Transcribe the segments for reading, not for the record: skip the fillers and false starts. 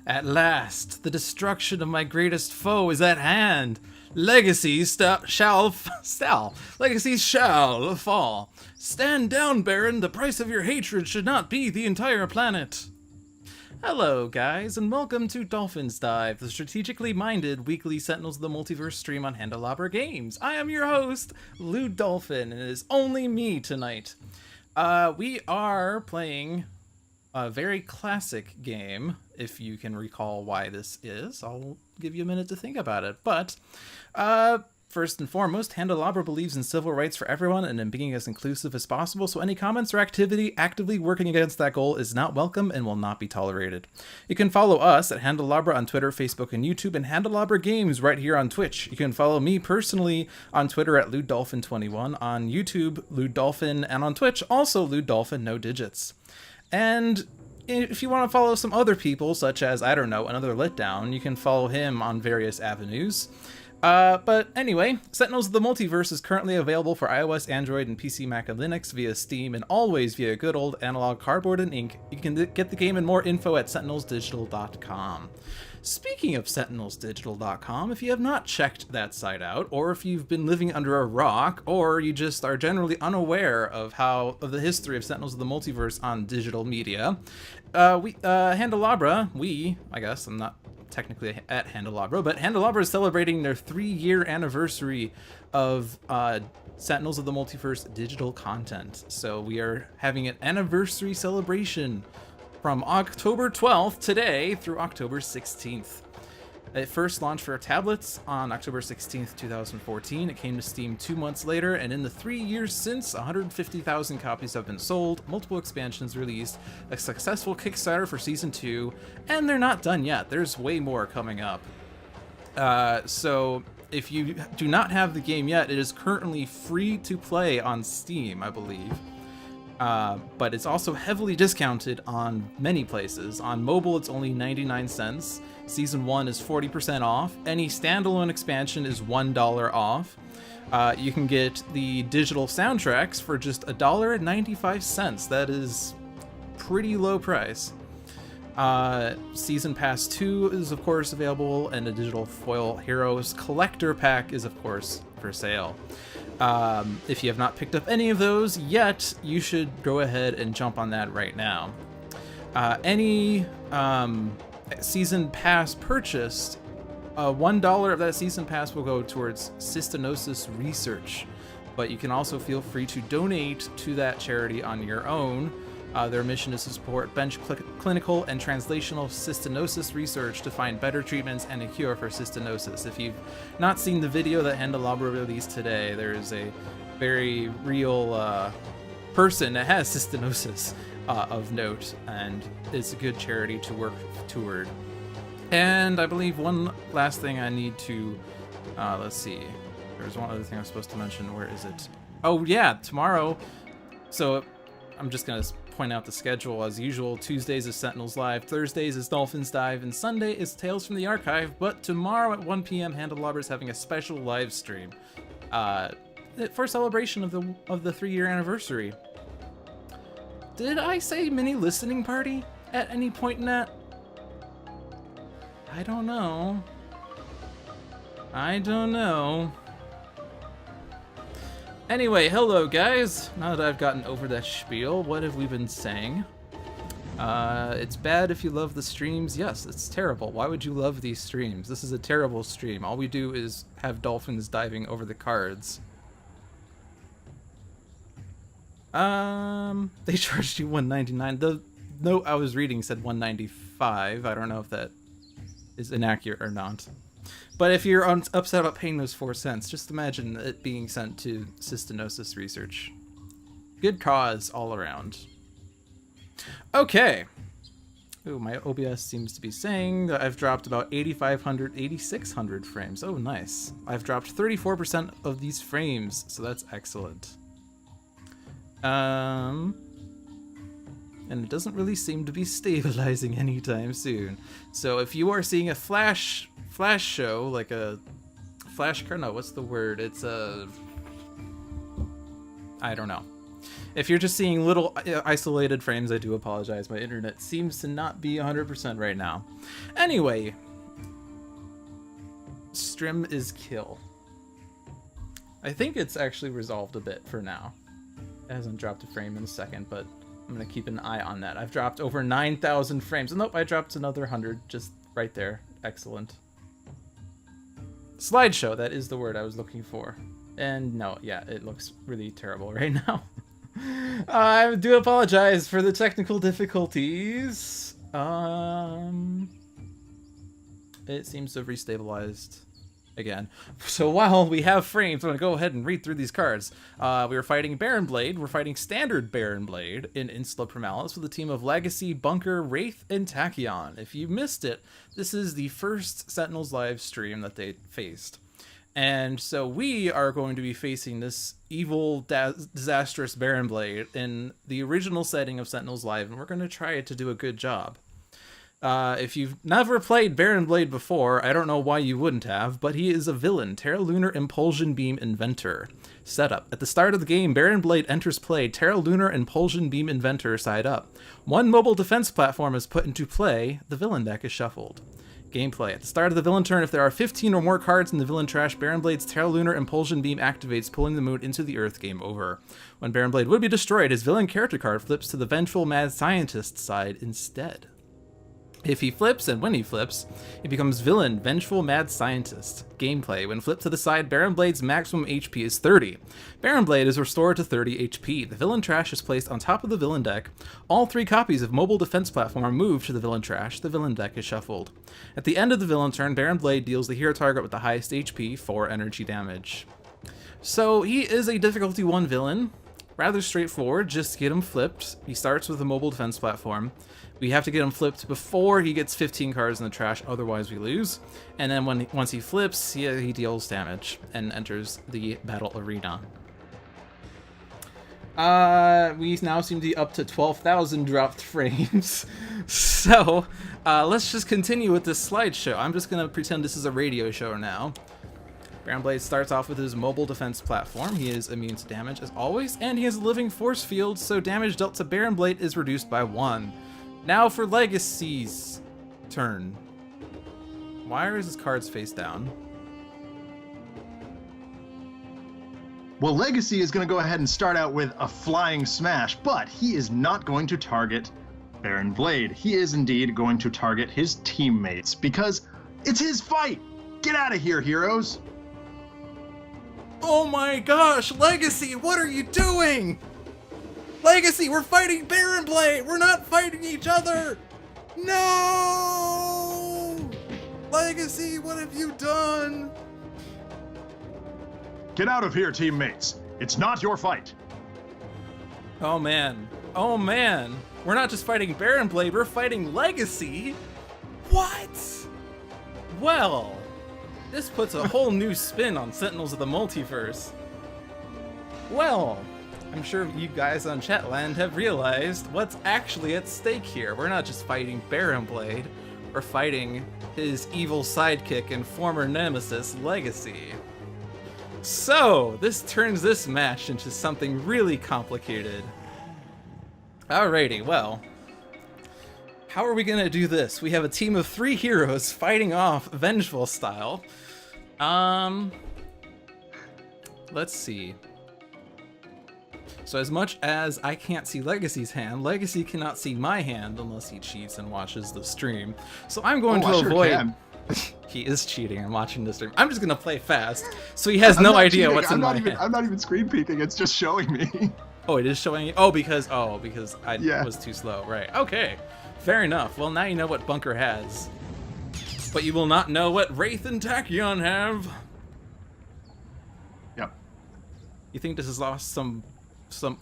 At last, the destruction of my greatest foe is at hand. Legacies shall fall. Stand down, Baron. The price of your hatred should not be the entire planet. Hello, guys, and welcome to Dolphins Dive, the strategically minded weekly Sentinels of the Multiverse stream on Handelabra Games. I am your host, LewdDolphin, and it is only me tonight. We are playing a very classic game, if you can recall why this is. I'll give you a minute to think about it. But first and foremost, Handelabra believes in civil rights for everyone and in being as inclusive as possible, so any comments or activity actively working against that goal is not welcome and will not be tolerated. You can follow us at Handelabra on Twitter, Facebook, and YouTube, and Handelabra Games right here on Twitch. You can follow me personally on Twitter at LewdDolphin21, on YouTube, LewdDolphin, and on Twitch, also LewdDolphin, no digits. And if you want to follow some other people, such as, I don't know, AnotherLetDown, you can follow him on various avenues. But anyway, Sentinels of the Multiverse is currently available for iOS, Android, and PC, Mac, and Linux via Steam, and always via good old analog cardboard and ink. You can get the game and more info at sentinelsdigital.com. Speaking of sentinelsdigital.com, if you have not checked that site out, or if you've been living under a rock, or you just are generally unaware of the history of Sentinels of the Multiverse on digital media, Handelabra, I guess, I'm not technically at Handelabra, but Handelabra is celebrating their 3-year anniversary of Sentinels of the Multiverse digital content. So we are having an anniversary celebration from October 12th, today, through October 16th. It first launched for tablets on October 16th, 2014. It came to Steam 2 months later, and in the 3 years since, 150,000 copies have been sold, multiple expansions released, a successful Kickstarter for Season 2, and they're not done yet. There's way more coming up. So if you do not have the game yet, it is currently free to play on Steam, I believe. But it's also heavily discounted on many places. On mobile, it's only 99 cents. Season 1 is 40% off. Any standalone expansion is $1 off. You can get the digital soundtracks for just $1.95. That is pretty low price. Season Pass 2 is, of course, available, and a digital Foil Heroes Collector Pack is, of course, for sale. If you have not picked up any of those yet, you should go ahead and jump on that right now. Any season pass purchased, $1 of that season pass will go towards cystinosis research, but you can also feel free to donate to that charity on your own. Their mission is to support bench clinical and translational cystinosis research to find better treatments and a cure for cystinosis. If you've not seen the video that Handelabra released today, there is a very real person that has cystinosis of note, and it's a good charity to work toward. And I believe one last thing I need to, let's see, there's one other thing I was supposed to mention. Where is it? Oh yeah, tomorrow. So I'm just gonna point out the schedule as usual. Tuesdays is Sentinels Live, Thursdays is Dolphins Dive, and Sunday is Tales from the Archive. But tomorrow at 1 p.m. Handelabra is having a special live stream for celebration of the 3-year anniversary. Did I say mini listening party at any point in that? I don't know. Anyway, hello guys. Now that I've gotten over that spiel, what have we been saying? It's bad if you love the streams. Yes, it's terrible. Why would you love these streams? This is a terrible stream. All we do is have dolphins diving over the cards. They charged you $1.99. The note I was reading said $1.95. I don't know if that is inaccurate or not. But if you're upset about paying those 4 cents, just imagine it being sent to cystinosis research. Good cause all around. Okay. Ooh, my OBS seems to be saying that I've dropped about 8,600 frames. Oh, nice. I've dropped 34% of these frames, so that's excellent. And it doesn't really seem to be stabilizing anytime soon. So if you are seeing a flash show, like a flash, no, what's the word? It's a, I don't know. If you're just seeing little isolated frames, I do apologize. My internet seems to not be 100% right now. Anyway, Strim is kill. I think it's actually resolved a bit for now. It hasn't dropped a frame in a second, but I'm going to keep an eye on that. I've dropped over 9,000 frames. Oh, nope, I dropped another 100 just right there. Excellent. Slideshow, that is the word I was looking for. And no, yeah, it looks really terrible right now. I do apologize for the technical difficulties. It seems to have restabilized again. So while we have frames, I'm going to go ahead and read through these cards. We were fighting Baron Blade. We're fighting Standard Baron Blade in Insula Primalis with a team of Legacy, Bunker, Wraith, and Tachyon. If you missed it, this is the first Sentinels live stream that they faced. And so we are going to be facing this evil, disastrous Baron Blade in the original setting of Sentinels Live, and we're going to try to do a good job. If you've never played Baron Blade before, I don't know why you wouldn't have, but he is a villain, Terra Lunar Impulsion Beam Inventor. Setup. At the start of the game, Baron Blade enters play, Terra Lunar Impulsion Beam Inventor side up. One mobile defense platform is put into play, the villain deck is shuffled. Gameplay. At the start of the villain turn, if there are 15 or more cards in the villain trash, Baron Blade's Terra Lunar Impulsion Beam activates, pulling the moon into the earth. Game over. When Baron Blade would be destroyed, his villain character card flips to the Vengeful Mad Scientist side instead. If he flips, and when he flips, it becomes Villain Vengeful Mad Scientist. Gameplay. When flipped to the side, Baron Blade's maximum HP is 30. Baron Blade is restored to 30 HP. The villain trash is placed on top of the villain deck. All 3 copies of Mobile Defense Platform are moved to the villain trash. The villain deck is shuffled. At the end of the villain turn, Baron Blade deals the hero target with the highest HP 4 energy damage. So he is a difficulty 1 villain. Rather straightforward, just get him flipped. He starts with a Mobile Defense Platform. We have to get him flipped before he gets 15 cards in the trash, otherwise we lose. And then once he flips, he deals damage and enters the battle arena. We now seem to be up to 12,000 dropped frames. So, let's just continue with this slideshow. I'm just gonna pretend this is a radio show now. Baron Blade starts off with his Mobile Defense Platform. He is immune to damage as always, and he has a Living Force Field, so damage dealt to Baron Blade is reduced by 1. Now for Legacy's turn. Why are his cards face down? Well, Legacy is going to go ahead and start out with a Flying Smash, but he is not going to target Baron Blade. He is indeed going to target his teammates because it's his fight. Get out of here, heroes. Oh my gosh, Legacy, what are you doing? Legacy, we're fighting Baron Blade! We're not fighting each other! No! Legacy, what have you done? Get out of here, teammates. It's not your fight. Oh man. Oh man. We're not just fighting Baron Blade, we're fighting Legacy? What? Well, this puts a whole new spin on Sentinels of the Multiverse. Well, I'm sure you guys on Chatland have realized what's actually at stake here. We're not just fighting Baron Blade, we're fighting his evil sidekick and former nemesis, Legacy. So, this turns this match into something really complicated. Alrighty, well, how are we gonna do this? We have a team of 3 heroes fighting off Vengeful style. Let's see. So as much as I can't see Legacy's hand, Legacy cannot see my hand unless he cheats and watches the stream. So I'm going to avoid... He is cheating and watching the stream. I'm just going to play fast, so he has no idea what's in my hand. I'm not even screen peeking, it's just showing me. Oh, it is showing you? Oh, because I was too slow. Right, okay. Fair enough. Well, now you know what Bunker has. But you will not know what Wraith and Tachyon have. Yep. You think this has lost some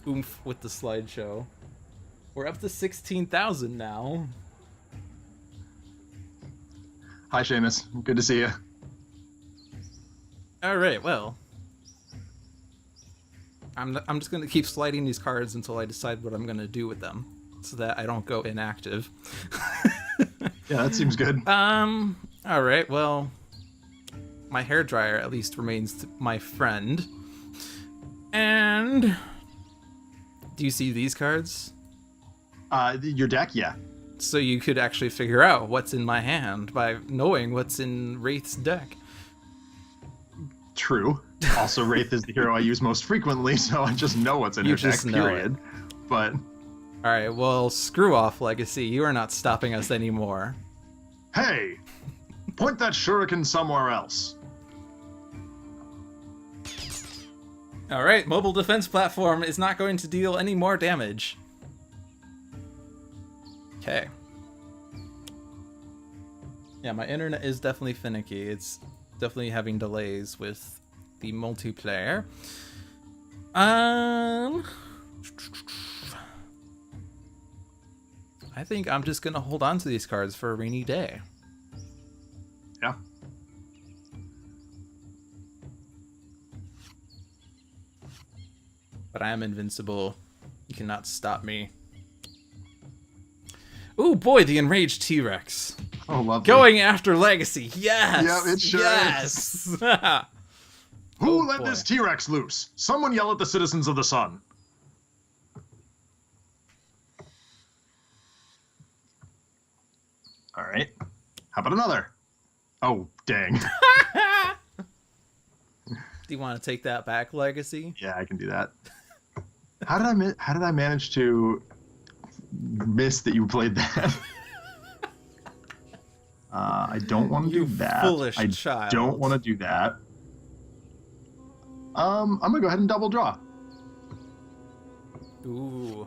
oomph with the slideshow? We're up to 16,000 now. Hi, Seamus. Good to see you. All right, well, I'm just gonna keep sliding these cards until I decide what I'm gonna do with them, so that I don't go inactive. Yeah, that seems good. All right, well, my hairdryer at least remains my friend, and Do you see these cards? Your deck, yeah. So you could actually figure out what's in my hand by knowing what's in Wraith's deck. True. Also, Wraith is the hero I use most frequently, so I just know what's in her deck, period. But... Alright, well, screw off, Legacy. You are not stopping us anymore. Hey! Point that shuriken somewhere else. Alright, mobile defense platform is not going to deal any more damage. Okay. Yeah, my internet is definitely finicky. It's definitely having delays with the multiplayer. I think I'm just gonna hold on to these cards for a rainy day. Yeah. But I am invincible. You cannot stop me. Ooh, boy, the enraged T-Rex. Oh, lovely. Going after Legacy. Yes. Yeah, it sure is. Who let this T-Rex loose? Someone yell at the citizens of the sun. All right. How about another? Oh, dang. Do you want to take that back, Legacy? Yeah, I can do that. How did I manage to miss that you played that? I don't want to do that. Foolish I child. don't want to do that. I'm gonna go ahead and double draw. Ooh.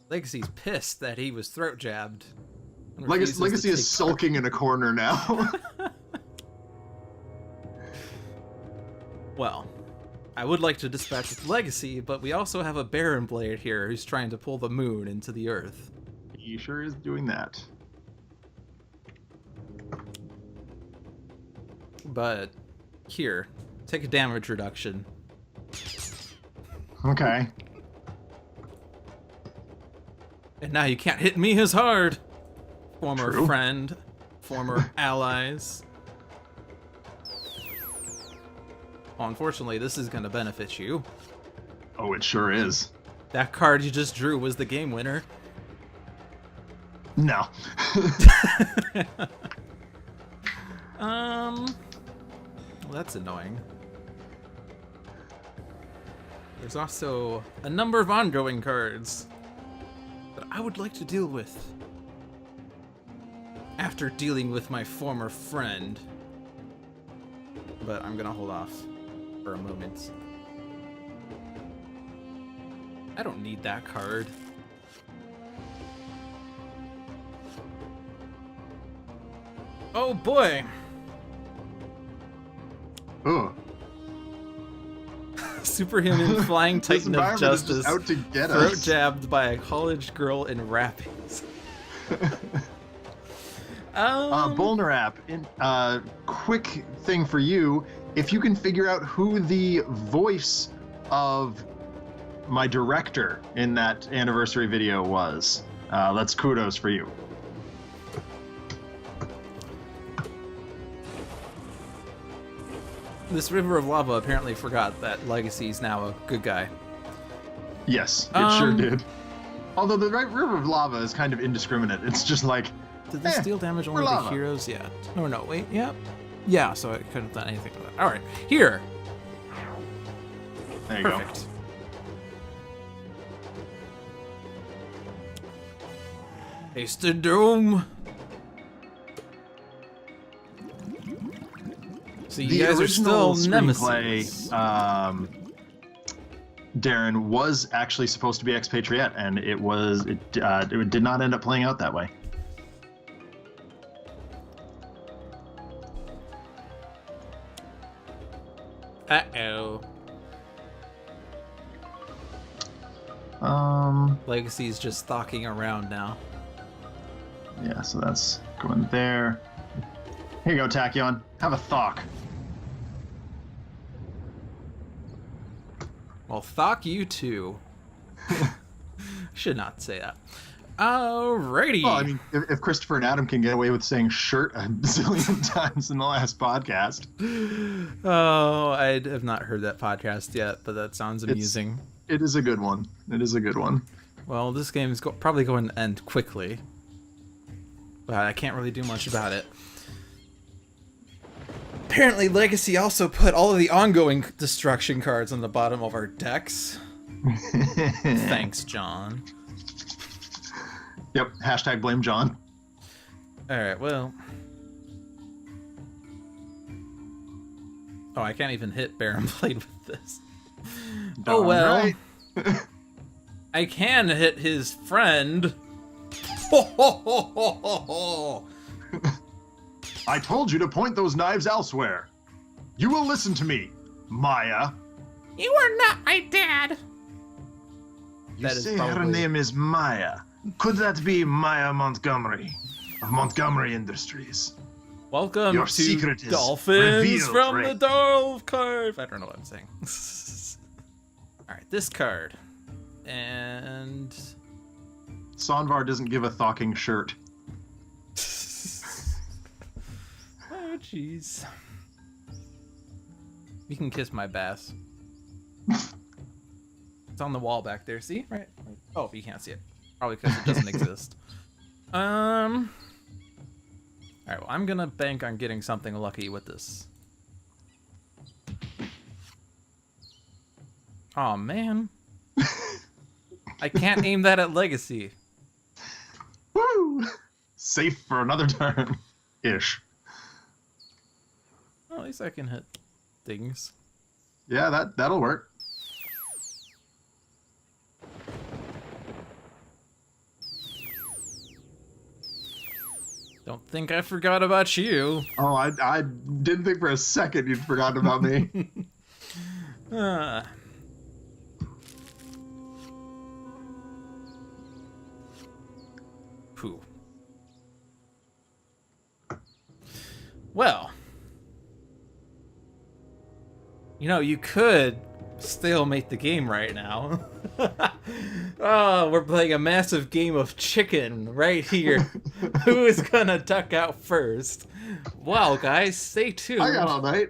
Legacy's pissed that he was throat jabbed. Legacy is sulking in a corner now. Well, I would like to dispatch with Legacy, but we also have a Baron Blade here who's trying to pull the moon into the earth. He sure is doing that. But here, take a damage reduction. Okay. And now you can't hit me as hard. Former True. friend, former allies. Well, unfortunately, this is going to benefit you. Oh, it sure is. That card you just drew was the game winner. No. Well, that's annoying. There's also a number of ongoing cards that I would like to deal with after dealing with my former friend. But I'm gonna hold off for a moment. I don't need that card. Oh boy! Ugh. Superhuman flying This titan of environment is justice, just out to get throat us. jabbed by a college girl in wrappings. Bolnarap, quick thing for you. If you can figure out who the voice of my director in that anniversary video was, that's kudos for you. This river of lava apparently forgot that Legacy's now a good guy. Yes, it sure did. Although the River of Lava is kind of indiscriminate. It's just like, Did this deal damage only lava. to heroes? Yeah. Oh no, wait, yep. Yeah, so it couldn't have done anything with that. Alright, here! there you Perfect. Hasted Doom! So go. you The guys are original still nemesis. screenplay, Darren, was actually supposed to be Expatriate, and it did not end up playing out that way. Uh-oh. Legacy's just stalking around now. Yeah, so that's going there. Here you go, Tachyon. Have a thok. Well, fuck you too. Should not say that. Alrighty. Well, I mean, if Christopher and Adam can get away with saying shirt a bazillion times in the last podcast. Oh, I have not heard that podcast yet, but that sounds amusing. It is a good one. It is a good one. Well, this game is probably going to end quickly, but I can't really do much about it. Apparently, Legacy also put all of the ongoing destruction cards on the bottom of our decks. Thanks, John. Yep, hashtag blame John. Alright, well... Oh, I can't even hit Baron Blade with this. Oh well. Right. I can hit his friend. Ho, ho, ho, ho, ho, ho. I told you to point those knives elsewhere. You will listen to me, Maya. You are not my dad. You say her name is Maya. Could that be Maya Montgomery of Montgomery Industries? Welcome Your to secret is Dolphins revealed, from Wraith. the Dolph card. I don't know what I'm saying. Alright, this card. And... Sonvar doesn't give a thocking shirt. Oh, jeez. You can kiss my bass. It's on the wall back there, see? Right. Oh, you can't see it. Probably because it doesn't exist. Alright, well, I'm gonna bank on getting something lucky with this. Aw, man. I can't aim that at Legacy. Woo! Safe for another turn. Ish. Well, at least I can hit things. Yeah, that'll work. Don't think I forgot about you. Oh, I didn't think for a second you'd forgotten about me. Pooh. Well, you know, you could stalemate the game right now. Oh, we're playing a massive game of chicken right here. Who is gonna duck out first? Wow, guys, stay tuned. I got all night.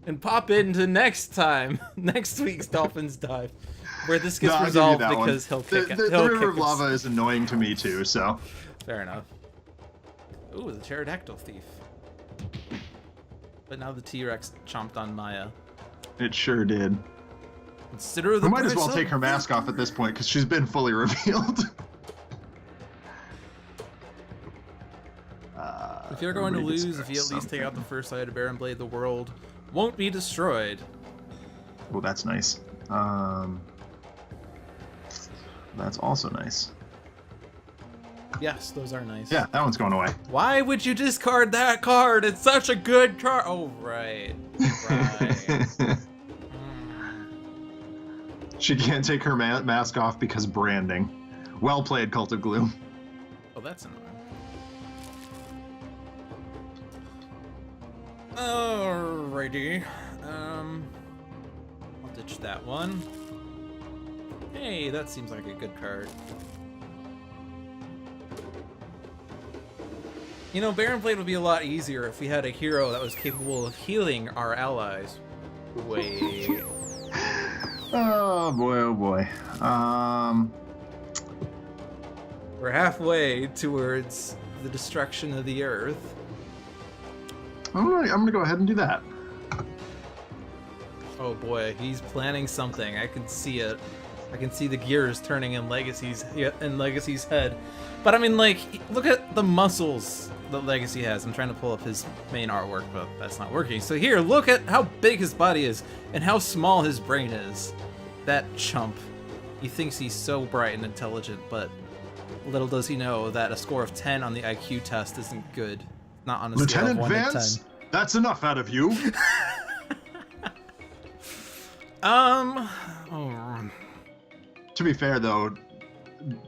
And pop into next week's Dolphins Dive, where this gets No, I'll give you resolved that because one. he'll kick The he'll River kick of Lava is annoying to me too, so. Fair enough. Ooh, the pterodactyl thief. But now the T-Rex chomped on Maya. It sure did. Consider the We might as well price take of her mask off at this point, because she's been fully revealed. If you're going to everybody lose, if you at least expects take out the something. first sight of Baron Blade, the world won't be destroyed. Oh, that's nice. That's also nice. Yes, those are nice. Yeah, that one's going away. Why would you discard that card? It's such a good card. Oh, right. Right. She can't take her mask off because branding. Well played, Cult of Gloom. Oh, that's annoying. Alrighty. I'll ditch that one. Hey, that seems like a good card. You know, Baron Blade would be a lot easier if we had a hero that was capable of healing our allies. Wait. Oh boy, oh boy. We're halfway towards the destruction of the Earth. Alright, I'm gonna go ahead and do that. Oh boy, he's planning something. I can see it. I can see the gears turning in Legacy's head. But I mean, like, look at the muscles that Legacy has. I'm trying to pull up his main artwork, but that's not working. So here, look at how big his body is and how small his brain is. That chump. He thinks he's so bright and intelligent, but little does he know that a score of 10 on the IQ test isn't good. Not on a scale of Lieutenant 1 to 10. Vance, that's enough out of you. Oh. To be fair, though,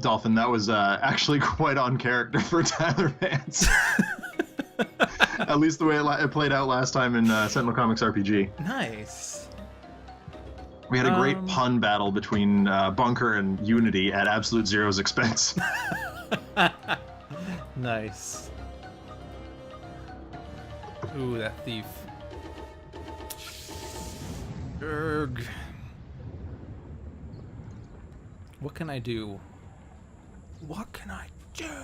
Dolphin, that was actually quite on character for Tyler Vance. At least the way it played out last time in Sentinel Comics RPG. Nice. We had a great pun battle between Bunker and Unity at Absolute Zero's expense. Nice. Ooh, that thief. Urgh. What can I do? What can I do?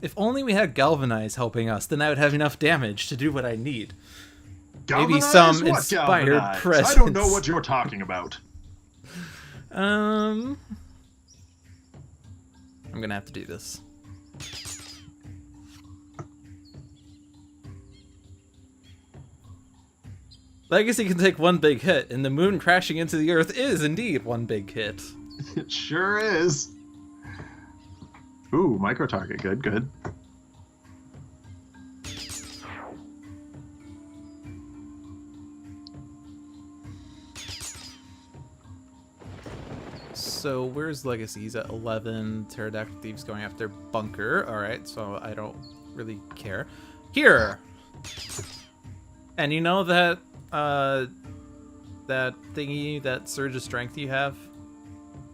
If only we had Galvanize helping us, then I would have enough damage to do what I need. Maybe Galvanize? some What inspired galvanize? presence. I don't know what you're talking about. I'm gonna have to do this. Legacy can take one big hit, and the moon crashing into the earth is indeed one big hit. It sure is. Ooh, micro target. Good, good. So where's Legacy? He's at 11. Pterodactyl Thieves going after Bunker. Alright, so I don't really care. Here! And you know that that thingy, that surge of strength you have?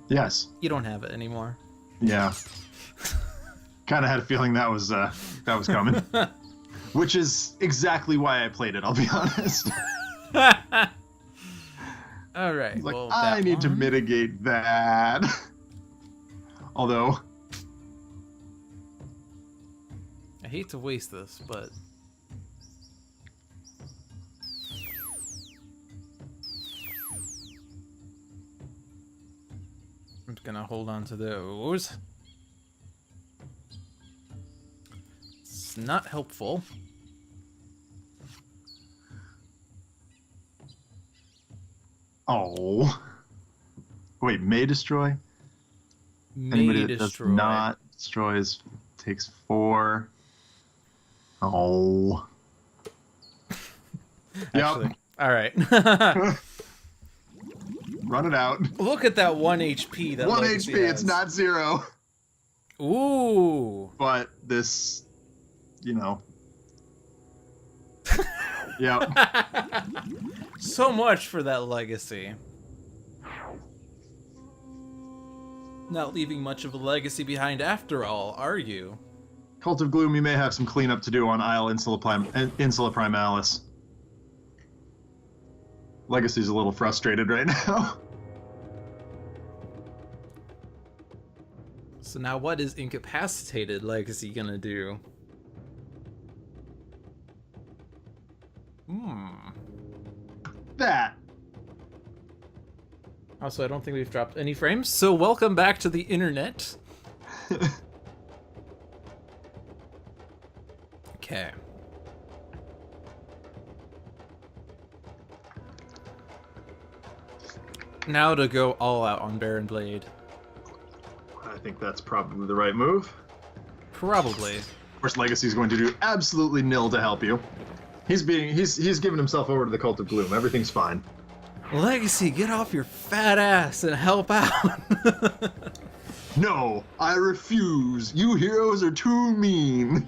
Yes. You don't have it anymore. Yeah. Kind of had a feeling that was coming. Which is exactly why I played it, I'll be honest. Alright, Like, well, I need to one. mitigate that. Although, I hate to waste this, but... I'm just gonna hold on to those. It's not helpful. oh. Wait, may destroy? Anybody May that destroy. does not destroys takes 4. Oh. Actually, alright. Run it out. Look at that 1 HP that 1 Legacy HP, has. it's not 0. Ooh. But this, you know. Yep. So much for that Legacy. Not leaving much of a legacy behind after all, are you? Cult of Gloom, you may have some cleanup to do on Isle Insula Primalis. Legacy's a little frustrated right now. So now what is incapacitated Legacy gonna do? That. Also, I don't think we've dropped any frames, so welcome back to the internet. Okay. Now to go all out on Baron Blade. I think that's probably the right move. Probably. Of course, Legacy's going to do absolutely nil to help you. He's given himself over to the Cult of Gloom. Everything's fine. Legacy, get off your fat ass and help out. No, I refuse. You heroes are too mean.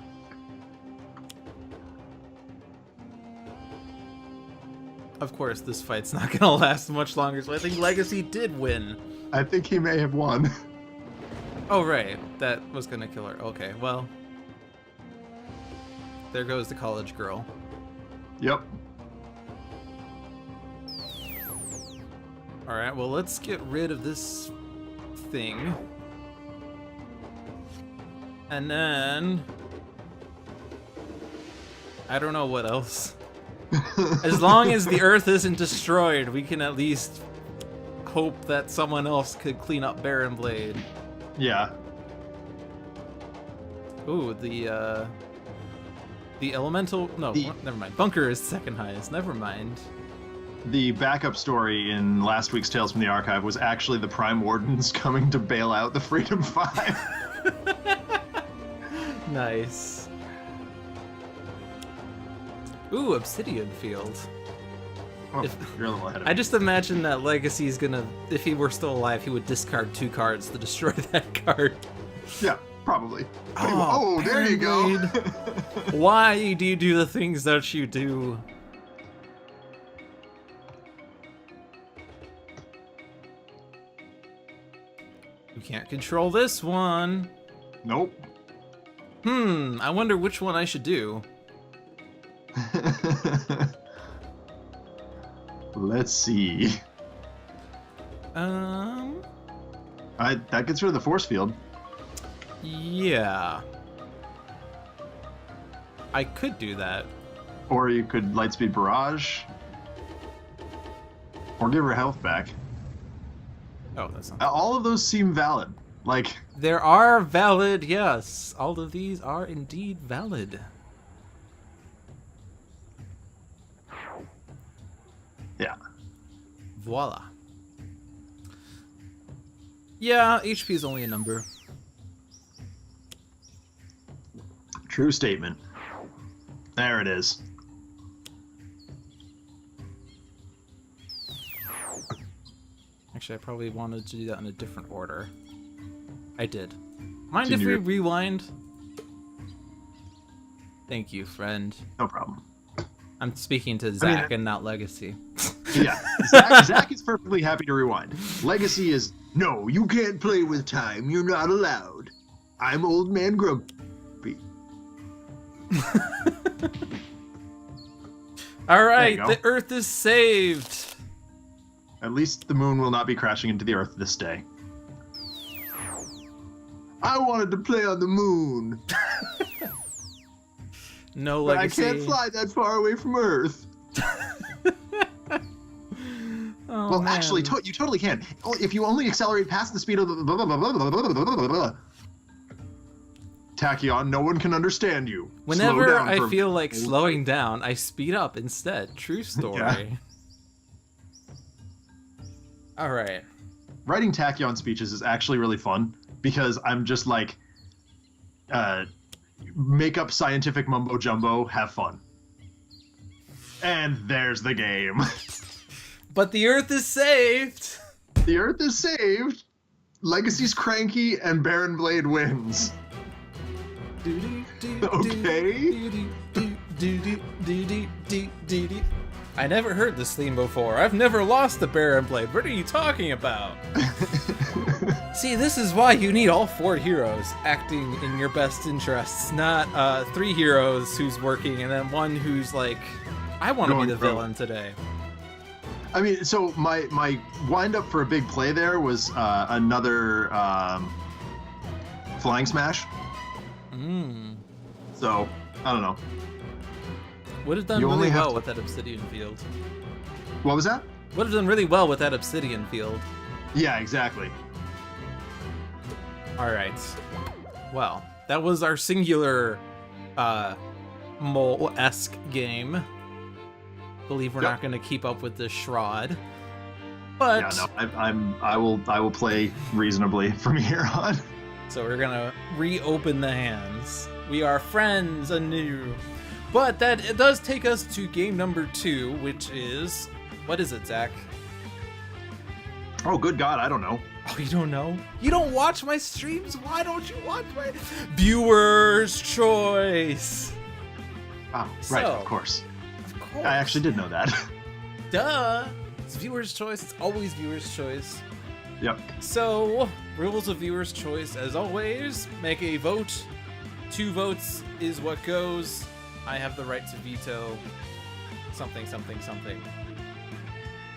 Of course, this fight's not gonna last much longer, so I think Legacy did win. I think he may have won. Oh, right. That was gonna kill her. Okay, well. There goes the college girl. Yep. Alright, well, let's get rid of this thing. And then... I don't know what else. As long as the Earth isn't destroyed, we can at least hope that someone else could clean up Baron Blade. Yeah. Ooh, the elemental... No, never mind. Bunker is second highest. Never mind. The backup story in last week's Tales from the Archive was actually the Prime Wardens coming to bail out the Freedom Five. Nice. Ooh, Obsidian Field. Oh, you're a little ahead of me. I just imagine that Legacy's gonna, if he were still alive, he would discard 2 cards to destroy that card. Yeah, probably. Oh, there you go. Why do you do the things that you do? You can't control this one. Nope. I wonder which one I should do. Let's see. That gets rid of the force field. Yeah. I could do that. Or you could Lightspeed Barrage. Or give her health back. Oh, that's not... All of those seem valid. Like... There are valid, yes. All of these are indeed valid. Yeah. Voila. Yeah, HP is only a number. True statement. There it is. Actually, I probably wanted to do that in a different order. I did. Mind if we rewind? Thank you, friend. No problem. I'm speaking to Zach and not Legacy. Yeah, Zach is perfectly happy to rewind. Legacy is, no, you can't play with time. You're not allowed. I'm Old Man Grumpy. All right, the Earth is saved. At least the moon will not be crashing into the Earth this day. I wanted to play on the moon. No but Legacy. I can't fly that far away from Earth. Oh, well, man. actually, you totally can. If you only accelerate past the speed of the... Tachyon, no one can understand you. Whenever I feel like slowing down, I speed up instead. True story. Yeah. All right. Writing Tachyon speeches is actually really fun because I'm just like, make up scientific mumbo jumbo, have fun. And there's the game. But the Earth is saved. The Earth is saved. Legacy's cranky and Baron Blade wins. Okay. I never heard this theme before. I've never lost the Baron Blade. What are you talking about? See, this is why you need all 4 heroes acting in your best interests, not 3 heroes who's working and then one who's like, I want to be the villain today. I mean, so my wind up for a big play there was another Flying Smash. So, I don't know. Would have done really well with that Obsidian field. What was that? Would have done really well with that Obsidian field. Yeah, exactly. Alright. Well, that was our singular mole-esque game. Believe we're not going to keep up with this Shroud. But yeah, no, I will play reasonably from here on. So we're gonna reopen the hands. We are friends anew. But it does take us to game number 2, which is, what is it, Zach? Oh, good God, I don't know. Oh, you don't know? You don't watch my streams? Why don't you watch my Viewer's Choice? Oh, right, of course. Of course. I actually did know that. Duh. It's Viewer's Choice. It's always Viewer's Choice. Yep. So, rules of Viewer's Choice, as always, make a vote. 2 votes is what goes. I have the right to veto something, something, something.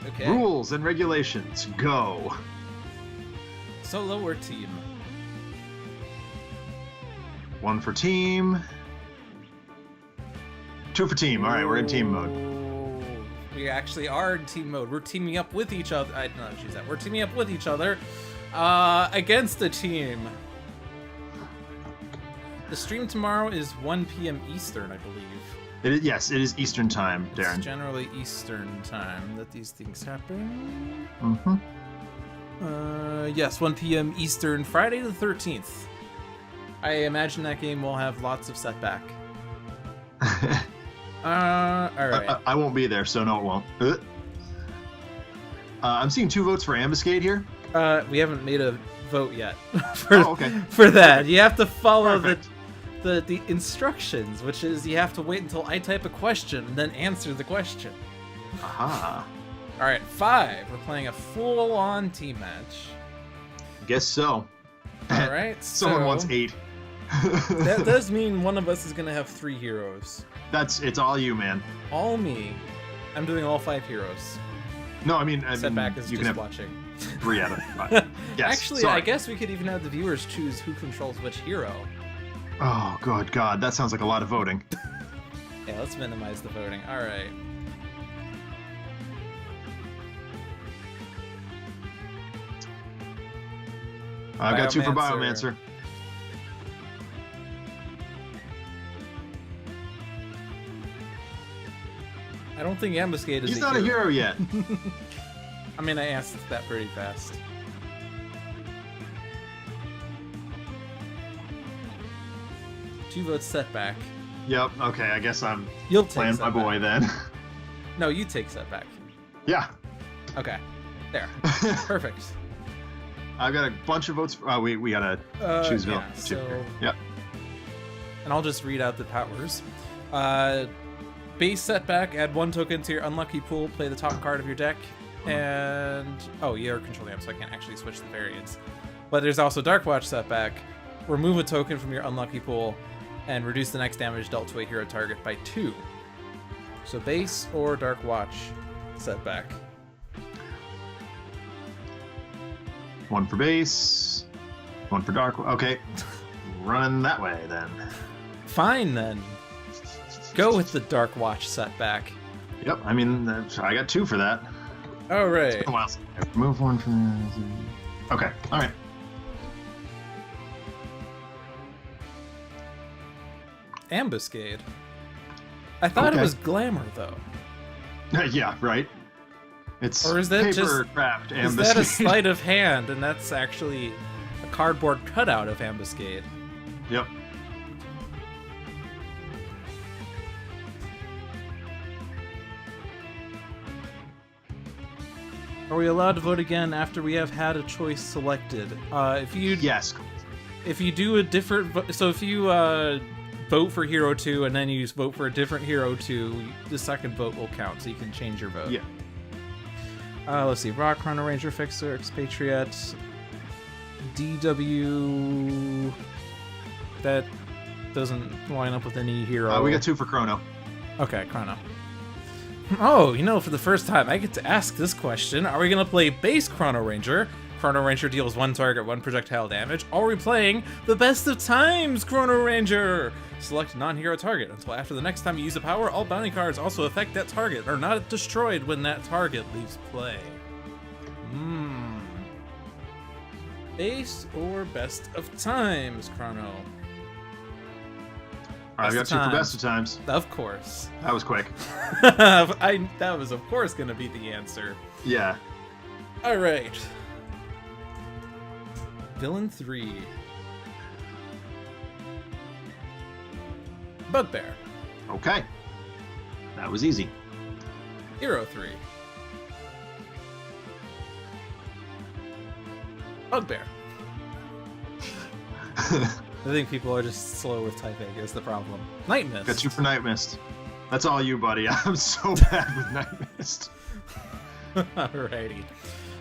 Okay. Rules and regulations, go. Solo or team? 1 for team. 2 for team. All right, we're in team mode. We actually are in team mode. We're teaming up with each other. I don't know how to choose that. We're teaming up with each other against a team. The stream tomorrow is 1 p.m. Eastern, I believe. Yes, it is Eastern time, Darren. It's generally Eastern time that these things happen. Yes, 1 p.m. Eastern, Friday the 13th. I imagine that game will have lots of setback. Alright. I won't be there, so no, it won't. I'm seeing 2 votes for Ambuscade here. We haven't made a vote yet okay. for that. You have to follow the instructions, which is you have to wait until I type a question and then answer the question. Aha. Alright, 5. We're playing a full-on team match. Guess so. Alright, Someone wants 8. That does mean one of us is going to have 3 heroes. It's all you, man. All me. I'm doing all 5 heroes. No, I mean Setback is you just can have, watching. 3 out of 5. Yes. Actually, sorry. I guess we could even have the viewers choose who controls which hero. Oh, good God. That sounds like a lot of voting. Yeah, let's minimize the voting. All right. I've got 2 for Biomancer. I don't think Ambuscade is He's not a hero yet. I mean, I asked that pretty fast. Two votes Setback. Yep, okay, I guess I'm You'll take playing my Setback. boy then. No, you take Setback. Yeah. Okay. There. Perfect. I've got a bunch of votes. Oh, we gotta choose villain. Yeah, so... Yep. And I'll just read out the powers. Base Setback, add 1 token to your unlucky pool, play the top card of your deck, and... Oh, you're controlling them, so I can't actually switch the variants. But there's also Dark Watch Setback, remove a token from your unlucky pool, and reduce the next damage dealt to a hero target by 2. So base or Dark Watch Setback. 1 for base, 1 for dark. Okay, run that way then. Fine then. Go with the Dark Watch Setback. Yep, I mean, I got 2 for that. All right. It's been a while since I remove 1 from the... Okay, all right. Ambuscade. I thought it was Glamour though. Yeah, right. It's Or is that paper just craft Is Ambuscade. that a sleight of hand, and that's actually a cardboard cutout of Ambuscade? Yep. Are we allowed to vote again after we have had a choice selected? Yes. If you do a different, so if you vote for Hero 2 and then you vote for a different Hero 2, the second vote will count, so you can change your vote. Yeah. Let's see. Rock, Chrono-Ranger, Fixer, Expatriate, DW. That doesn't line up with any hero. We got 2 for Chrono. Okay, Chrono. Oh, for the first time, I get to ask this question. Are we going to play base Chrono-Ranger? Chrono-Ranger deals 1 target, 1 projectile damage. Or are we playing the best of times Chrono-Ranger? Select non-hero target. Until after the next time you use a power, all bounty cards also affect that target, are not destroyed when that target leaves play. Base or best of times, Chrono? I've got 2 for best of times. Of course. That was quick. That was, of course, going to be the answer. Yeah. All right. Villain 3. Bugbear. Okay. That was easy. Hero 3. Bugbear. I think people are just slow with typing is the problem. Nightmist. Got 2 for Nightmist. That's all you, buddy. I'm so bad with Nightmist. Alrighty.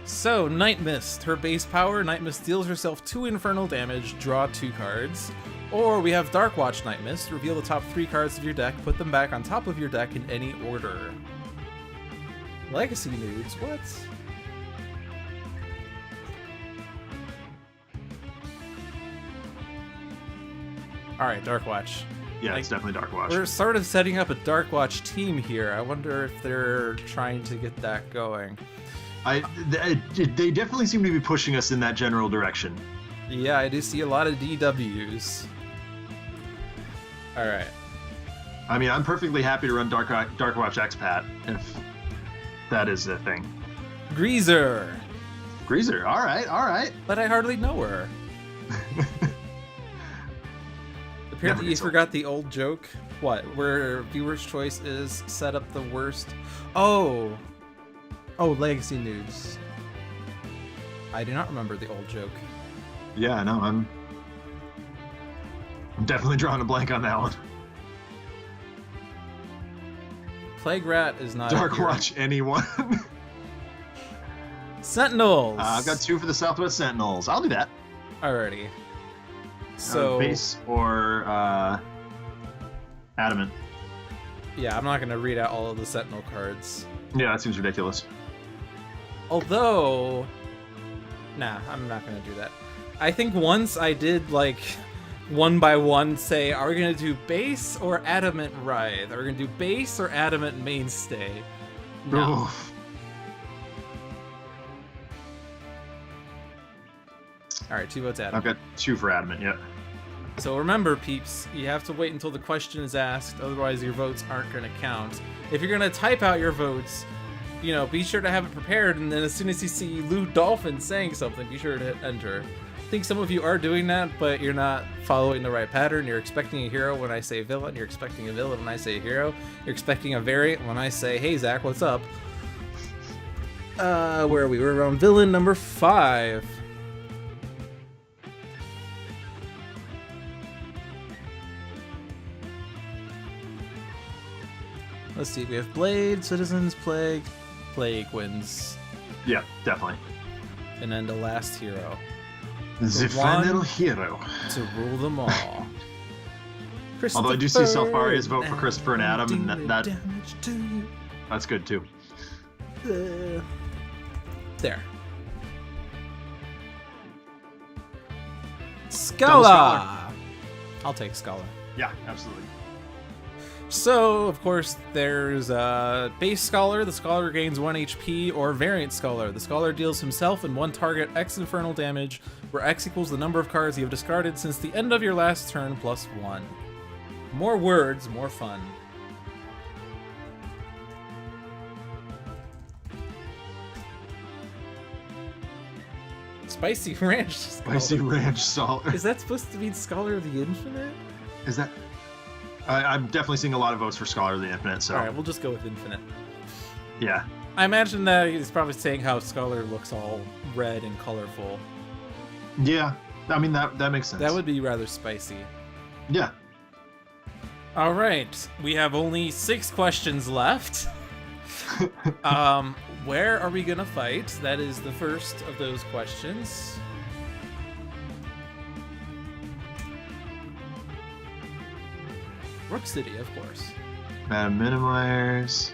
So, Nightmist. Her base power, Nightmist deals herself 2 infernal damage, draw 2 cards. Or we have Dark Watch Nightmist. Reveal the top 3 cards of your deck, put them back on top of your deck in any order. Legacy nudes, what? Alright, Dark Watch. Yeah, it's definitely Dark Watch. We're sort of setting up a Dark Watch team here. I wonder if they're trying to get that going. They definitely seem to be pushing us in that general direction. Yeah, I do see a lot of DWs. Alright. I mean, I'm perfectly happy to run Dark Watch Expat, if that is a thing. Greazer! Greazer, alright. But I hardly know her. Apparently you forgot the old joke. What? Where viewer's choice is set up the worst. Oh, Legacy Nudes. I do not remember the old joke. Yeah, no, I'm definitely drawing a blank on that one. Plague Rat is not Dark Watch anyone. Sentinels! I've got 2 for the Southwest Sentinels. I'll do that. Alrighty. So base or Adamant. Yeah, I'm not going to read out all of the Sentinel cards. Yeah, that seems ridiculous. Although, Nah, I'm not gonna do that. I think once I did like one by one say, are we gonna do base or Adamant Wraith? Are we gonna do base or Adamant Mainstay? No. Oof. All right, 2 votes Adamant. I've got 2 for Adamant, yeah. So remember, peeps, you have to wait until the question is asked, otherwise your votes aren't going to count. If you're going to type out your votes, you know, be sure to have it prepared, and then as soon as you see LewdDolphin saying something, be sure to hit enter. I think some of you are doing that, but you're not following the right pattern. You're expecting a hero when I say villain, you're expecting a villain when I say hero, you're expecting a variant when I say, hey Zach, what's up? Where are we? We're on villain number 5. Let's see, we have Blade, Citizens, Plague. Plague wins. Yeah, definitely. And then the last hero. The final hero. To rule them all. Although I do see Selfaria's vote for Christopher and Adam, and that's good too. There. Scala! I'll take Scala. Yeah, absolutely. So, of course, there's Base Scholar. The Scholar gains 1 HP, or Variant Scholar. The Scholar deals himself and one target X infernal damage, where X equals the number of cards you have discarded since the end of your last turn plus 1. More words, more fun. Spicy Ranch Scholar. Spicy Ranch Scholar. Is that supposed to be Scholar of the Infinite? Is that... I'm definitely seeing a lot of votes for Scholar of the Infinite, so... Alright, we'll just go with Infinite. Yeah. I imagine that he's probably saying how Scholar looks all red and colorful. Yeah, I mean, that makes sense. That would be rather spicy. Yeah. Alright, we have only 6 questions left. Where are we gonna fight? That is the first of those questions. Rook City, of course. Minimiers,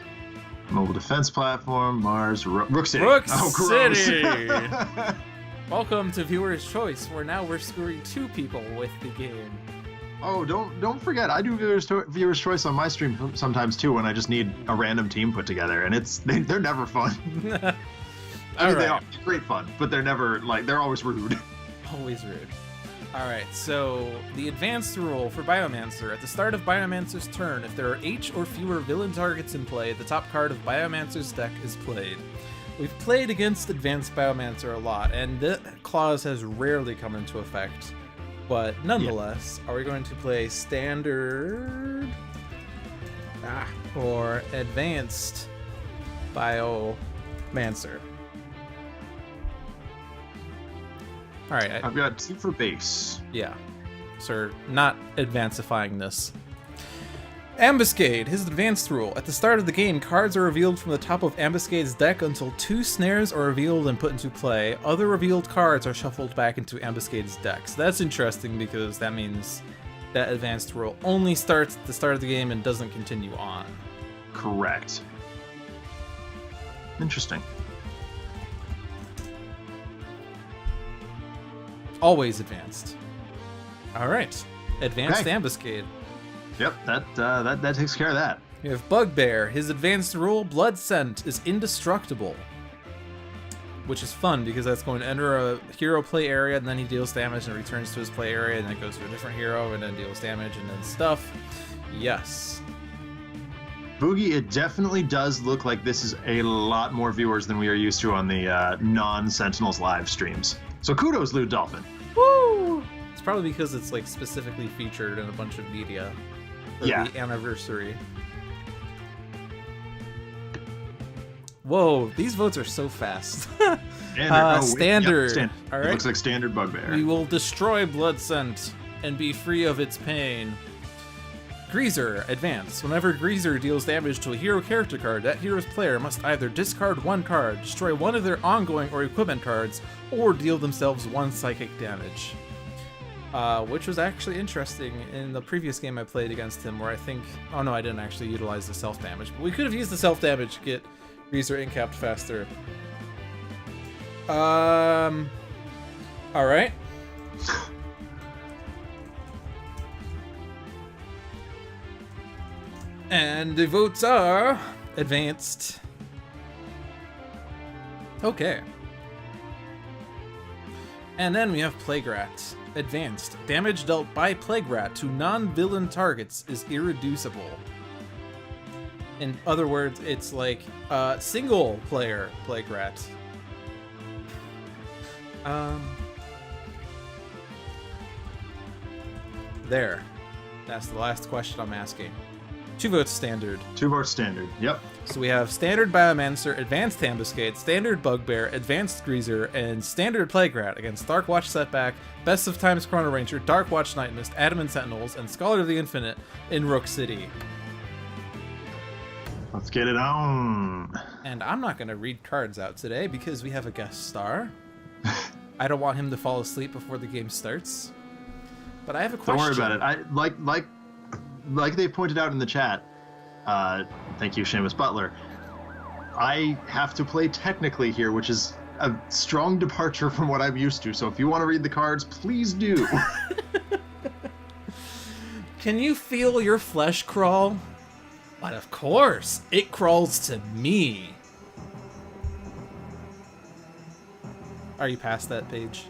mobile defense platform, Mars, Rook City. Rook gross. City! Welcome to Viewer's Choice, where now we're screwing 2 people with the game. Oh, don't forget, I do Viewer's Choice on my stream sometimes too, when I just need a random team put together, and they're never fun. I mean, they are great fun, but they're never, they're always rude. Always rude. Alright, so the advanced rule for Biomancer. At the start of Biomancer's turn, if there are H or fewer villain targets in play, the top card of Biomancer's deck is played. We've played against Advanced Biomancer a lot, and that clause has rarely come into effect. But nonetheless, Are we going to play Standard or Advanced Biomancer? Alright. I've got 2 for base. Yeah. So we're not advancifying this. Ambuscade, his advanced rule. At the start of the game, cards are revealed from the top of Ambuscade's deck until 2 snares are revealed and put into play. Other revealed cards are shuffled back into Ambuscade's deck. So that's interesting because that means that advanced rule only starts at the start of the game and doesn't continue on. Correct. Interesting. Always advanced. Alright. Advanced Ambuscade. Yep, that takes care of that. We have Bugbear. His advanced rule, Blood Scent, is indestructible. Which is fun because that's going to enter a hero play area and then he deals damage and returns to his play area and then goes to a different hero and then deals damage and then stuff. Yes. Boogie, it definitely does look like this is a lot more viewers than we are used to on the non-Sentinels live streams. So kudos, LewdDolphin. Woo! It's probably because it's like specifically featured in a bunch of media for the anniversary. Whoa, these votes are so fast. Standard. Yep, All right. It looks like standard Bugbear. We will destroy Blood Scent and be free of its pain. Greazer, advance. Whenever Greazer deals damage to a hero character card, that hero's player must either discard 1 card, destroy 1 of their ongoing or equipment cards, or deal themselves 1 psychic damage. Which was actually interesting in the previous game I played against him, where I think... Oh no, I didn't actually utilize the self-damage, but we could have used the self-damage to get Greazer incapped faster. All right. And the votes are advanced. Okay. And then we have Plague Rat. Advanced. Damage dealt by Plague Rat to non-villain targets is irreducible. In other words, it's like single player Plague Rat. There. That's the last question I'm asking. 2 votes standard. 2 votes standard. Yep. So we have standard Biomancer, advanced Ambuscade, standard Bugbear, advanced Greazer, and standard Plague Rat against Darkwatch Setback, Best of Times Chrono-Ranger, Darkwatch Nightmist, Adamant Sentinels, and Scholar of the Infinite in Rook City. Let's get it on. And I'm not going to read cards out today because we have a guest star. I don't want him to fall asleep before the game starts. But I have a question. Don't worry about it. Like they pointed out in the chat, thank you, Seamus Butler, I have to play technically here, which is a strong departure from what I'm used to. So if you want to read the cards, please do. Can you feel your flesh crawl? But of course, it crawls to me. Are you past that page?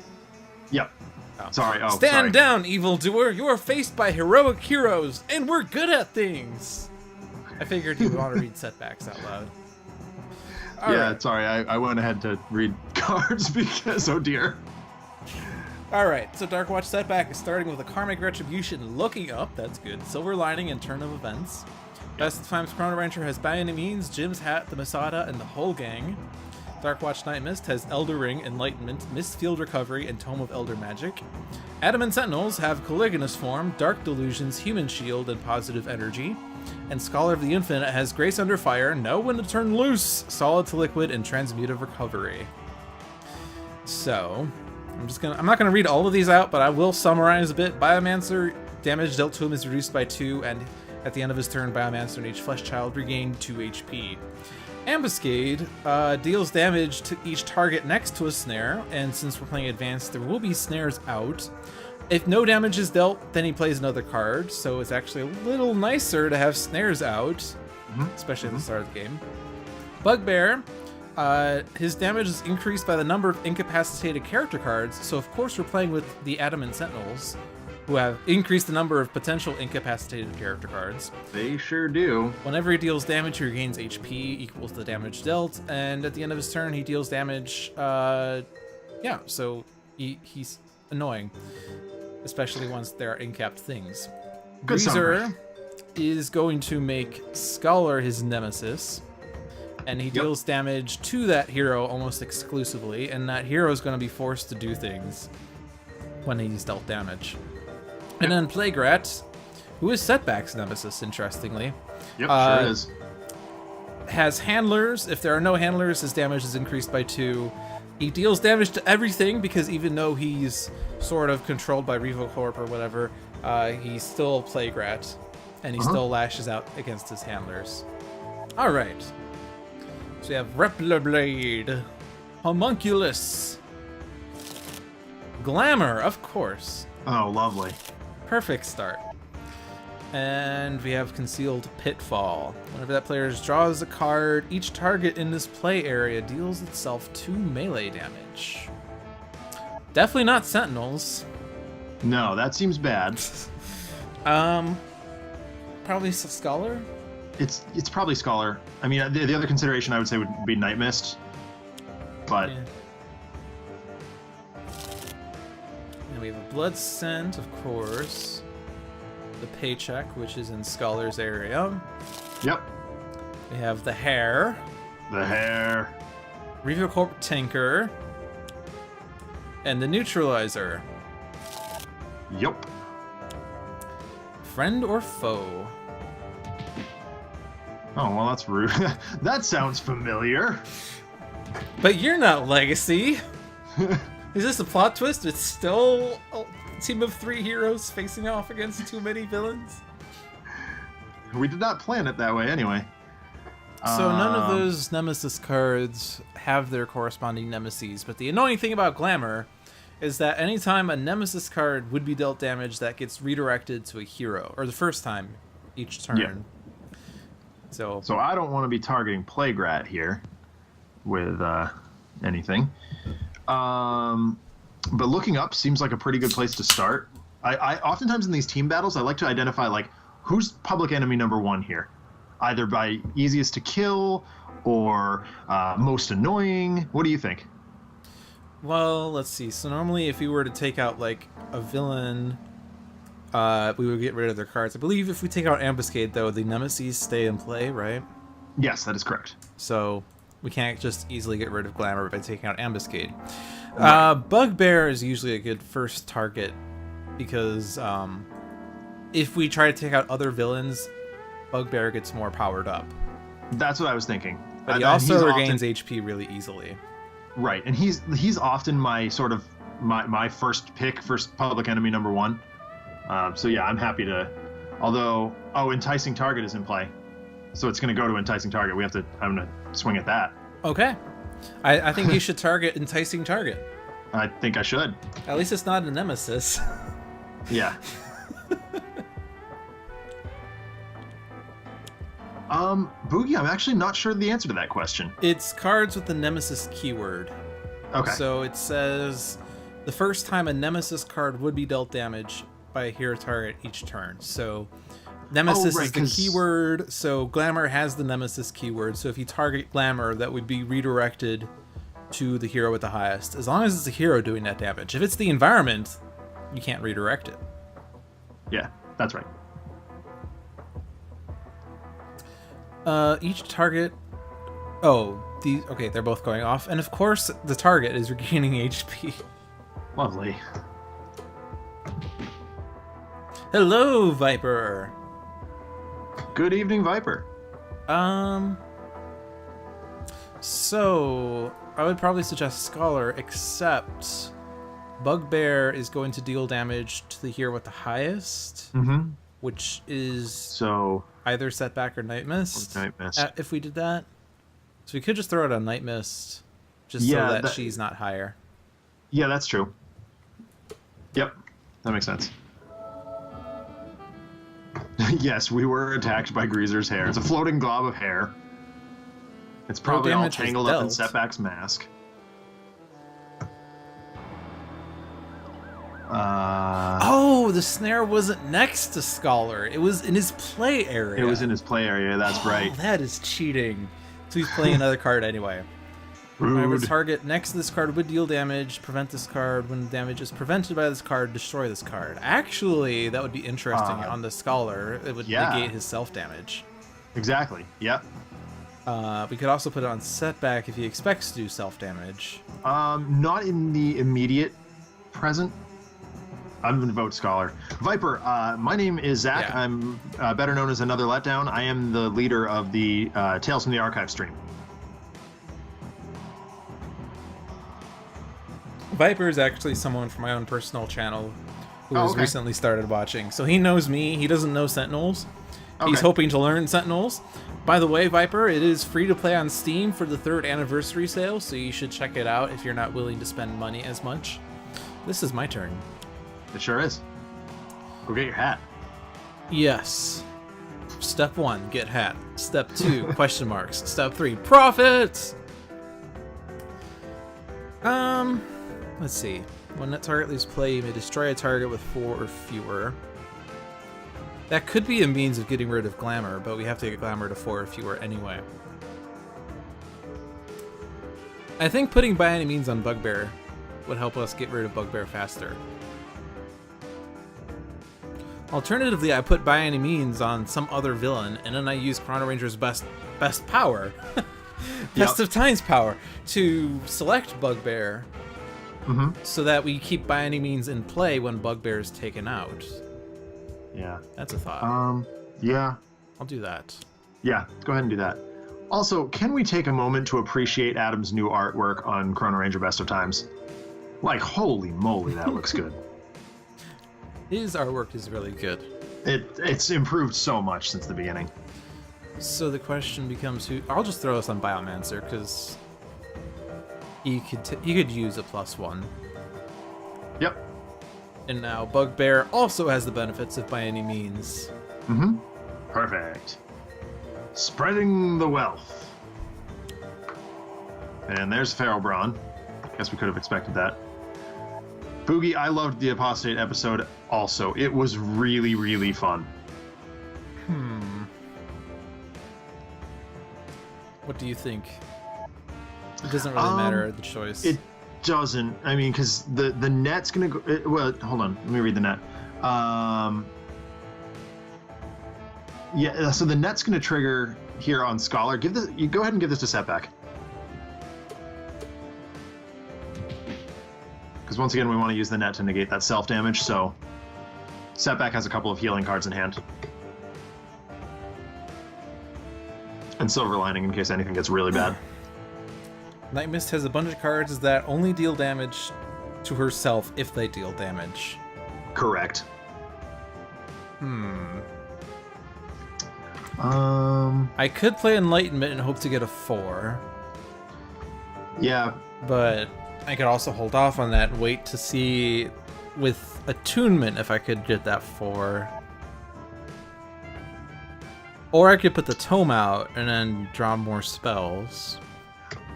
Yep. Oh. Sorry. Oh, Stand sorry. down, evildoer. You are faced by heroic heroes, and we're good at things. I figured you would want to read Setbacks out loud. All right. Sorry. I went ahead to read cards because, oh dear. Alright, so Darkwatch Setback is starting with a Karmic Retribution looking up. That's good. Silver Lining and Turn of Events. Best of Times Chrono-Ranger has By Any Means, Jim's Hat, the Masada, and the whole gang. Darkwatch Nightmist has Elder Ring, Enlightenment, Mistfield Recovery, and Tome of Elder Magic. Adamant Sentinels have Caligula's Form, Dark Delusions, Human Shield, and Positive Energy. And Scholar of the Infinite has Grace Under Fire, Know When to Turn Loose, Solid to Liquid, and Transmutive Recovery. So, I'm not gonna read all of these out, but I will summarize a bit. Biomancer, damage dealt to him is reduced by 2, and at the end of his turn, Biomancer and each Flesh Child regain 2 HP. Ambuscade deals damage to each target next to a snare, and since we're playing advanced, there will be snares out. If no damage is dealt, then he plays another card, so it's actually a little nicer to have snares out, especially at the start of the game. Bugbear, his damage is increased by the number of incapacitated character cards, so of course we're playing with the Adamant Sentinels, who have increased the number of potential incapacitated character cards. They sure do. Whenever he deals damage, he regains HP equals the damage dealt, and at the end of his turn, he deals damage. So he's annoying, especially once there are incapped things. Good Greazer is going to make Scholar his nemesis, and he deals damage to that hero almost exclusively, and that hero is going to be forced to do things when he's dealt damage. And then Plague Rat, who is Setback's nemesis, interestingly. Yep, sure is. Has handlers. If there are no handlers, his damage is increased by 2. He deals damage to everything because even though he's sort of controlled by RevoCorp or whatever, he's still Plague Rat, and he still lashes out against his handlers. All right. So we have Repler Blade, Homunculus, Glamour, of course. Oh, lovely. Perfect start. And we have Concealed Pitfall. Whenever that player draws a card, each target in this play area deals itself 2 melee damage. Definitely not Sentinels. No, that seems bad. Probably Scholar? It's probably Scholar. I mean, the other consideration I would say would be Nightmist. But... Yeah. And we have a Blood Scent, of course. The Paycheck, which is in Scholar's area. Yep. We have the Hair. The Hair. RevoCorp Tinker. And the Neutralizer. Yep. Friend or foe? Oh, well, that's rude. That sounds familiar. But you're not Legacy. Is this a plot twist? It's still a team of 3 heroes facing off against too many villains? We did not plan it that way anyway. So none of those Nemesis cards have their corresponding nemesis, but the annoying thing about Glamour is that anytime a Nemesis card would be dealt damage, that gets redirected to a hero, or the first time each turn. Yeah. So I don't want to be targeting Plague Rat here with anything. But looking up seems like a pretty good place to start. I oftentimes in these team battles, I like to identify like who's public enemy number 1 here, either by easiest to kill or most annoying. What do you think? Well, let's see. So normally if we were to take out like a villain, we would get rid of their cards. I believe if we take out Ambuscade, though, the Nemesis stay in play, right? Yes, that is correct. So we can't just easily get rid of Glamour by taking out Ambuscade. Right. Bugbear is usually a good first target because if we try to take out other villains, Bugbear gets more powered up. That's what I was thinking. But he also regains HP really easily. Right, and he's often my sort of my first pick, first public enemy number 1. So yeah, I'm happy to. Although, Enticing Target is in play, so it's going to go to Enticing Target. I'm going to swing at that. Okay, I think you should target Enticing Target. I think I should. At least it's not a Nemesis. Yeah. Boogie, I'm actually not sure the answer to that question. It's cards with the Nemesis keyword. Okay. So it says the first time a Nemesis card would be dealt damage by a hero target each turn. So Nemesis is the keyword, so Glamour has the Nemesis keyword. So if you target Glamour, that would be redirected to the hero with the highest, as long as it's a hero doing that damage. If it's the environment, you can't redirect it. Yeah, that's right. Each target... Okay, they're both going off. And of course, the target is regaining HP. Lovely. Hello, Viper! Good evening, Viper. So, I would probably suggest Scholar, except Bugbear is going to deal damage to the hero with the highest, which is either Setback or Nightmist. If we did that. So we could just throw it on Nightmist, just so that she's not higher. Yeah, that's true. Yep, that makes sense. Yes, we were attacked by Greazer's hair. It's a floating glob of hair. It's probably all tangled up in Setback's mask. The snare wasn't next to Scholar. It was in his play area. It was in his play area, that's right. That is cheating. So he's playing another card anyway. Whenever target next to this card would deal damage, prevent this card. When damage is prevented by this card, destroy this card. Actually, that would be interesting on the Scholar. It would negate his self-damage. Exactly, yep. We could also put it on Setback if he expects to do self-damage. Not in the immediate present. I'm going to vote Scholar. Viper, my name is Zach. Yeah. I'm better known as AnotherLetDown. I am the leader of the Tales from the Archive stream. Viper is actually someone from my own personal channel who has recently started watching. So he knows me. He doesn't know Sentinels. He's hoping to learn Sentinels. By the way, Viper, it is free to play on Steam for the 3rd anniversary sale, so you should check it out if you're not willing to spend money as much. This is my turn. It sure is. Go get your hat. Yes. Step 1, get hat. Step 2, question marks. Step 3, profits! Let's see. When that target leaves play, you may destroy a target with 4 or fewer. That could be a means of getting rid of Glamour, but we have to get Glamour to 4 or fewer anyway. I think putting by any means on Bugbear would help us get rid of Bugbear faster. Alternatively, I put by any means on some other villain, and then I use Chrono-Ranger's best power, best of times power, to select Bugbear, so that we keep by any means in play when Bugbear is taken out. Yeah. That's a thought. Yeah. I'll do that. Yeah, go ahead and do that. Also, can we take a moment to appreciate Adam's new artwork on Chrono-Ranger Best of Times? Like, holy moly, that looks good. His artwork is really good. It's improved so much since the beginning. So the question becomes who... I'll just throw this on Biomancer, because he could use a +1. Yep. And now Bugbear also has the benefits if by any means. Mm-hmm. Perfect. Spreading the wealth. And there's Feral Brawn. Guess we could have expected that. Boogie, I loved the Apostate episode also. It was really, really fun. What do you think? It doesn't really matter, the choice. It doesn't. I mean, because the net's going to go... well, hold on. Let me read the net. Yeah, so the net's going to trigger here on Scholar. You go ahead and give this to Setback. Because once again, we want to use the net to negate that self-damage, so Setback has a couple of healing cards in hand. And Silver Lining in case anything gets really bad. Nightmist has a bunch of cards that only deal damage to herself if they deal damage. Correct. I could play Enlightenment and hope to get a 4. Yeah. But I could also hold off on that and wait to see with Attunement if I could get that 4. Or I could put the Tome out and then draw more spells.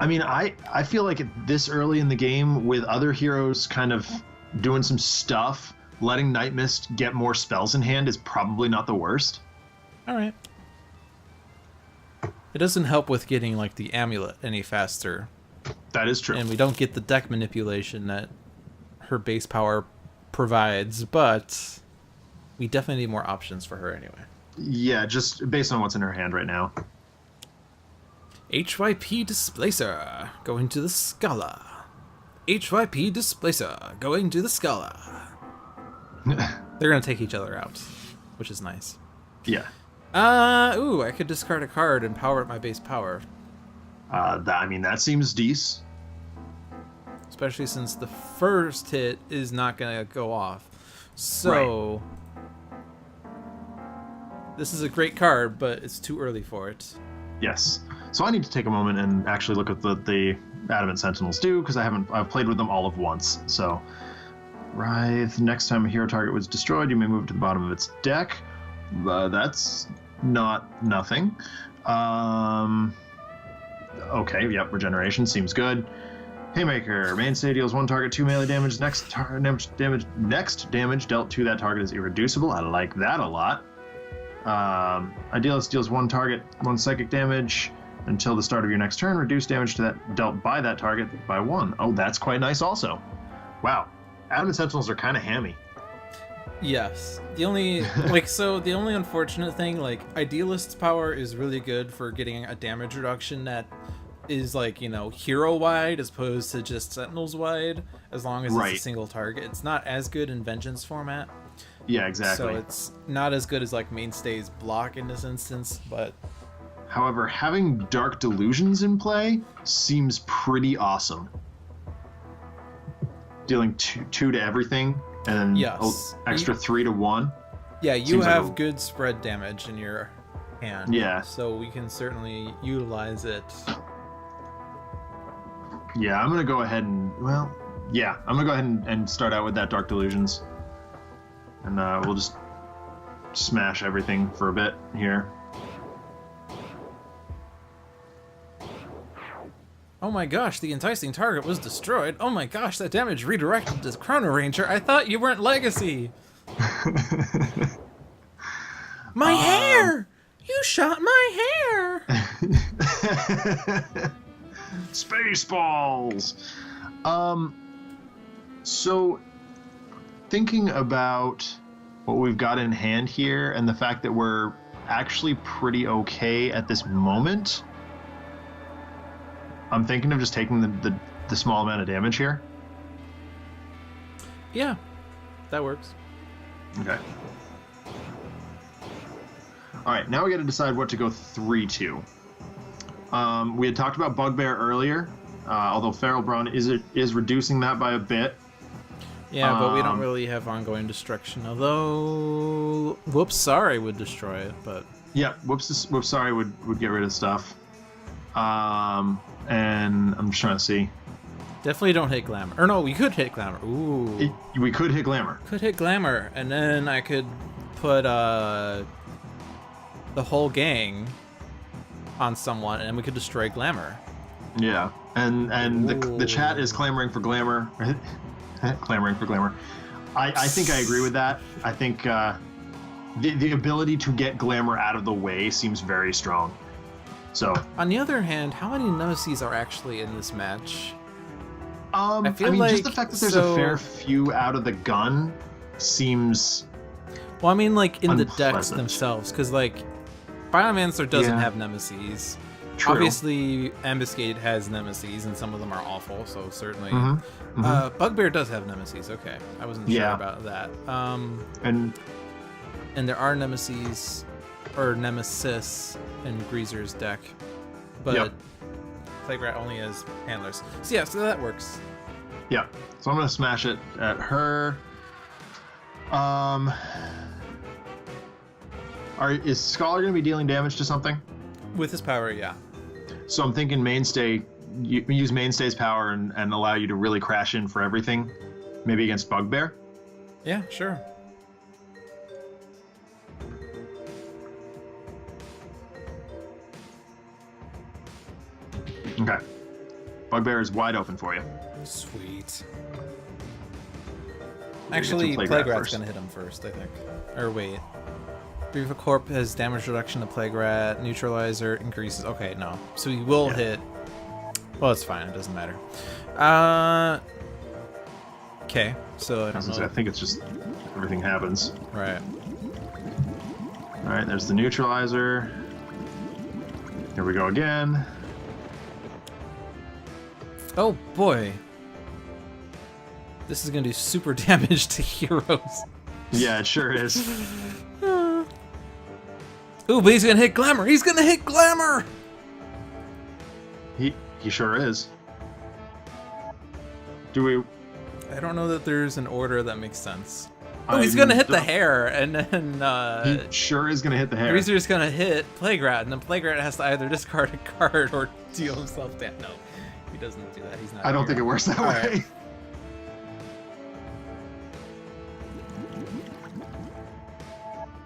I mean, I feel like this early in the game, with other heroes kind of doing some stuff, letting Nightmist get more spells in hand is probably not the worst. Alright. It doesn't help with getting, like, the amulet any faster. That is true. And we don't get the deck manipulation that her base power provides, but we definitely need more options for her anyway. Yeah, just based on what's in her hand right now. HYP Displacer, going to the Scala. HYP Displacer, going to the Scala. They're going to take each other out, which is nice. Yeah. Ooh, I could discard a card and power up my base power. I mean, that seems decent. Especially since the first hit is not going to go off. So, this is a great card, but it's too early for it. Yes. So I need to take a moment and actually look at what the Adamant Sentinels do, because I've played with them all of once. So, Wraith, next time a hero target was destroyed, you may move it to the bottom of its deck. That's not nothing. Okay, yep, regeneration seems good. Haymaker, mainstay deals 1 target 2 melee damage. Next damage dealt to that target is irreducible. I like that a lot. Idealist deals 1 target 1 psychic damage until the start of your next turn. Reduce damage to that dealt by that target by 1. Oh, that's quite nice also. Wow, Adamant Sentinels are kind of hammy. Yes. The only the only unfortunate thing, like, Idealist's power is really good for getting a damage reduction that is, like, you know, hero wide as opposed to just Sentinels wide, as long as it's a single target. It's not as good in Vengeance format. Yeah, exactly. So it's not as good as, like, Mainstay's block in this instance, but however, having Dark Delusions in play seems pretty awesome. Dealing 2 to everything, and then extra 3 to 1. Yeah, you have good spread damage in your hand. Yeah. So we can certainly utilize it. Yeah, I'm gonna go ahead and and start out with that Dark Delusions, and we'll just smash everything for a bit here. Oh my gosh, the enticing target was destroyed. Oh my gosh, that damage redirected to Chrono-Ranger. I thought you weren't Legacy. My hair! You shot my hair! Spaceballs! So, thinking about what we've got in hand here and the fact that we're actually pretty okay at this moment, I'm thinking of just taking the small amount of damage here. Yeah, that works. Okay. All right, now we got to decide what to go 3-2. We had talked about Bugbear earlier, although Feral Brawn is reducing that by a bit. Yeah, but we don't really have ongoing destruction, although Whoops Sorry would destroy it, but... Yeah, Whoops Sorry would get rid of stuff. And I'm just trying to see. Definitely don't hit Glamour. Or no, we could hit Glamour. Ooh. We could hit Glamour. Could hit Glamour, and then I could put the whole gang on someone, and we could destroy Glamour. Yeah, and the chat is clamoring for Glamour. Clamoring for Glamour. I think I agree with that. I think the ability to get Glamour out of the way seems very strong. So on the other hand, how many Nemesis are actually in this match? I mean, just the fact that there's a fair few out of the gun seems. Well, I mean, like in the decks unpleasant. themselves, because like Biomancer doesn't have Nemesis. True. Obviously, Ambuscade has Nemesis, and some of them are awful, so certainly. Bugbear does have Nemesis. Okay, I wasn't sure about that. And there are Nemesis or Nemesis in Greazer's deck, but Plague only has handlers. So yeah, so that works. Yeah. So I'm gonna smash it at her. Is Scholar gonna be dealing damage to something? With his power, yeah. So I'm thinking Mainstay. You use Mainstay's power and allow you to really crash in for everything. Maybe against Bugbear. Yeah, sure. Okay. Bugbear is wide open for you. Sweet. We'll Actually, Plague Plague Rat Rat's first. gonna hit him first, I think. Or wait. Brief Corp has damage reduction to Plague Rat. Neutralizer increases. Okay, no. So he will hit. Well, it's fine. It doesn't matter. Okay. So I don't know. I think it's just everything happens. Right. All right. There's the neutralizer. Here we go again. Oh boy. This is gonna do super damage to heroes. Yeah, it sure is. Ooh, but he's gonna hit Glamour. He's gonna hit Glamour. He sure is. Do we? I don't know that there's an order that makes sense. Oh, he's gonna hit the hair, and then he sure is gonna hit the hair. Greazer's gonna hit Plague Rat, and then Plague Rat has to either discard a card or deal himself down. No, he doesn't do that. He's not. I don't think it works that way. Right.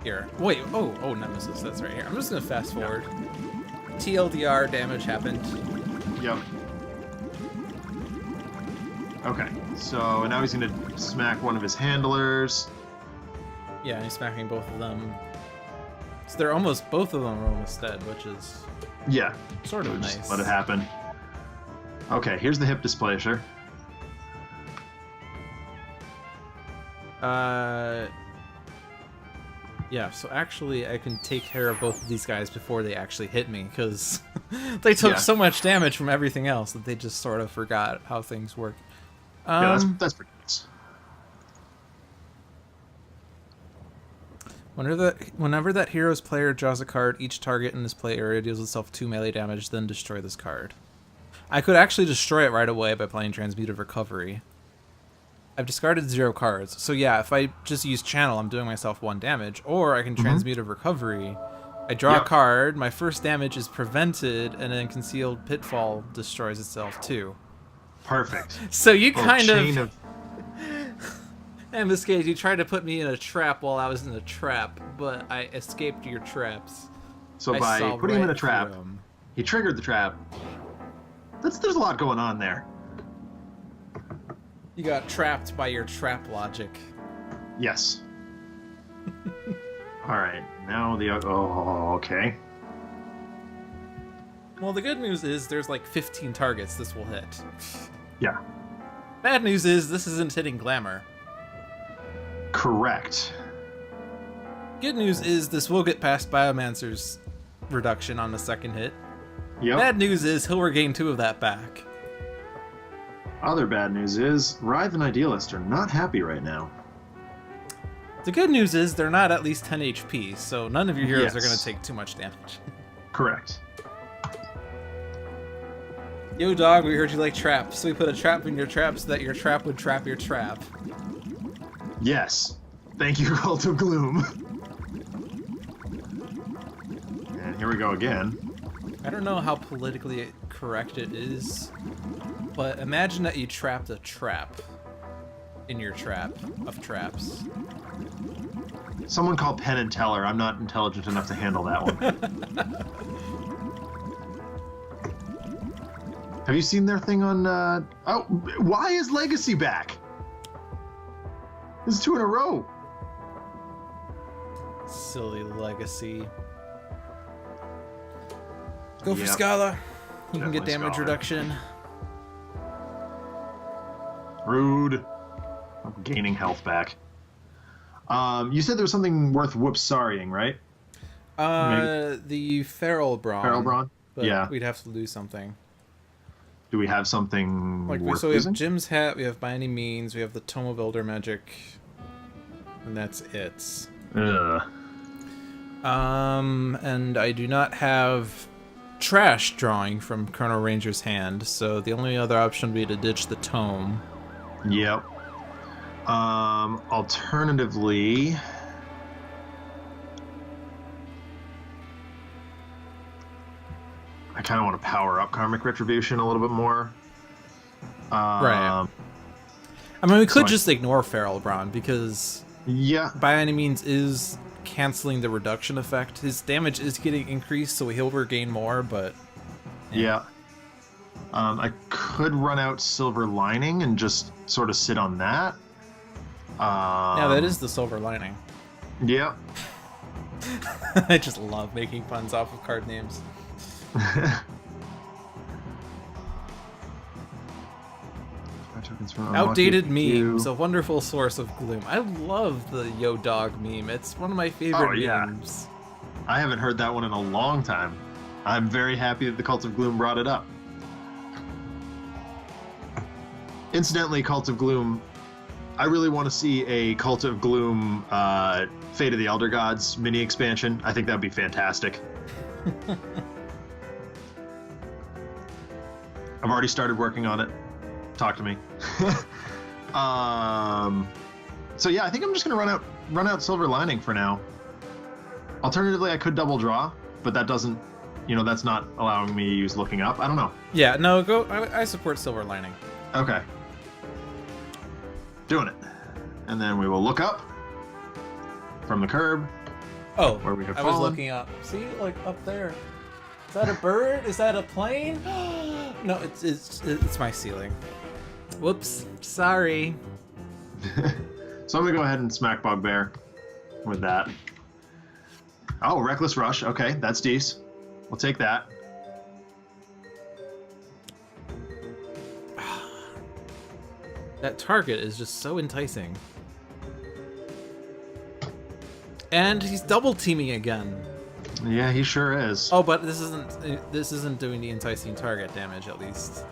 Here. Wait. Oh, Nemesis. That's right here. I'm just gonna fast forward. TLDR damage happened. Yep. Okay, so now he's gonna smack one of his handlers. Yeah, he's smacking both of them. So they're almost, both of them are almost dead, which is sort of just nice. Let it happen. Okay, here's the hip displacer. Yeah, so actually I can take care of both of these guys before they actually hit me, because they took so much damage from everything else that they just sort of forgot how things work. Yeah, that's pretty nice. Whenever that hero's player draws a card, each target in this play area deals itself 2 melee damage, then destroy this card. I could actually destroy it right away by playing Transmutive Recovery. I've discarded 0 cards, so yeah, if I just use Channel, I'm doing myself 1 damage, or I can Transmutive Recovery. I draw a card, my first damage is prevented, and then Concealed Pitfall destroys itself too. Perfect. So you kind of... Ambuscade, you tried to put me in a trap while I was in a trap, but I escaped your traps. So by putting him in a trap, he triggered the trap. There's a lot going on there. You got trapped by your trap logic. Yes. All right, now the... Oh, okay. Well, the good news is there's like 15 targets this will hit. Yeah. Bad news is this isn't hitting Glamour. Correct. Good news is this will get past Biomancer's reduction on the second hit. Yep. Bad news is he'll regain 2 of that back. Other bad news is Wraith and Idealist are not happy right now. The good news is they're not at least 10 HP, so none of your heroes are going to take too much damage. Correct. Yo, dog, we heard you like traps, so we put a trap in your trap so that your trap would trap your trap. Yes. Thank you, Cult of Gloom. And here we go again. I don't know how politically correct it is But imagine that you trapped a trap in your trap of traps. Someone call Penn and Teller. I'm not intelligent enough to handle that one. Have you seen their thing on... Oh, why is Legacy back? This is 2 in a row. Silly Legacy. Go for Yep. Scala. You can get Definitely damage Scala. reduction. Rude. I'm gaining health back. You said there was something worth whoop-sorrying, right? The Feral Brawn. Feral Brawn? But Yeah. we'd have to lose something. Do we have something worth So we have losing? Jim's Hat, we have By Any Means, we have the Tome of Elder Magic, and that's it. Ugh. And I do not have Trash drawing from Chrono-Ranger's hand, so the only other option would be to ditch the Tome. Yep. Alternatively... I kind of want to power up Karmic Retribution a little bit more. Right. I mean, we could so just ignore Feral Brawn, because Yeah. By Any Means is canceling the reduction effect. His damage is getting increased, so he'll regain more, but... Yeah. I could run out Silver Lining and just sort of sit on that. Yeah, that is the silver lining. Yeah. I just love making puns off of card names. Outdated memes, a wonderful source of gloom. I love the Yo Dog meme. It's one of my favorite memes. I haven't heard that one in a long time. I'm very happy that the Cult of Gloom brought it up. Incidentally, Cult of Gloom, I really want to see a Cult of Gloom Fate of the Elder Gods mini expansion. I think that would be fantastic. I've already started working on it. Talk to me. So yeah, I think I'm just gonna run out Silver Lining for now. Alternatively, I could double draw, but that doesn't, that's not allowing me to use Looking Up. I don't know. Yeah, no, go. I support Silver Lining. Okay. Doing it. And then we will look up from the curb. Oh, where we have I fallen. was looking up. See, like up there. Is that a bird? Is that a plane? No, it's my ceiling. Whoops, sorry. So I'm gonna go ahead and smack Bugbear with that. Oh, Reckless Rush. Okay, that's decent. We'll take that. That target is just so enticing. And he's double teaming again. Yeah, he sure is. Oh, but this isn't doing the enticing target damage, at least.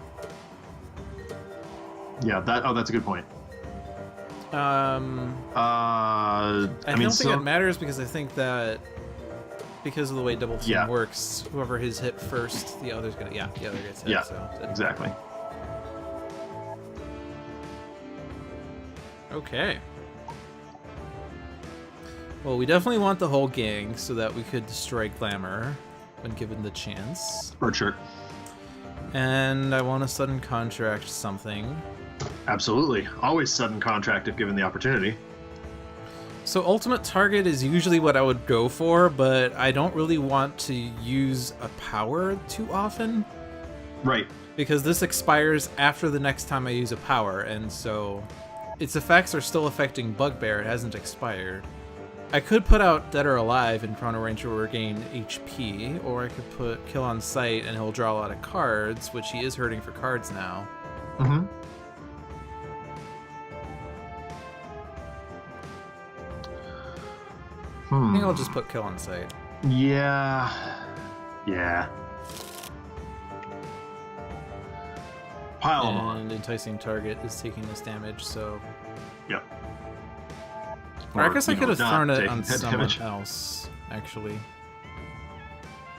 Yeah, that's a good point. I don't think it matters, because I think that because of the way double team works, whoever is hit first, the other gets hit. Yeah, so. exactly. Okay. Well, we definitely want the whole gang so that we could destroy Glamour when given the chance. For sure. And I want to sudden contract something. Absolutely. Always sudden contract if given the opportunity. So ultimate target is usually what I would go for, but I don't really want to use a power too often. Right. Because this expires after the next time I use a power, and so its effects are still affecting Bugbear. It hasn't expired. I could put out Dead or Alive and Chrono-Ranger will regain HP, or I could put Kill on Sight and he'll draw a lot of cards, which he is hurting for cards now. Mm-hmm. I think I'll just put Kill on Sight. Yeah. Yeah. Pile them on. And Enticing Target is taking this damage, so... Yep. Or I guess I could have thrown it taking on that someone damage. else, actually.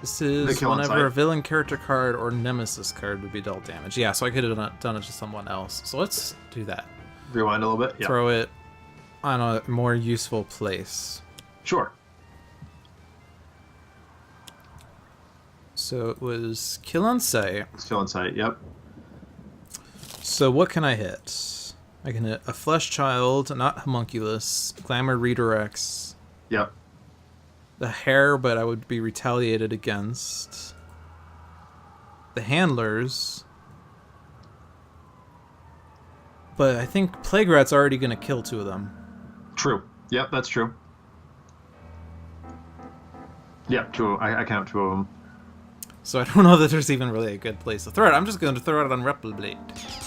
This is Kill on whenever Sight. a villain character card or nemesis card would be dealt damage. Yeah, so I could have done it to someone else. So let's do that. Rewind a little bit. Yeah. Throw it on a more useful place. Sure. So it was Kill on Sight. Kill on Sight. Yep. So what can I hit? I can hit a Flesh Child, not Homunculus, Glamour Redirects, Yep. the Hair, but I would be retaliated against, the Handlers, but I think Plague Rat's already going to kill 2 of them. True. Yep, that's true. Yep, 2. I count 2 of them. So I don't know that there's even really a good place to throw it. I'm just going to throw it on Replicate.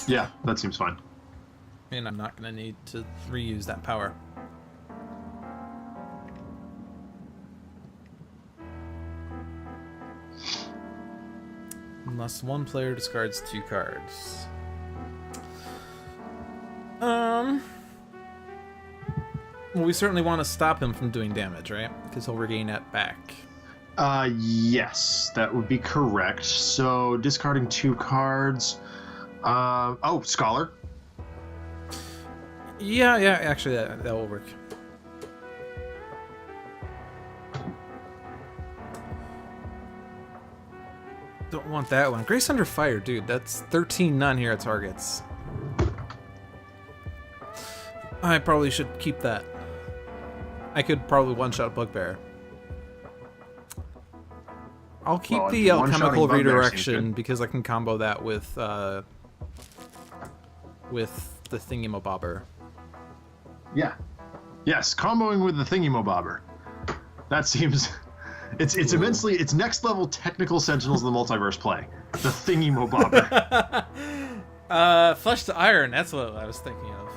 Yeah, that seems fine. And I'm not going to need to reuse that power. Unless one player discards 2 cards. Well, we certainly want to stop him from doing damage, right? Because he'll regain that back. Yes, that would be correct. So, discarding 2 cards. Oh, Scholar. Yeah, actually, that will work. Don't want that one. Grace Under Fire, dude. That's 13 non-hero targets. I probably should keep that. I could probably one-shot Bugbear. I'll keep the Alchemical Redirection because I can combo that with the Thingamabobber. Yeah. Yes, comboing with the Thingamabobber. That seems... It's immensely... It's next level technical Sentinels of the Multiverse play. The Thingamabobber. Flesh to Iron, that's what I was thinking of.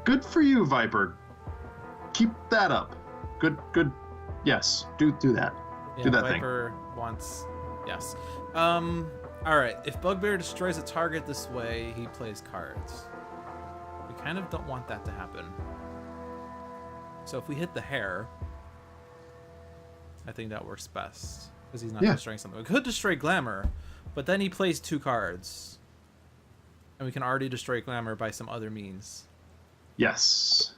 Good for you, Viper. Keep that up. Good. Yes, do that. Yeah, do that Viper thing. wants... Yes. Alright, if Bugbear destroys a target this way, he plays cards. We kind of don't want that to happen. So if we hit the Hair, I think that works best. Because he's not destroying something. We could destroy Glamour, but then he plays 2 cards. And we can already destroy Glamour by some other means. Yes.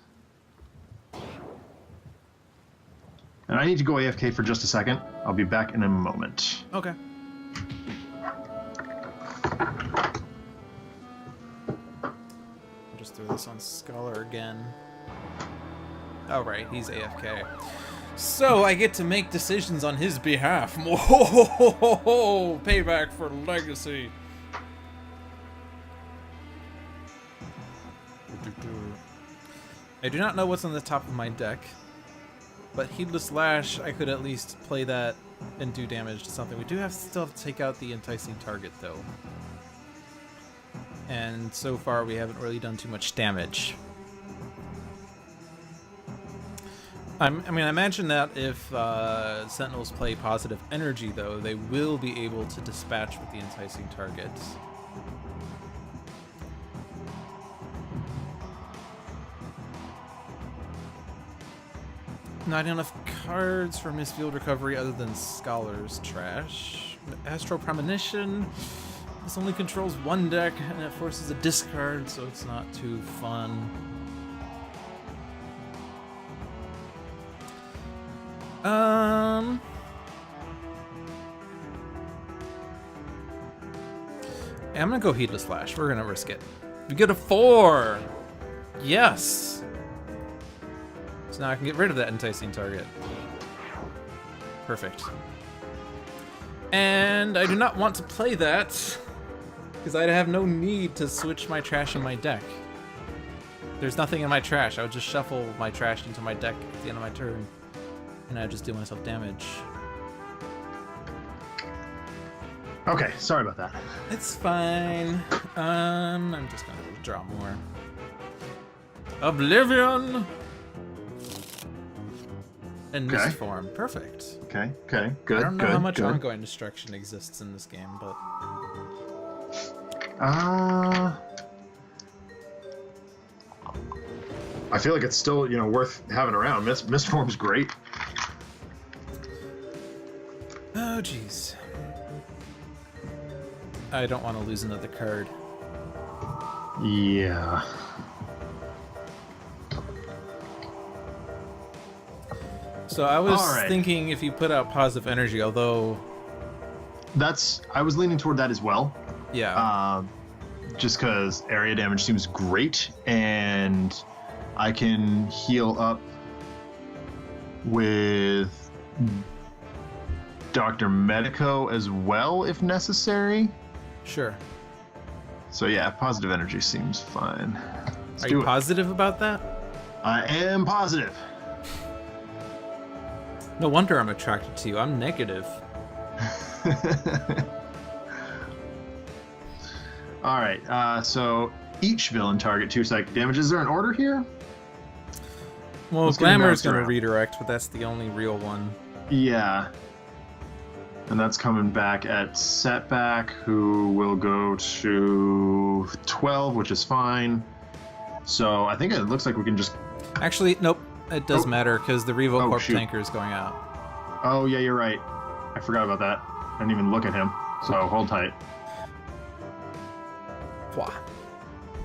And I need to go AFK for just a second. I'll be back in a moment. Okay. Just throw this on Scholar again. Oh, right, he's AFK. So I get to make decisions on his behalf. Payback for Legacy. I do not know what's on the top of my deck, but Heedless Lash, I could at least play that and do damage to something. We do still have to take out the Enticing Target, though. And so far, we haven't really done too much damage. I imagine that if Sentinels play Positive Energy, though, they will be able to dispatch with the Enticing Target. Not enough cards for Mistfield Recovery other than Scholar's trash. Astral Premonition. This only controls 1 deck, and it forces a discard, so it's not too fun. I'm gonna go Heedless Flash. We're gonna risk it. We get a 4! Yes! So now I can get rid of that Enticing Target. Perfect. And I do not want to play that, because I'd have no need to switch my trash in my deck. There's nothing in my trash. I would just shuffle my trash into my deck at the end of my turn, and I'd just do myself damage. Okay, sorry about that. It's fine. I'm just gonna draw more. Oblivion! And Okay. Mist Form. Perfect. Okay, good, I don't know good, how much good. ongoing destruction exists in this game, but... I feel like it's still, worth having around. Mist Form's great. Oh, jeez. I don't want to lose another card. Yeah. So I was All right. thinking if you put out Positive Energy, although I was leaning toward that as well. Yeah. Just because area damage seems great, and I can heal up with Dr. Medico as well if necessary. Sure. So yeah, positive energy seems fine. Are you positive about that? I am positive. No wonder I'm attracted to you. I'm negative. All right, so each villain target 2 psychic damage. Is there an order here? Well, Glamour is going to redirect, but that's the only real one. Yeah. And that's coming back at Setback, who will go to 12, which is fine. So I think it looks like we can just... Actually, nope. It does matter, because the Revo Corp tanker is going out. Oh, yeah, you're right. I forgot about that. I didn't even look at him. So hold tight. Wah.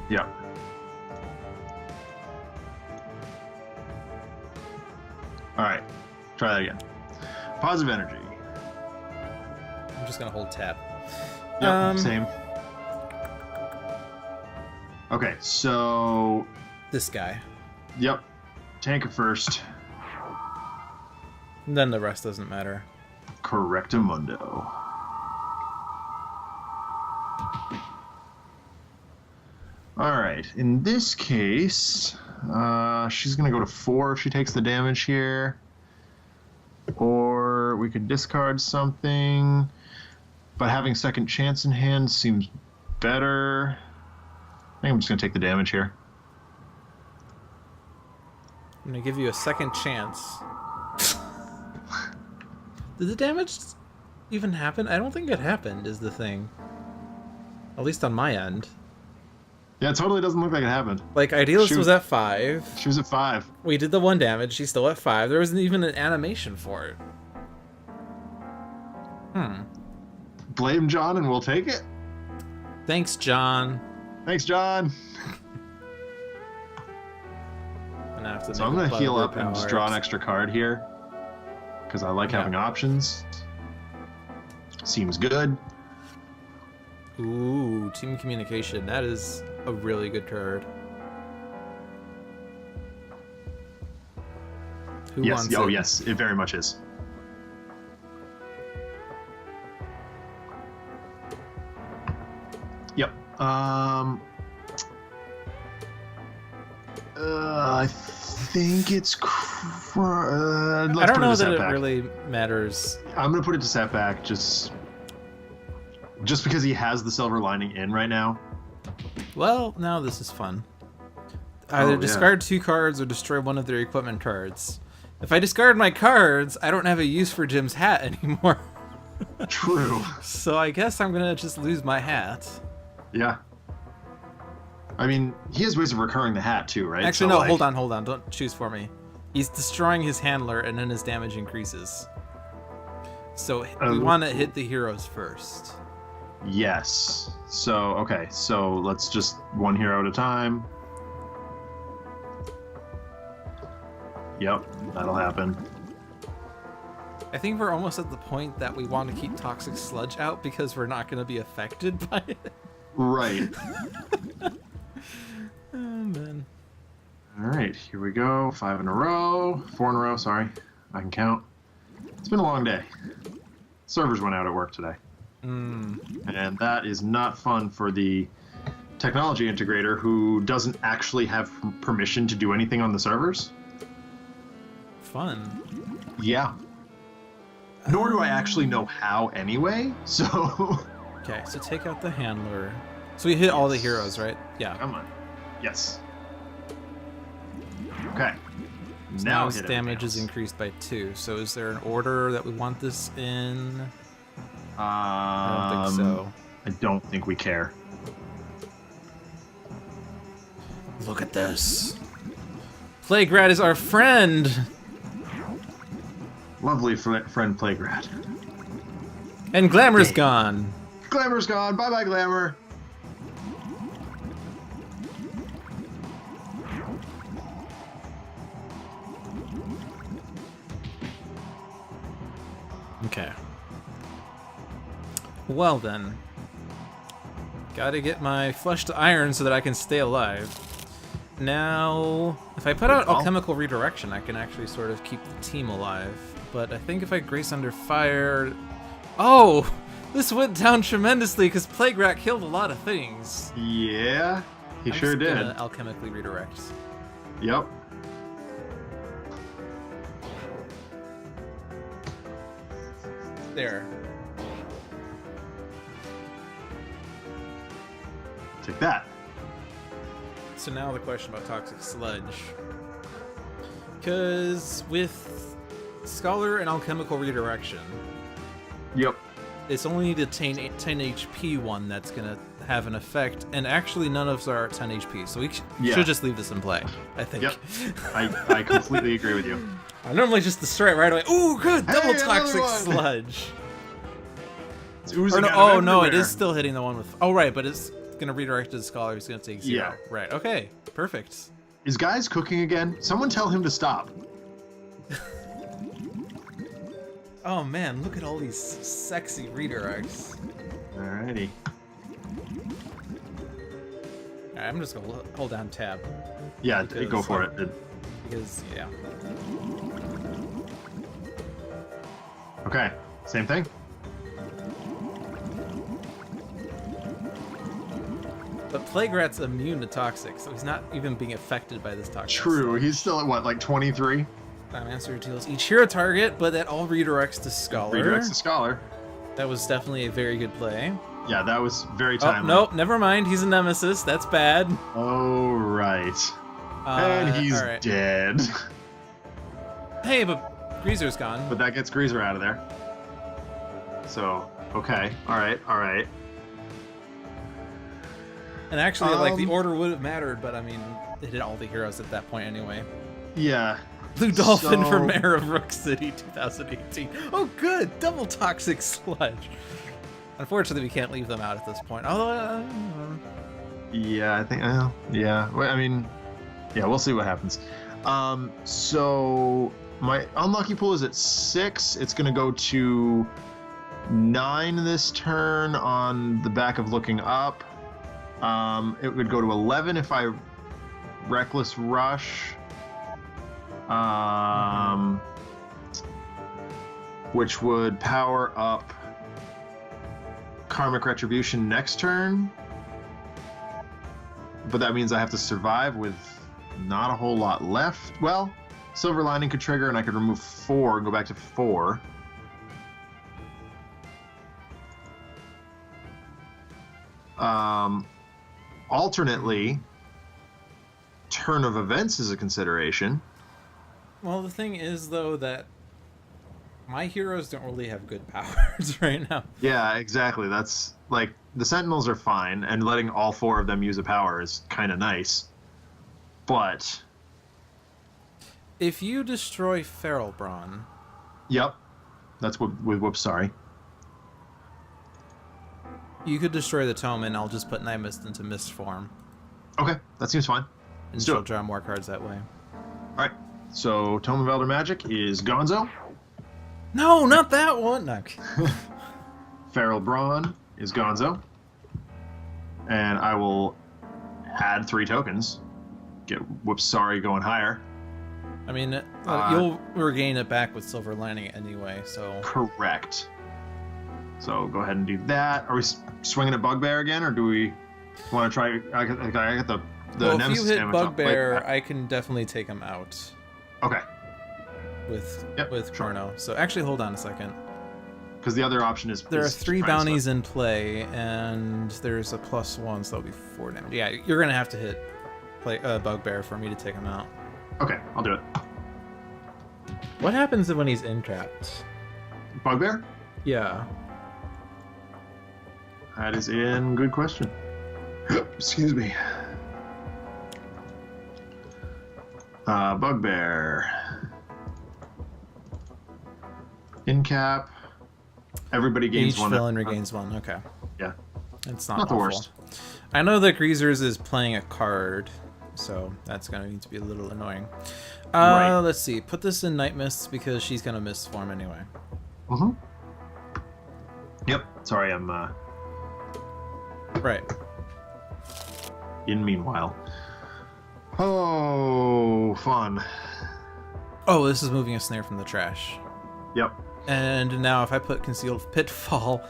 Yep. All right. Try that again. Positive energy. I'm just going to hold tab. Yep, same. Okay, so... This guy. Yep. Tanker first. And then the rest doesn't matter. Correctamundo. Alright, in this case, she's going to go to 4 if she takes the damage here. Or we could discard something. But having second chance in hand seems better. I think I'm just going to take the damage here. I'm going to give you a second chance. Did the damage even happen? I don't think it happened, is the thing. At least on my end. Yeah, it totally doesn't look like it happened. Like, Idealist was at 5. She was at 5. We did the 1 damage. She's still at 5. There wasn't even an animation for it. Blame John and we'll take it. Thanks, John. Thanks, John. So I'm going to heal up and just draw an extra card here. Because I like having options. Seems good. Ooh, Team Communication. That is a really good card. Who wants it? Oh, yes. It very much is. Yep. I think it's... I don't know that it really matters. I'm going to put it to Setback just because he has the silver lining in right now. Well, now this is fun. Either discard 2 cards or destroy one of their equipment cards. If I discard my cards, I don't have a use for Jim's hat anymore. True. So I guess I'm going to just lose my hat. Yeah. I mean, he has ways of recurring the hat too, right? Actually, so, no, hold on. Don't choose for me. He's destroying his handler, and then his damage increases. So we want to hit the heroes first. Yes. So, okay. So let's just 1 hero at a time. Yep, that'll happen. I think we're almost at the point that we want to keep Toxic Sludge out because we're not going to be affected by it. Right. Oh, man. All right, here we go. 5 in a row. 4 in a row, sorry. I can count. It's been a long day. Servers went out at work today. And that is not fun for the technology integrator who doesn't actually have permission to do anything on the servers. Fun. Yeah. Nor do I actually know how anyway, so... Okay, so take out the handler. So we hit all the heroes, right? Yeah. Come on. Yes. Okay. So now his damage is increased by 2. So is there an order that we want this in? I don't think so. I don't think we care. Look at this. Plaguerat is our friend. Lovely friend Plaguerat. And Glamour's gone. Glamour's gone. Bye-bye, Glamour. Okay. Well then. Gotta get my flesh to iron so that I can stay alive. Now, if I put out Alchemical Redirection, I can actually sort of keep the team alive. But I think if I Grace Under Fire... Oh! This went down tremendously because Plague Rat killed a lot of things. Yeah, he sure did. I'm just gonna Alchemically Redirect. Yep. There. Take that. So now the question about Toxic Sludge. Because with Scholar and Alchemical Redirection, yep, it's only the 10 HP one that's going to have an effect, and actually none of us are at 10 HP, so we should just leave this in play, I think. Yep, I completely agree with you. I normally just destroy it right away. Ooh, good! Double Hey, Toxic Sludge! It's oozing out oh, of no, it everywhere. is still hitting the one with... Oh, right, but it's going to redirect to the Scholar. He's going to take 0. Yeah. Right, okay. Perfect. Is Guy's cooking again? Someone tell him to stop. Oh, man, look at all these sexy redirects. Alrighty. Alright, I'm just going to hold down tab. Yeah, Because, go for it. Because, yeah. Okay, same thing. But Plague Rat's immune to Toxic, so he's not even being affected by this Toxic. True, he's still at what, like 23? Biomancer deals each hero target, but that all redirects to Scholar. Redirects the Scholar. That was definitely a very good play. Yeah, that was very Oh, timely. nope, never mind. He's a Nemesis. That's bad. Oh, right. And he's alright. dead. Hey, but Greazer's gone. But that gets Greazer out of there. So, okay. Alright. And actually, like, the order would have mattered, but I mean, it hit all the heroes at that point anyway. Yeah. LewdDolphin for Mayor of Rook City 2018. Oh, good! Double Toxic Sludge. Unfortunately, we can't leave them out at this point. Although, Yeah, I think, yeah. Well, I mean, yeah, we'll see what happens. So my unlucky pool is at 6. It's going to go to 9 this turn on the back of Looking Up. It would go to 11 if I Reckless Rush. Which would power up Karmic Retribution next turn. But that means I have to survive with not a whole lot left. Well, Silver Lining could trigger and I could remove 4 and go back to 4. Alternately, Turn of Events is a consideration. well, the thing is, though, that my heroes don't really have good powers right now. Yeah, exactly. That's like the Sentinels are fine, and letting all 4 of them use a power is kind of nice. But If you destroy Feral Brawn, yep, that's with Whoops. Sorry. you could destroy the Tome, and I'll just put Nightmist into Mist form. Okay, that seems fine. And Let's do she'll it. draw more cards that way. All right. So Tome of Elder Magic is Gonzo. No, not that one! No. Feral Brawn is Gonzo. And I will add 3 tokens. Get Whoops Sorry going higher. I mean, you'll regain it back with Silver Lining anyway, so... Correct. So go ahead and do that. Are we swinging at Bugbear again, or do we want to try... I got the well, if Nemesis you hit damage up. Bugbear, I can definitely take him out Okay. with Chrono. So actually, hold on a second. Because the other option is... There are is 3 try and bounties slip. in play, and there's a +1, so that'll be 4 damage. Yeah, you're going to have to hit Bugbear for me to take him out. Okay, I'll do it. What happens when he's entrapped? Bugbear? Yeah. That is in. Good question. Excuse me. Bugbear. In cap. Everybody gains Each 1. villain regains 1. Okay. Yeah. It's not Not the awful. worst. I know that Greazer's is playing a card, so that's going to need to be a little annoying. Right. Let's see. Put this in Nightmist because she's going to miss form anyway. Mm-hmm. Yep. Sorry, I'm Right. in meanwhile. Oh, fun. Oh, this is moving a snare from the trash. Yep. And now if I put Concealed Pitfall...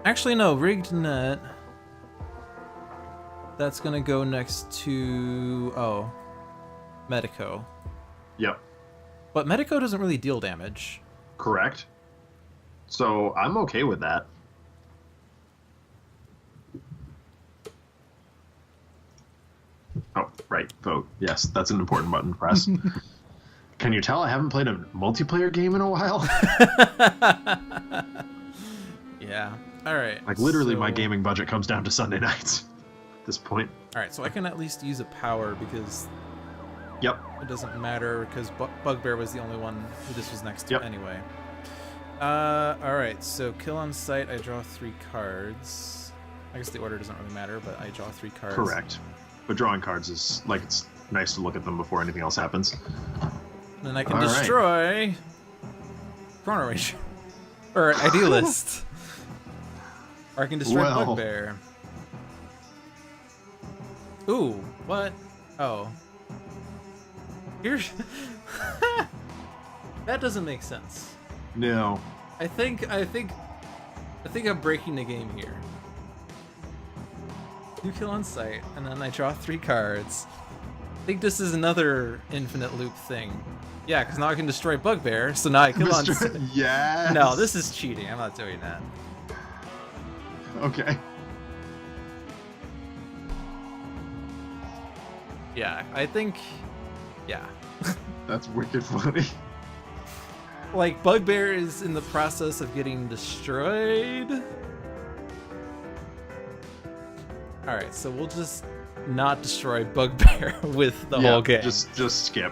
Actually, no, Rigged Net. That's going to go next to... Oh. Medico. Yep. But Medico doesn't really deal damage. Correct. So I'm okay with that. Oh, right. Vote. Yes, that's an important button to press. Can you tell I haven't played a multiplayer game in a while? Yeah. All right. Like, literally, so... my gaming budget comes down to Sunday nights at this point. All right, so I can at least use a power because... Yep. It doesn't matter because Bugbear was the only one who this was next to anyway. All right, so kill on sight, I draw 3 cards. I guess the order doesn't really matter, but I draw 3 cards. Correct. But drawing cards is, like, it's nice to look at them before anything else happens. And then I can destroy Chrono-Ranger. Or Idealist. Or I can destroy Bugbear. Ooh, what? Oh. Here's... That doesn't make sense. No. I think I'm breaking the game here. You kill on sight, and then I draw 3 cards. I think this is another infinite loop thing. Yeah, because now I can destroy Bugbear, so now I kill on sight. Yes. No, this is cheating. I'm not doing that. Okay. Yeah, I think... Yeah. That's wicked funny. Like, Bugbear is in the process of getting destroyed. Alright, so we'll just not destroy Bugbear with the whole game. Just skip.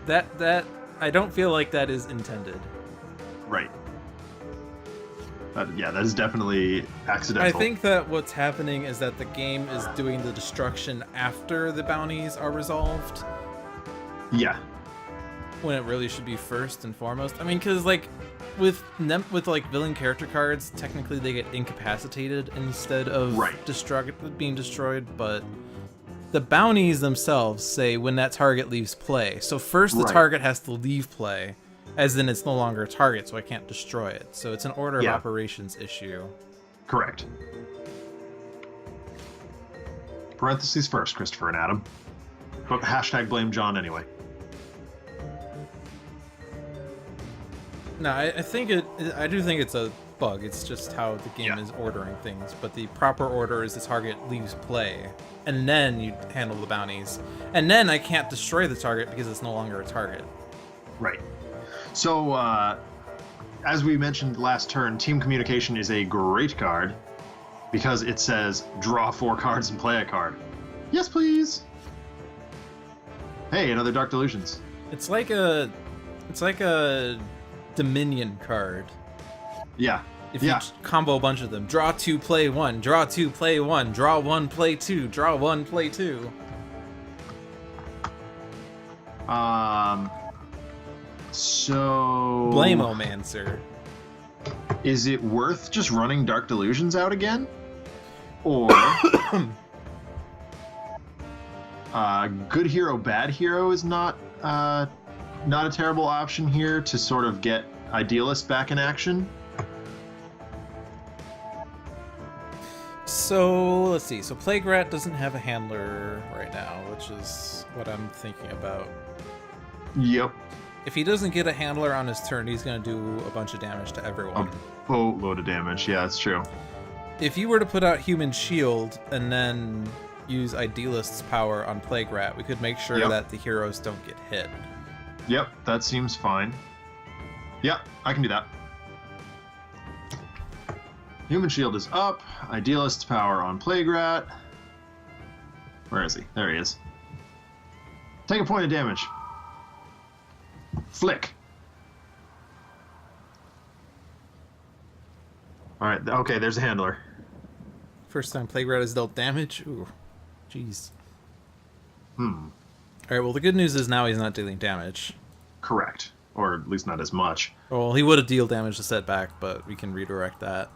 That I don't feel like that is intended. Right. Yeah, that is definitely accidental. I think that what's happening is that the game is doing the destruction after the bounties are resolved. Yeah. When it really should be first and foremost. I mean, because like with like villain character cards, technically they get incapacitated instead of being destroyed. But the bounties themselves say when that target leaves play. So first the target has to leave play, as in it's no longer a target, so I can't destroy it. So it's an order of operations issue. Correct. Parentheses first, Christopher and Adam. But hashtag blame John anyway. No, I do think it's a bug. It's just how the game is ordering things. But the proper order is the target leaves play, and then you handle the bounties. And then I can't destroy the target because it's no longer a target. Right. So, as we mentioned last turn, Team Communication is a great card because it says draw 4 cards and play a card. Yes, please. Hey, another Dark Delusions. It's like a Dominion card. Yeah. If you combo a bunch of them, draw 2, play 1, draw 2, play 1, draw 1, play 2, draw 1, play 2. So... Biomancer. Is it worth just running Dark Delusions out again? Or... Good Hero, Bad Hero is not a terrible option here to sort of get Idealist back in action. So, let's see. So Plague Rat doesn't have a handler right now, which is what I'm thinking about. Yep. If he doesn't get a handler on his turn, he's going to do a bunch of damage to everyone. A boatload of damage, yeah, that's true. If you were to put out Human Shield and then use Idealist's power on Plague Rat, we could make sure that the heroes don't get hit. Yep, that seems fine. Yep, I can do that. Human Shield is up. Idealist's power on Plague Rat. Where is he? There he is. Take a point of damage. Flick. Alright, okay, there's a handler. First time Plague Rat has dealt damage? Ooh, jeez. Hmm. Alright, well the good news is now he's not dealing damage. Correct. or at least not as much. Well, he would have deal damage to Setback, but we can redirect that.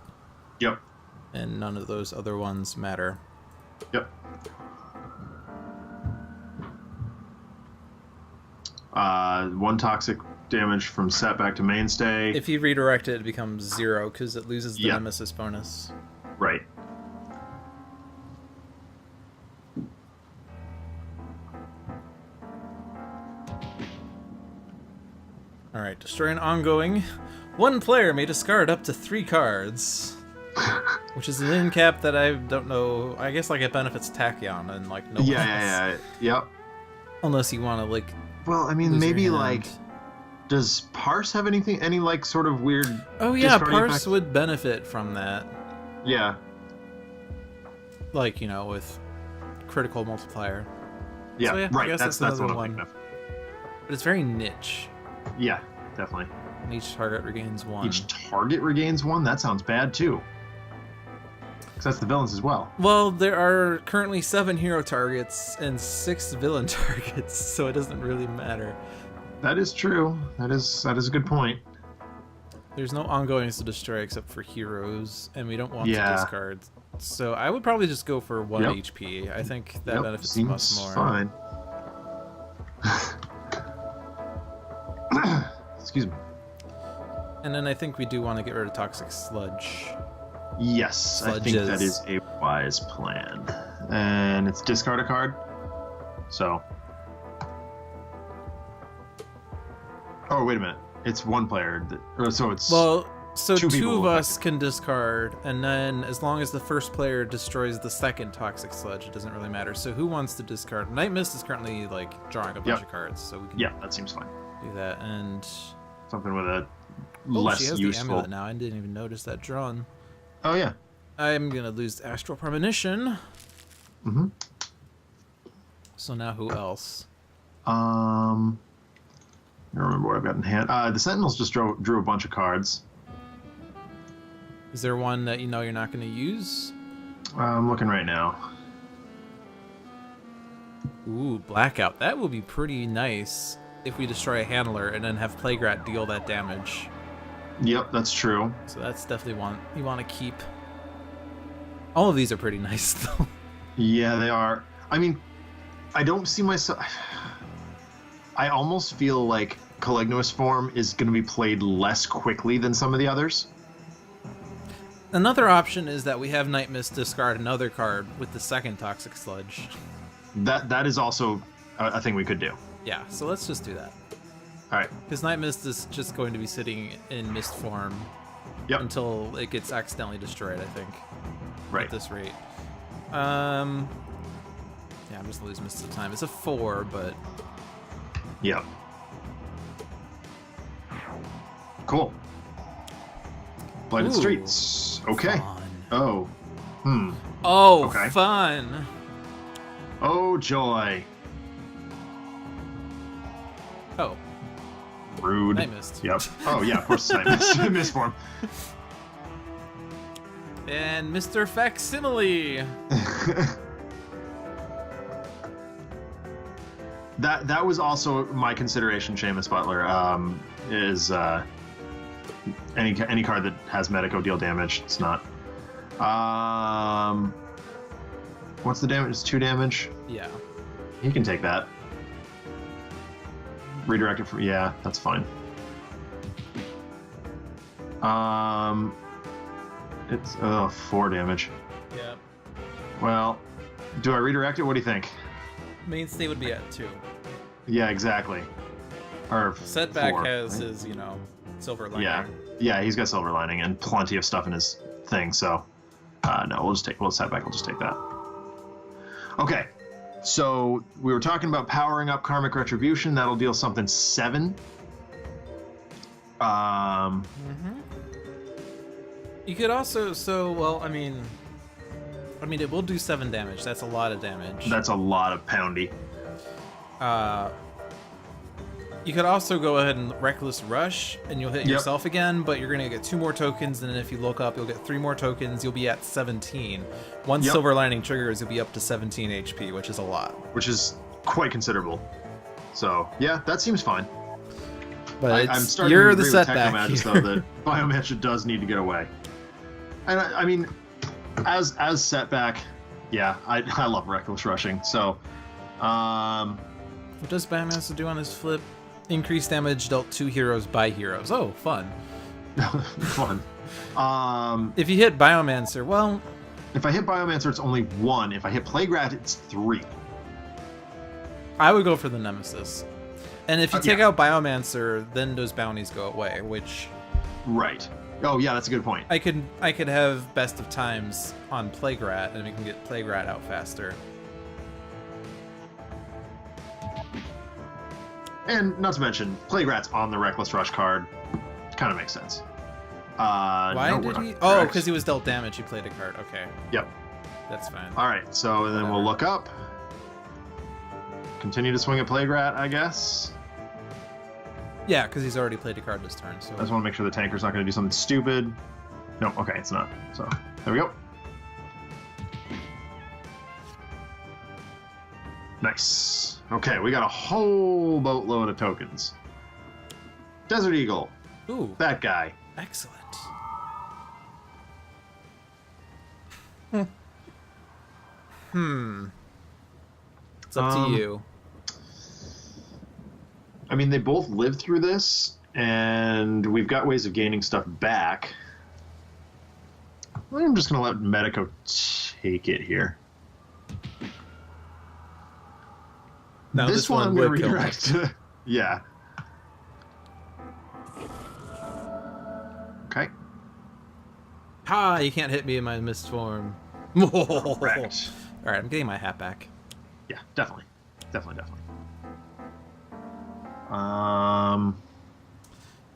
Yep. And none of those other ones matter. Yep. One toxic damage from Setback to Mainstay. If you redirect it, it becomes 0 because it loses the Nemesis bonus. Right. Alright, destroy an ongoing. One player may discard up to 3 cards. Which is an end cap that I don't know. I guess like it benefits Tachyon and like no one else. Yep. Unless you want to like. Well, I mean, maybe like, does Parse have anything? Any like sort of weird? Oh yeah, discarding Parse effect? would benefit from that. Yeah. Like with critical multiplier. Yeah. So, yeah, I right. guess That's another what I'm one. thinking of. But it's very niche. Yeah, definitely. And each target regains 1. Each target regains 1. That sounds bad too. Because that's the villains as well. Well, there are currently 7 hero targets and 6 villain targets, so it doesn't really matter. That is true. That is a good point. There's no ongoings to destroy except for heroes, and we don't want to discard. So I would probably just go for 1 HP. I think that benefits us more. Fine. Excuse me. And then I think we do want to get rid of Toxic Sludge. Yes, I think that is a wise plan. And it's discard a card. So. Oh, wait a minute. It's one player. So it's. Well, so two of us affected. can discard, and then as long as the first player destroys the second Toxic Sludge, it doesn't really matter. So who wants to discard? Nightmist is currently like drawing a bunch of cards, so we can. Yeah, that seems fine. Do that, and. Something with a Oh, less she has useful. the amulet now. I didn't even notice that drawn. Oh yeah. I'm gonna lose Astral Premonition. Mm-hmm. So now who else? I don't remember what I've got in hand. The Sentinels just drew a bunch of cards. Is there one that you know you're not gonna use? I'm looking right now. Ooh, Blackout. That will be pretty nice if we destroy a handler and then have Plague-Rat deal that damage. Yep, that's true. So that's definitely one you want to keep. All of these are pretty nice, though. Yeah, they are. I mean, I don't see myself... I almost feel like Calignuous form is going to be played less quickly than some of the others. Another option is that we have Nightmist discard another card with the second Toxic Sludge. That is also a thing we could do. Yeah, so let's just do that. All right. Because Nightmist is just going to be sitting in mist form until it gets accidentally destroyed, I think. Right. At this rate. Yeah, I'm just losing mist of time. It's a 4, but... Yep. Cool. Blighted Streets. Okay. Fun. Oh. Oh, okay. Fun. Oh, joy. Oh. Rude. Nightmist. Yep. Oh, yeah, of course it's Nightmist. Mist form. And Mr. Facsimile. That was also my consideration, Seamus Butler, is any card that has Medico deal damage. It's not. What's the damage? It's 2 damage? Yeah. He can take that. Redirect it for... Yeah, that's fine. It's 4 damage. Yeah. Well, do I redirect it? What do you think? Mainstay would be at 2. Yeah, exactly. Or Setback 4, has right? his, silver lining. Yeah, he's got silver lining and plenty of stuff in his thing. So, no, we'll Setback. We'll just take that. Okay, so we were talking about powering up Karmic Retribution. That'll deal something 7. You could also, it will do 7 damage. That's a lot of damage. That's a lot of poundy. You could also go ahead and Reckless Rush, and you'll hit yourself again, but you're going to get 2 more tokens, and then if you look up, you'll get 3 more tokens. You'll be at 17. Once Silver Lining triggers, you'll be up to 17 HP, which is a lot. Which is quite considerable. So, yeah, that seems fine. But I'm starting you're to the agree with setback Technomagus, here. though, that Biomancer does need to get away. And I mean, as Setback, yeah, I love Reckless Rushing. So, What does Biomancer do on his flip? Increased damage dealt 2 heroes by heroes. Oh, fun. fun. If you hit Biomancer, well... If I hit Biomancer, it's only 1. If I hit Plague-Rat, it's 3. I would go for the Nemesis. And if you take yeah. out Biomancer, then those bounties go away, which... Right. Oh, yeah, that's a good point. I could have Best of Times on Plague-Rat, and we can get Plague-Rat out faster. And not to mention, Plague-Rat's on the Reckless Rush card. Kind of makes sense. Why no, did he? not Oh, correct. because he was dealt damage. He played a card. Okay, Yep. that's fine. All right, so then we'll look up. Continue to swing at Plague-Rat, I guess. Yeah, because he's already played a card this turn. So I just want to make sure the tanker's not going to do something stupid. No, okay, it's not. So, there we go. Nice. Okay, we got a whole boatload of tokens. Desert Eagle. Ooh, That guy. excellent. It's up to you. I mean, they both lived through this, and we've got ways of gaining stuff back. I'm just going to let Medico take it here. No, this one I'm going would to kill me. redirect. Yeah. Okay. Ha! You can't hit me in my mist form. Correct. All right, I'm getting my hat back. Yeah, definitely. Definitely.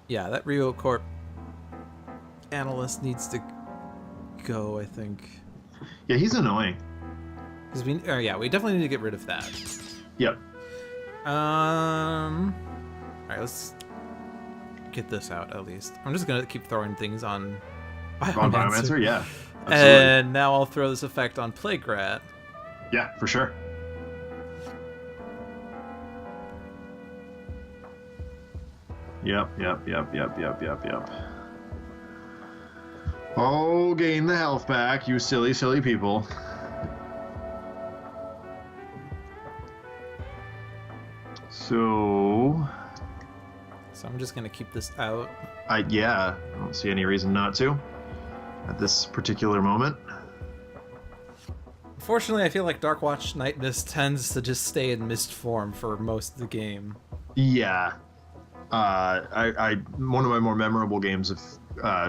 Yeah, that Rio Corp analyst needs to go, I think. Yeah, he's annoying. Because we definitely need to get rid of that. Yep. All right, let's get this out at least. I'm just gonna keep throwing things on On Biomancer, yeah. Absolutely. And now I'll throw this effect on Plague-Rat. Yeah, for sure. Yep. Oh, gain the health back, you silly people. So I'm just gonna keep this out. I don't see any reason not to at this particular moment. Unfortunately, I feel like Darkwatch Nightmist tends to just stay in mist form for most of the game. Yeah. I one of my more memorable games of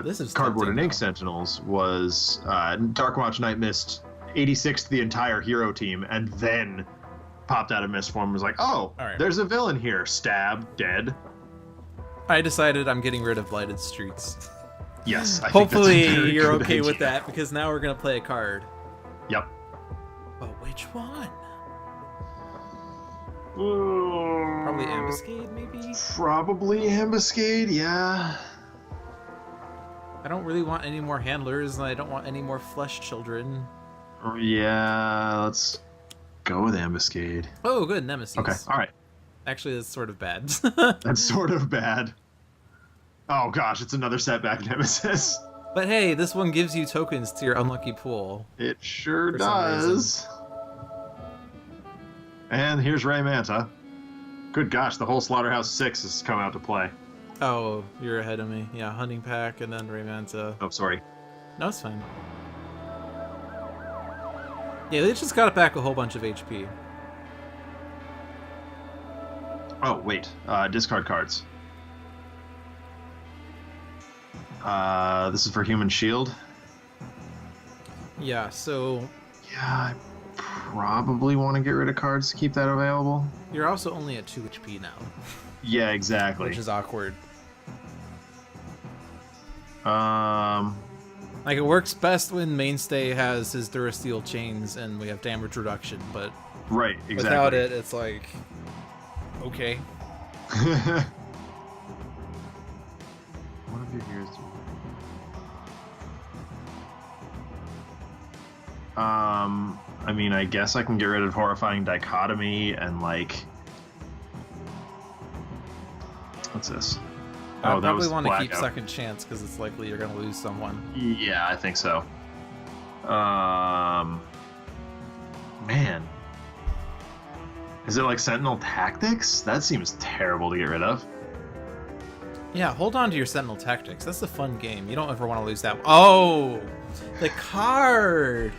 This is Cardboard and tempting, Ink though. Sentinels was Darkwatch Nightmist 86th the entire hero team, and then popped out of mist form and was like, oh, All right. there's a villain here. Stab, dead. I decided I'm getting rid of Blighted Streets. Yes, I Hopefully think that's a very you're good okay with idea. that, because now we're gonna play a card. Yep. But which one? Probably Ambuscade, maybe? Probably Ambuscade, yeah. I don't really want any more handlers, and I don't want any more flesh children. Yeah, let's go with Ambuscade. Oh, good, Nemesis. Okay, alright. Actually, that's sort of bad. That's sort of bad. Oh gosh, it's another setback nemesis. But hey, this one gives you tokens to your unlucky pool. It sure For some does. And here's Ray Manta. Good gosh, the whole Slaughterhouse 6 has come out to play. Oh, you're ahead of me. Yeah, Hunting Pack and then Raymanta. Oh, sorry. No, it's fine. Yeah, they just got back a whole bunch of HP. Oh, wait. Discard cards. This is for Human Shield. Yeah, so Yeah, I probably want to get rid of cards to keep that available. you're also only at 2 HP now, Yeah, exactly. which is awkward. Um, Like, it works best when Mainstay has his Durasteel chains and we have damage reduction, but right, exactly. without it, it's like, okay. One of your heroes. I mean, I guess I can get rid of Horrifying Dichotomy and, like... What's this? I Oh, that probably was want to keep Blackout. second chance because it's likely you're going to lose someone. Yeah, I think so. Man. Is it like Sentinel Tactics? That seems terrible to get rid of. Yeah, hold on to your Sentinel Tactics. That's a fun game. You don't ever want to lose that. Oh, the card.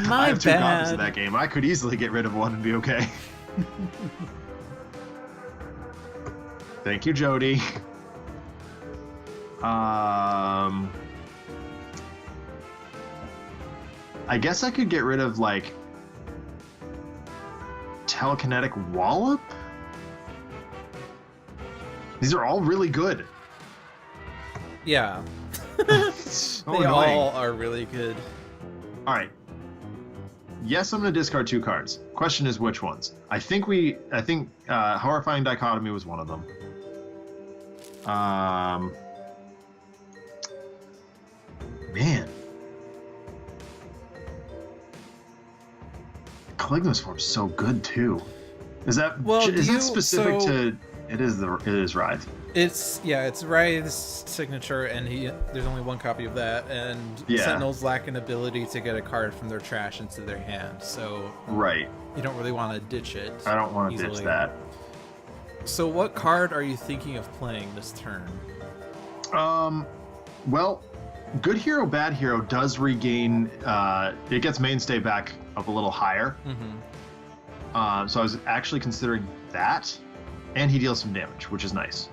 My I have 2 bad. copies of that game. I could easily get rid of one and be okay. Thank you, Jody. I guess I could get rid of, like, Telekinetic Wallop? These are all really good. Yeah. So They annoying. all are really good. All right. Yes, I'm going to discard 2 cards. Question is which ones. I think Horrifying Dichotomy was one of them. Man. Caligula's Form's so good too. Is that specific to? It is Wraith. It's Wraith's signature, and there's only 1 copy of that, and Yeah. Sentinels lack an ability to get a card from their trash into their hand, so Right. you don't really want to ditch it. I don't want to ditch easily. that. So what card are you thinking of playing this turn? Well, Good Hero, Bad Hero does regain. It gets Mainstay back up a little higher. Mm-hmm. So I was actually considering that, and he deals some damage, which is nice.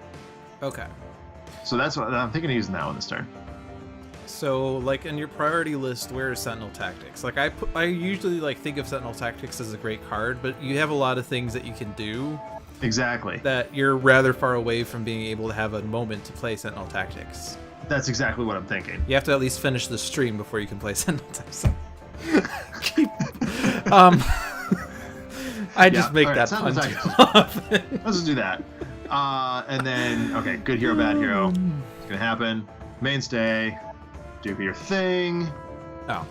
Okay. So that's what I'm thinking of using that one this turn. So, like, in your priority list, where is Sentinel Tactics? Like, I usually, like, think of Sentinel Tactics as a great card, but you have a lot of things that you can do Exactly. that you're rather far away from being able to have a moment to play Sentinel Tactics. That's exactly what I'm thinking. You have to at least finish the stream before you can play Sentinel Tactics. I just make all right, that Sentinel pun too Tactics. often. Let's just do that. And then, okay, Good Hero, Bad Hero. It's gonna happen. Mainstay. Do your thing. Oh,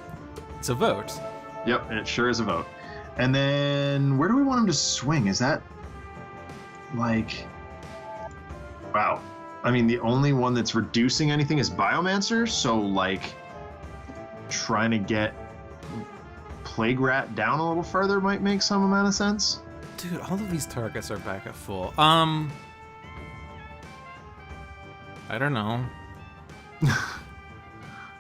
it's a vote. Yep, it sure is a vote. And then, where do we want him to swing? Is that, like... Wow. I mean, the only one that's reducing anything is Biomancer, so, like, trying to get Plague Rat down a little further might make some amount of sense. Dude, all of these targets are back at full. I don't know.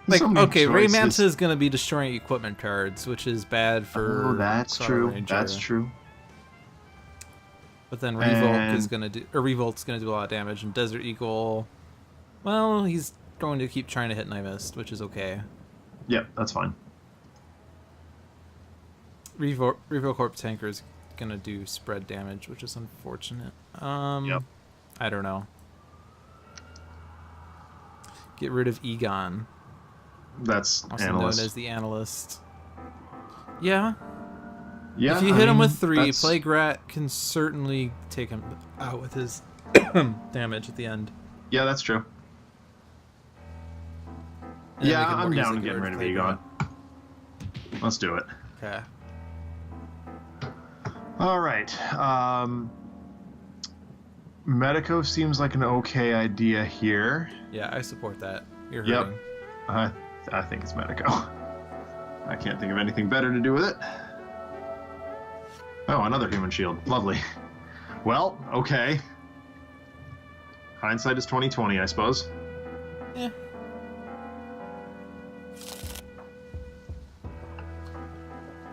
Like, So many okay, choices. Raymanta is going to be destroying equipment cards, which is bad for Oh, that's true. Chrono-Ranger. That's true. But then Revolt And- is going to do, or Revolt's going to do a lot of damage, and Desert Eagle, well, he's going to keep trying to hit Nightmist, which is okay. Yep, that's fine. Revo Corp Tanker is going to do spread damage, which is unfortunate. Yep. I don't know. Get rid of Egon, That's also Analyst. known as the Analyst. Yeah. Yeah, If you I hit him mean, with 3, that's- Plague Rat can certainly take him out with his damage at the end. Yeah, that's true. And then Yeah, we can I'm more down easily with get getting rid of Plague Egon. Let's do it. Rat. Okay. All right. Medico seems like an okay idea here. Yeah, I support that. You're Yep. hurting. I think it's Medico. I can't think of anything better to do with it. Oh, another human shield. Lovely. Well, okay. Hindsight is 20/20, I suppose. Yeah.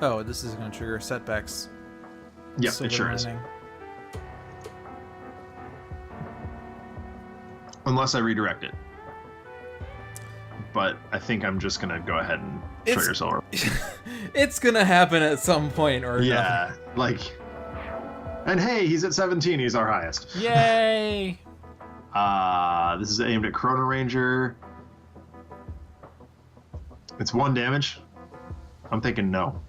Oh, this is going to trigger setbacks. Yep, Silver it sure is. lining. Unless I redirect it. But I think I'm just going to go ahead and It's- trigger Silver. It's going to happen at some point or Yeah, like... And hey, he's at 17. He's our highest. another. Yay! This is aimed at Chrono-Ranger. It's 1 damage. I'm thinking no.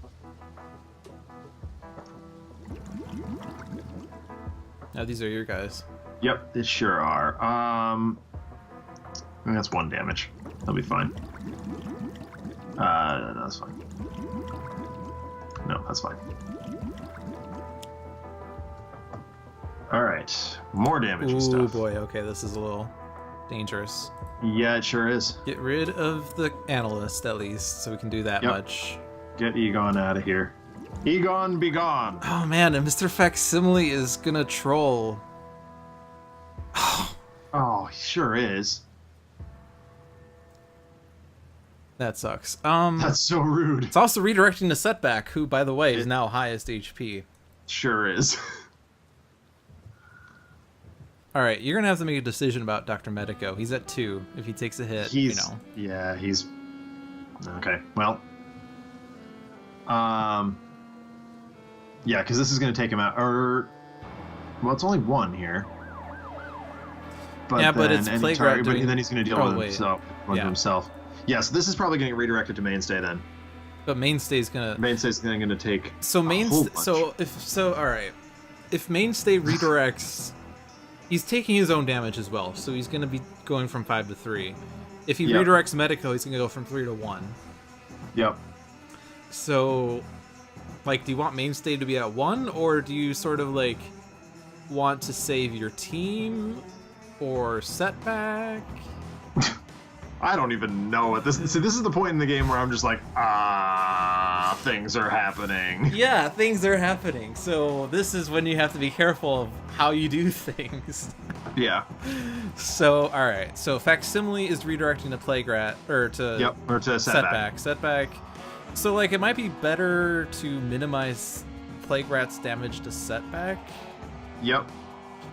Now these are your guys. Yep, they sure are. I think that's 1 damage. That'll be fine. No, that's fine. No, that's fine. All right. More damage and Ooh, stuff. boy. Okay, this is a little dangerous. Yeah, it sure is. Get rid of the analyst, at least, so we can do that much. Get Egon out of here. Egon, be gone! Oh, man, and Mr. Facsimile is gonna troll. Oh, he sure is. That sucks. That's so rude. It's also redirecting to Setback, who, by the way, is now highest HP. Sure is. Alright, you're gonna have to make a decision about Dr. Medico. He's at 2. If he takes a hit, you know. Yeah, he's... Okay, well... Yeah, because this is going to take him out. Well, it's only 1 here. But yeah, but it's any Playground but then he's going to deal with himself. Yeah, so this is probably getting redirected to Mainstay then. But Mainstay's gonna going to take So alright. If Mainstay redirects, he's taking his own damage as well, so he's gonna be going from 5 to 3. If he redirects Medico, he's gonna go from 3 to 1. Yep. So, like, do you want Mainstay to be at 1, or do you sort of, like, want to save your team, or Setback? I don't even know what this is. See, this is the point in the game where I'm just like, things are happening. Yeah, things are happening. So this is when you have to be careful of how you do things. Yeah. So, alright. So Facsimile is redirecting to Plague-Rat, or to Setback. Setback. So, like, it might be better to minimize Plague-Rat's damage to Setback. Yep.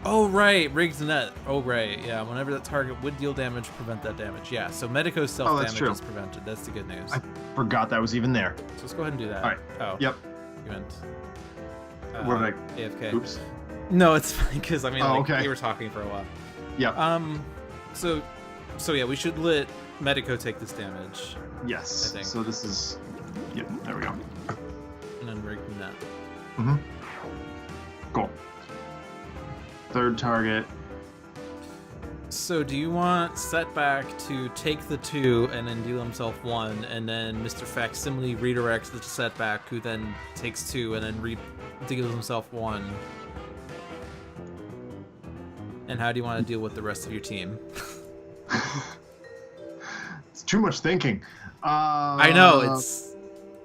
Oh, right. Rigged net. Oh, right. Yeah, whenever that target would deal damage, prevent that damage. Yeah, so Medico's self-damage is prevented. That's the good news. I forgot that was even there. So let's go ahead and do that. All right. Oh. Yep. You meant... what did I... AFK. Oops. No, it's fine, because, I mean, okay. we were talking for a while. Yep. So yeah, we should let Medico take this damage. Yes. I think. So this is... Yep, there we go. And then rigged net. Mm-hmm. Cool. Third target. So do you want Setback to take the 2 and then deal himself 1, and then Mr. Facsimile redirects the Setback, who then takes 2 and then deals himself 1? And how do you want to deal with the rest of your team? It's too much thinking. I know,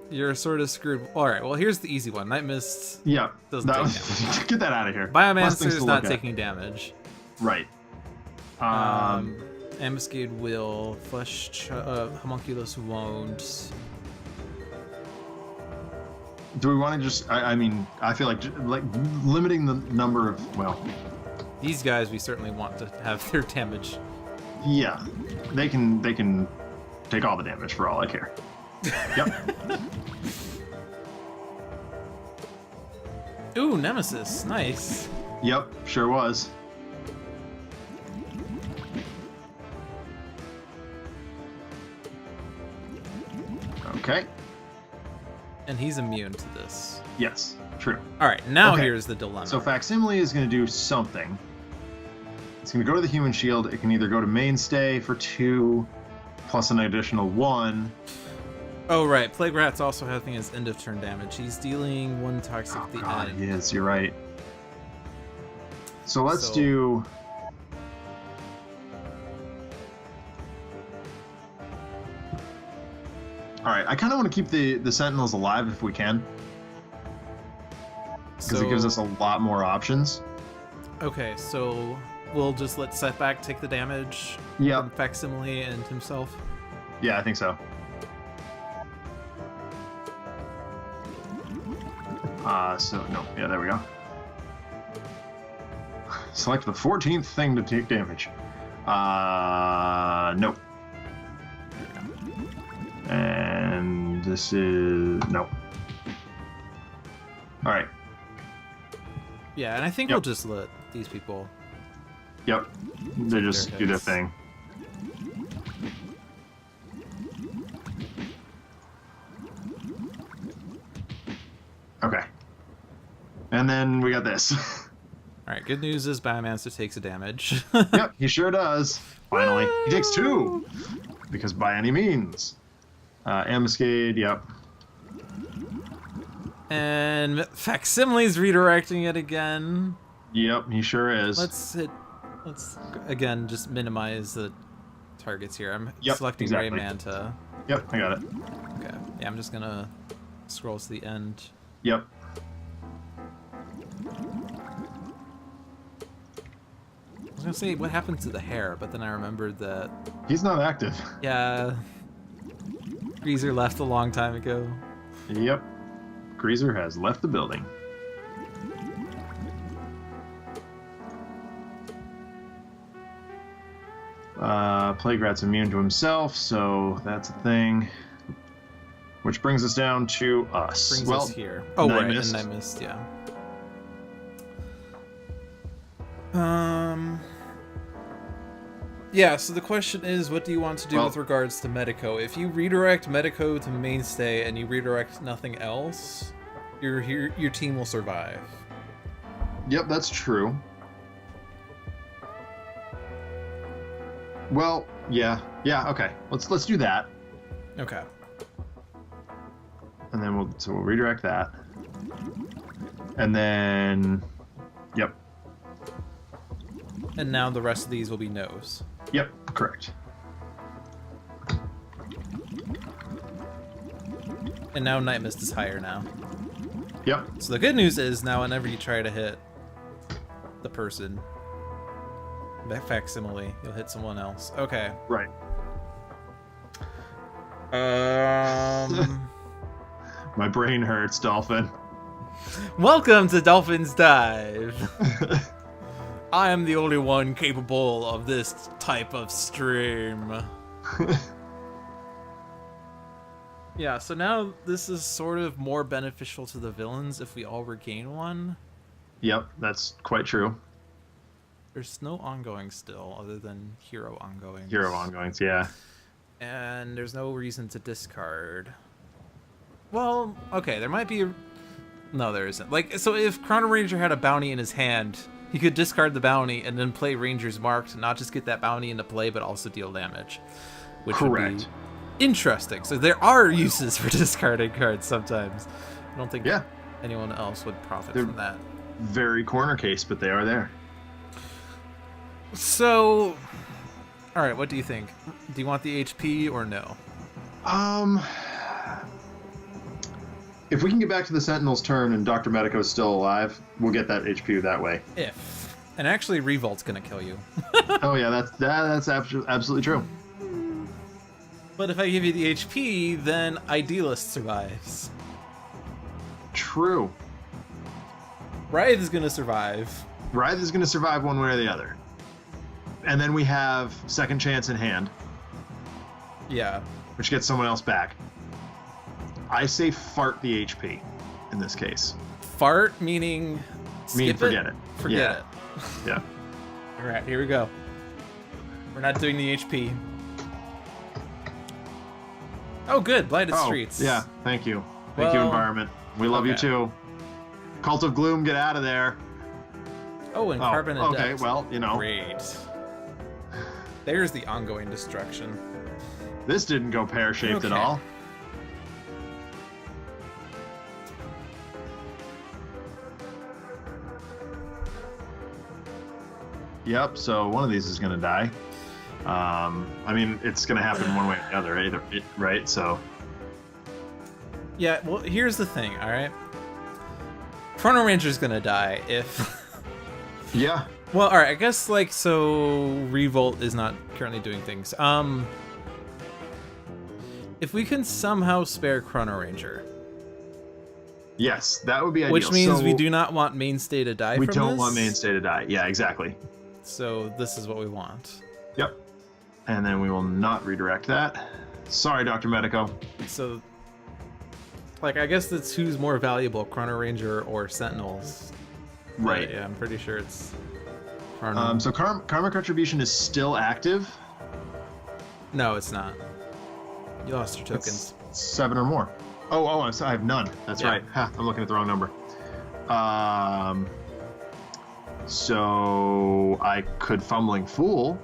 you're sort of screwed. Alright, well, here's the easy one. Nightmist doesn't take damage. Get that out of here. Biomancer is not taking damage. Right. Ambuscade will. Homunculus won't. Do we want to just... I mean, I feel like limiting the number of... Well... These guys, we certainly want to have their damage. Yeah. They can take all the damage for all I care. Yep. Ooh, Nemesis. Nice. Yep, sure was. Okay. And he's immune to this. Yes, true. Alright, now here's the dilemma. So Facsimile is going to do something. It's going to go to the human shield. It can either go to Mainstay for 2, plus an additional 1. Oh, right. Plague Rat's also having his end of turn damage. He's dealing 1 toxic at the end. Yes, you're right. So let's do... Alright, I kind of want to keep the Sentinels alive if we can. Because it gives us a lot more options. Okay, so we'll just let Setback take the damage from Facsimile and himself? Yeah, I think so. Yeah, there we go. Select the 14th thing to take damage. Nope. And this is... Nope. Alright. Yeah, and I think we'll just let these people... Yep. They just do their thing. Okay. And then we got this. Alright, good news is Biomancer takes a damage. Yep, he sure does. Finally. He takes 2! Because by any means. Ambuscade, yep. And Facsimile's redirecting it again. Yep, he sure is. Let's again just minimize the targets here. I'm selecting exactly. Raymanta. Yep, I got it. Okay. Yeah, I'm just gonna scroll to the end. Yep. I was gonna say what happened to the hair, but then I remembered that he's not active. Yeah, Greazer left a long time ago. Yep. Greazer has left the building. Plague Rat's immune to himself, so that's a thing. Which brings us down to us. Brings us here. Oh, Nightmist. Right, and Nightmist, yeah. Yeah, so the question is, what do you want to do with regards to Medico? If you redirect Medico to mainstay and you redirect nothing else, your team will survive. Yep, that's true. Well, yeah, okay. Let's do that. Okay. And then we'll redirect that. And then, yep. And now the rest of these will be no's. Yep, correct. And now Nightmist is higher now. Yep. So the good news is now whenever you try to hit the person, facsimile, you'll hit someone else. Okay. Right. My brain hurts, Dolphin. Welcome to Dolphins Dive. I am the only one capable of this type of stream. Yeah, so now this is sort of more beneficial to the villains if we all regain one. Yep, that's quite true. There's no ongoing still, other than hero ongoings. Hero ongoings, yeah. And there's no reason to discard. Well, okay, there might be... No, there isn't. Like, so if Chrono-Ranger had a bounty in his hand, he could discard the bounty and then play Ranger's Mark to not just get that bounty into play, but also deal damage. Which would be interesting. So there are uses for discarding cards sometimes. I don't think anyone else would profit from that. Very corner case, but they are there. So, all right, what do you think? Do you want the HP or no? If we can get back to the Sentinels' turn and Dr. Medico is still alive, we'll get that HP that way. If. And actually, Revolt's gonna kill you. Oh yeah, that's absolutely true. But if I give you the HP, then Idealist survives. True. Wraith is gonna survive. Wraith is gonna survive one way or the other. And then we have Second Chance in hand. Yeah. Which gets someone else back. I say fart the HP in this case. Fart meaning skip forget it. Forget it. Yeah. All right, here we go. We're not doing the HP. Oh, good. Blighted Streets. Yeah, thank you. Thank you, Environment. We love you too. Cult of Gloom, get out of there. Oh, and Carbon Adept. Okay, well, you know. Great. There's the ongoing destruction. This didn't go pear-shaped at all. Yep, so one of these is going to die. I mean, it's going to happen one way or the other, right? So. Yeah, well, here's the thing, all right? Chrono-Ranger's going to die if... Yeah. Well, all right, I guess, like, so Revolt is not currently doing things. If we can somehow spare Chrono-Ranger. Yes, that would be ideal. Which means we do not want Mainstay to die from this. We don't want Mainstay to die. Yeah, exactly. So this is what we want. Yep. And then we will not redirect that. Sorry, Dr. Medico. So, like, I guess that's who's more valuable, Chrono-Ranger or Sentinels. Right. Yeah, I'm pretty sure it's Chrono. So Karmic Retribution is still active? No, it's not. You lost your tokens. It's 7 or more. Oh, I have none. That's right. Ha, I'm looking at the wrong number. So I could Fumbling Fool.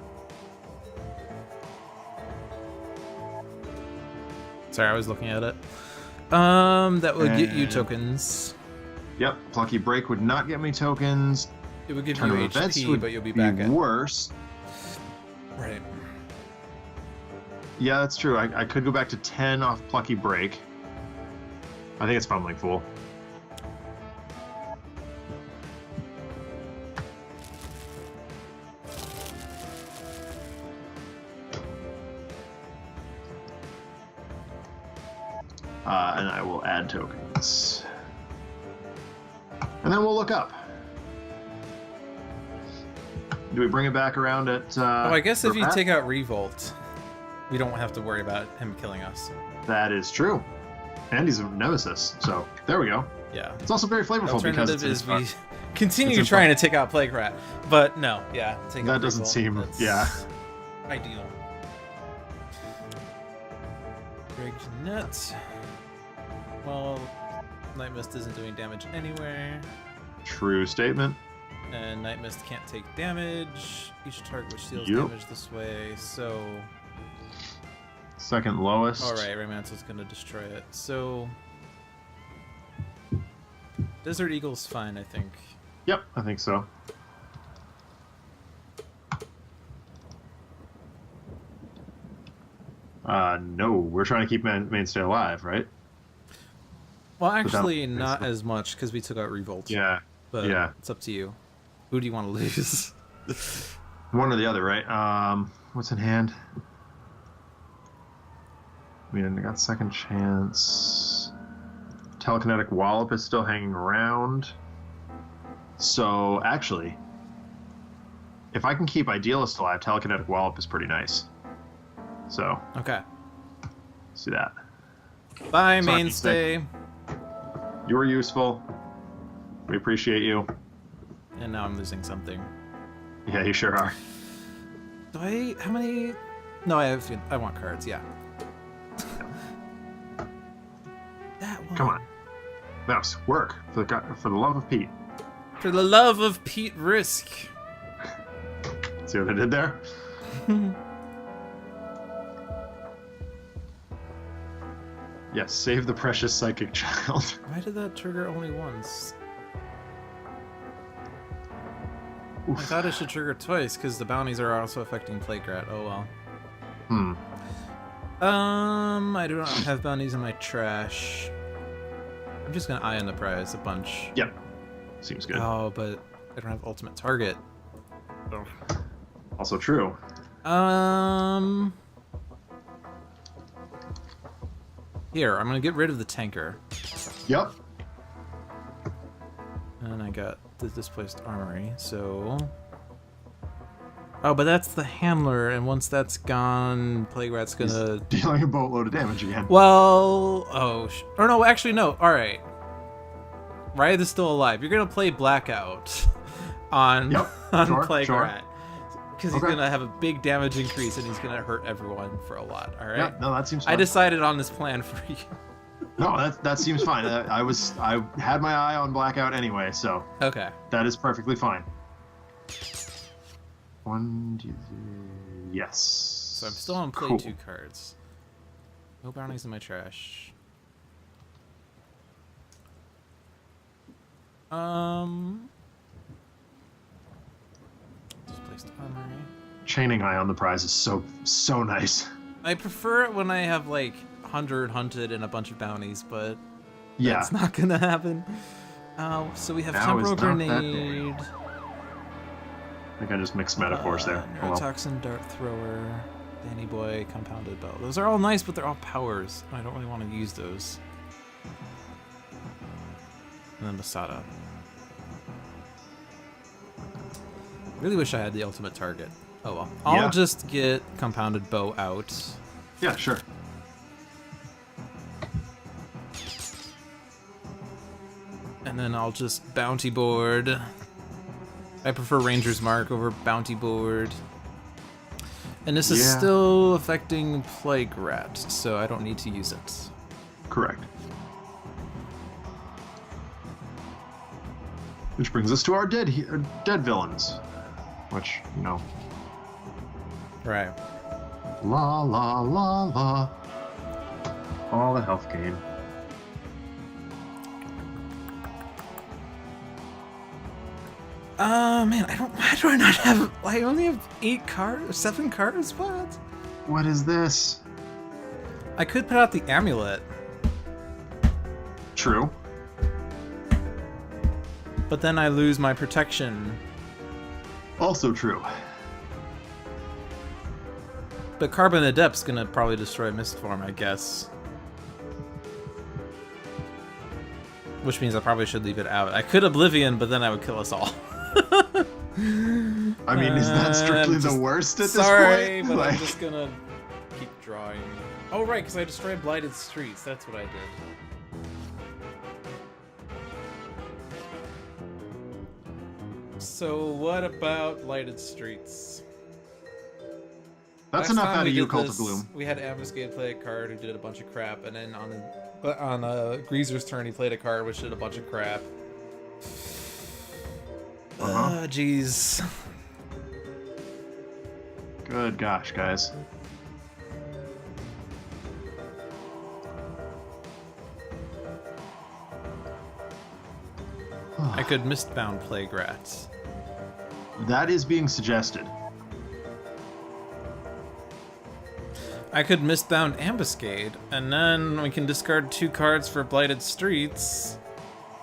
Sorry, I was looking at it. That would get you tokens. Yep, Plucky Break would not get me tokens. It would give Turn you of events HP, would but you'll be be back at... worse. Right. Yeah, that's true. I could go back to 10 off Plucky Break. I think it's Fumbling Fool. And I will add tokens. And then we'll look up. Do we bring it back around at... oh, I guess if you Pat? take out Revolt, we don't have to worry about him killing us. That is true. And he's a nemesis, so there we go. Yeah. It's also very flavorful because Alternative it's is we continue it's trying to take out Plague Rat, but no, yeah. Take that out doesn't Revolt, seem... that's Yeah. ideal. Grig's Net. Well, Nightmist isn't doing damage anywhere. True statement. And Nightmist can't take damage. Each target which deals Yep. damage this way, so... Second lowest. Alright, Raymancel's gonna destroy it. So... Desert Eagle's fine, I think. Yep, I think so. No, we're trying to keep Mainstay alive, right? Well, actually, Without- not as much, because we took out Revolt. Yeah, But yeah. it's up to you. Who do you want to lose? One or the other, right? What's in hand? I mean, I got second chance. Telekinetic Wallop is still hanging around. So, actually, if I can keep Idealist alive, Telekinetic Wallop is pretty nice. So, Okay. see that. Bye, Sorry, Mainstay. You were useful. We appreciate you. And now I'm losing something. Yeah, you sure are. Do I... How many... No, I want cards, yeah. That one. Come on. Mouse, work. For the love of Pete. For the love of Pete Risk. See what I did there? Yes, save the precious psychic child. Why did that trigger only once? I thought it should trigger twice, because the bounties are also affecting Plague Rat. Oh well. I do not have bounties in my trash. I'm just gonna eye on the prize a bunch. Yep. Seems good. Oh, but I don't have ultimate target. Oh. Also true. Here, I'm gonna get rid of the tanker. Yep. And I got the displaced armory, so... Oh, but that's the handler, and once that's gone, Plague Rat's gonna... He's dealing a boatload of damage again. Well... Oh, or no, actually, no. Alright. Wraith is still alive. You're gonna play Blackout on, on Plague Rat. Because he's gonna have a big damage increase, and he's gonna hurt everyone for a lot, alright? Yeah, no, that seems fine. I decided on this plan for you. No, that seems fine. I had my eye on Blackout anyway, so... Okay. That is perfectly fine. 1, 2, 3... Yes. So I'm still on play 2 cards. No bounties in my trash. Displaced armory. Chaining Eye on the prize is so nice. I prefer it when I have like 100 hunted and a bunch of bounties, but Yeah. that's not gonna happen. So we have Now is Temporal not that Grenade. I think I just mixed metaphors there. Oh, well. Neurotoxin, Dart Thrower, Danny Boy, Compounded Bow. Those are all nice, but they're all powers. I don't really want to use those. And then Masada. Really wish I had the ultimate target. Oh well. I'll just get Compounded Bow out. Yeah, sure. And then I'll just Bounty Board. I prefer Ranger's Mark over Bounty Board. And this is still affecting Plague Rat, so I don't need to use it. Correct. Which brings us to our dead villains. Which, you know. Right. La la la la. All the health gain. Man, why do I not have, I only have 8 cards, 7 cards, what? What is this? I could put out the amulet, True. but then I lose my protection. Also true. But Carbon Adept's gonna probably destroy Mistform, I guess. Which means I probably should leave it out. I could Oblivion, but then I would kill us all. I mean, is that strictly the worst at this Sorry, point? but Like, I'm just gonna keep drawing. Oh, right, because I destroyed Blighted Streets. That's what I did. So what about Blighted Streets? that's Last enough time out we of you, did Cult this, of Gloom. We had Ambuscade play a card who did a bunch of crap, and then on Greazer's turn he played a card which did a bunch of crap. Jeez. Good gosh, guys. I could Mistbound play Grats. That is being suggested. I could Mistbound Ambuscade, and then we can discard 2 cards for Blighted Streets.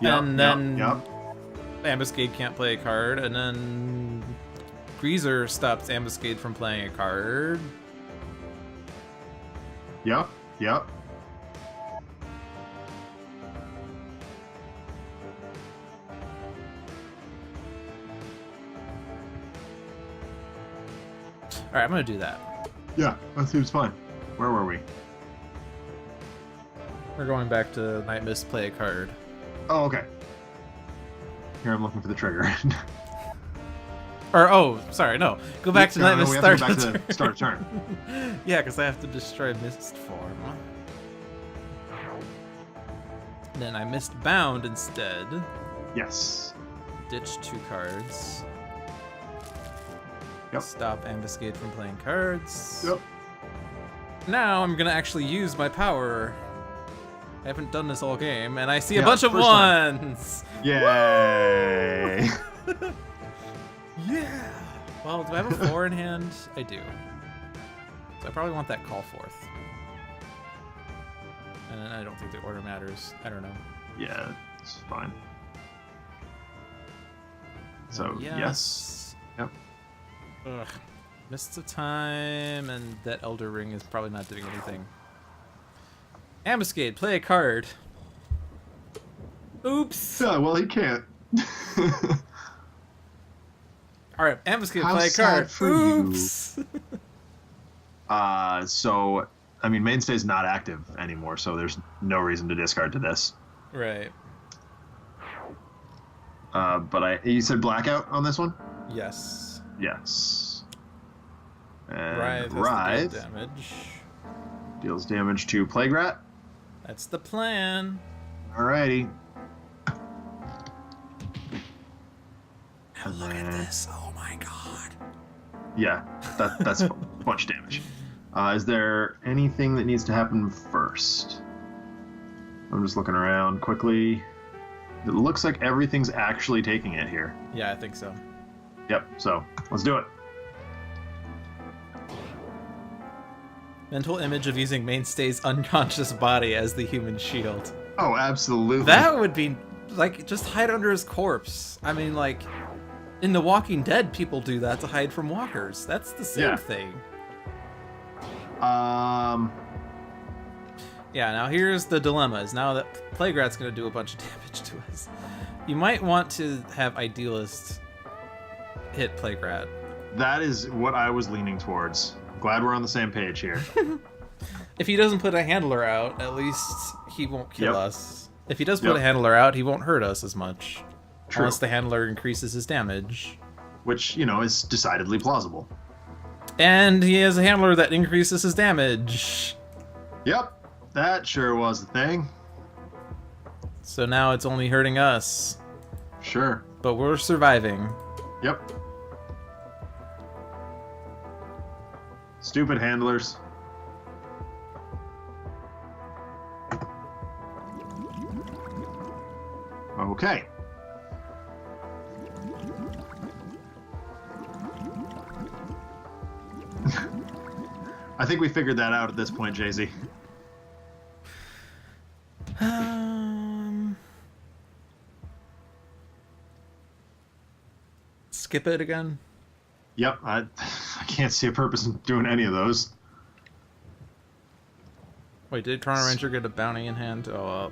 And then Ambuscade can't play a card, and then Greazer stops Ambuscade from playing a card. Yep. Alright, I'm gonna do that. Yeah, that seems fine. Where were we? We're going back to Nightmist, play a card. Oh, okay. Here, I'm looking for the trigger. Or, oh, sorry, no. Go back to Nightmist, we start have to go back the to start a turn. Yeah, because I have to destroy Mistform. Then I Mistbound instead. Yes. Ditch 2 cards. Yep. Stop Ambuscade from playing cards. Yep. Now I'm gonna actually use my power. I haven't done this all game, and I see a Yeah, bunch of first time. ones! Yay! Yeah! Well, do I have a 4 in hand? I do. So I probably want that call forth. And I don't think the order matters. I don't know. Yeah, it's fine. So, Yes. yes. Yep. Ugh. Mists of Time, and that Elder Ring is probably not doing anything. Ambuscade, play a card. Oops! Yeah, well, he can't. Alright, Ambuscade, How play a sad card. for you. Oops! So, I mean, Mainstay's not active anymore, so there's no reason to discard to this. Right. But you said Blackout on this one? Yes. Yes. And Wraith Wraith has to deal damage. deals damage to Plague Rat. That's the plan. Alrighty. Now look at this. Oh my god. Yeah, that's a bunch of damage. Is there anything that needs to happen first? I'm just looking around quickly. It looks like everything's actually taking it here. Yeah, I think so. Yep, so let's do it. Mental image of using Mainstay's unconscious body as the human shield. Oh, absolutely. That would be, like, just hide under his corpse. I mean, like, in The Walking Dead, people do that to hide from walkers. That's the same thing. Yeah, now here's the dilemma, is now that Plague Rat's going to do a bunch of damage to us. You might want to have Idealist hit Plague Rat. That is what I was leaning towards. I'm glad we're on the same page here. If he doesn't put a handler out, at least he won't kill Yep. us. If he does put a handler out, he won't hurt us as much. True. Unless the handler increases his damage. Which, you know, is decidedly plausible. And he has a handler that increases his damage. Yep, that sure was the thing. So now it's only hurting us. Sure. But we're surviving. Yep. Stupid handlers. Okay. I think we figured that out at this point, Jay-Z. Skip it again. Yep, I can't see a purpose in doing any of those. Wait, did Chrono-Ranger get a bounty in hand? Oh,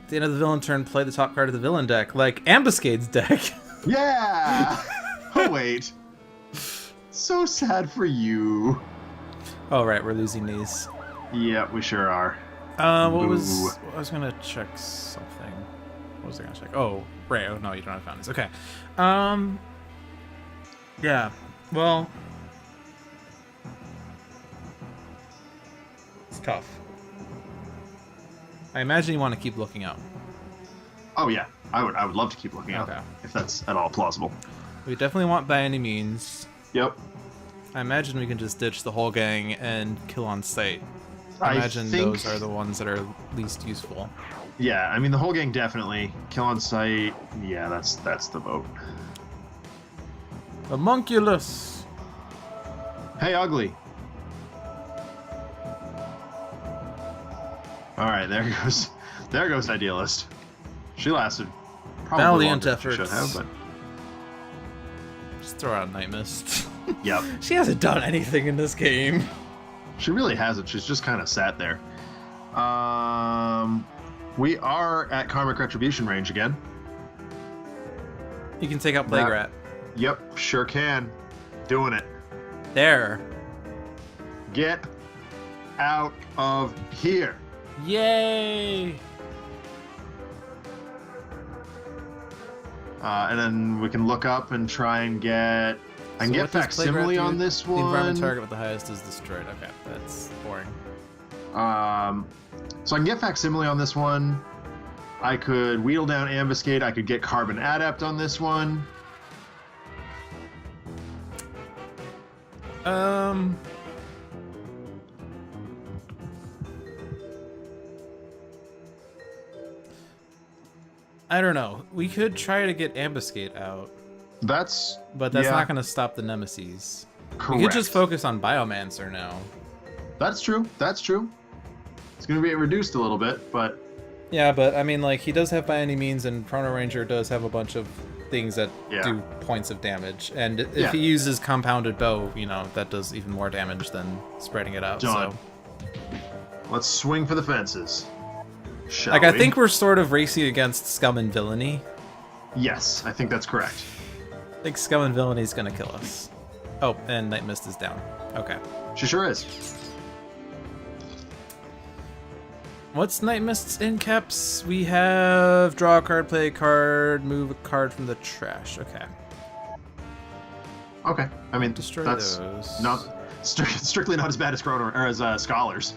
at the end of the villain turn, play the top card of the villain deck, like Ambuscade's deck. Yeah! Oh, wait. So sad for you. Oh, right, we're losing these. Yeah, we sure are. I was gonna check something. What was I gonna check? Oh, right. Oh, no, you don't have bounties. Okay. Yeah. Well, it's tough. I imagine you want to keep looking out. Oh yeah, I would love to keep looking out, Okay. if that's at all plausible. We definitely want by any means. Yep. I imagine we can just ditch the whole gang and kill on sight. I imagine those are the ones that are least useful. Yeah, I mean the whole gang definitely. Kill on sight. Yeah, that's the vote. Homunculus. Hey, ugly. All right, there goes Idealist. She lasted probably Valiant longer than she efforts. should have, but Just throw out Nightmist. yep. She hasn't done anything in this game. She really hasn't. She's just kind of sat there. We are at Karmic Retribution range again. You can take out Plague Rat. Yep, sure can. Doing it. There. Get out of here. Yay! And then we can look up and try and get... I can So get what does Plague Rat facsimile do? on this The environment one. target with the highest is destroyed. Okay, that's boring. So I can get facsimile on this one. I could wheel down Ambuscade. I could get Carbon Adept on this one. I don't know. We could try to get Ambuscade out, but that's yeah, not going to stop the Nemesis. correct. We could just focus on Biomancer now. That's true. That's true. It's going to be reduced a little bit, but... Yeah, but I mean, like, he does have by any means, and Chrono-Ranger does have a bunch of things that do points of damage. And if he uses Compounded Bow, you know, that does even more damage than spreading it out. Done. So, Let's swing for the fences. Shall like, we? I think we're sort of racing against Scum and Villainy. Yes, I think that's correct. I think Scum and Villainy is going to kill us. Oh, and Nightmist is down. Okay. She sure is. What's Nightmist's in caps? We have draw a card, play a card, move a card from the trash. Okay. Okay. I mean, Destroy that's those. not strictly not as bad as Chrono or as Scholars.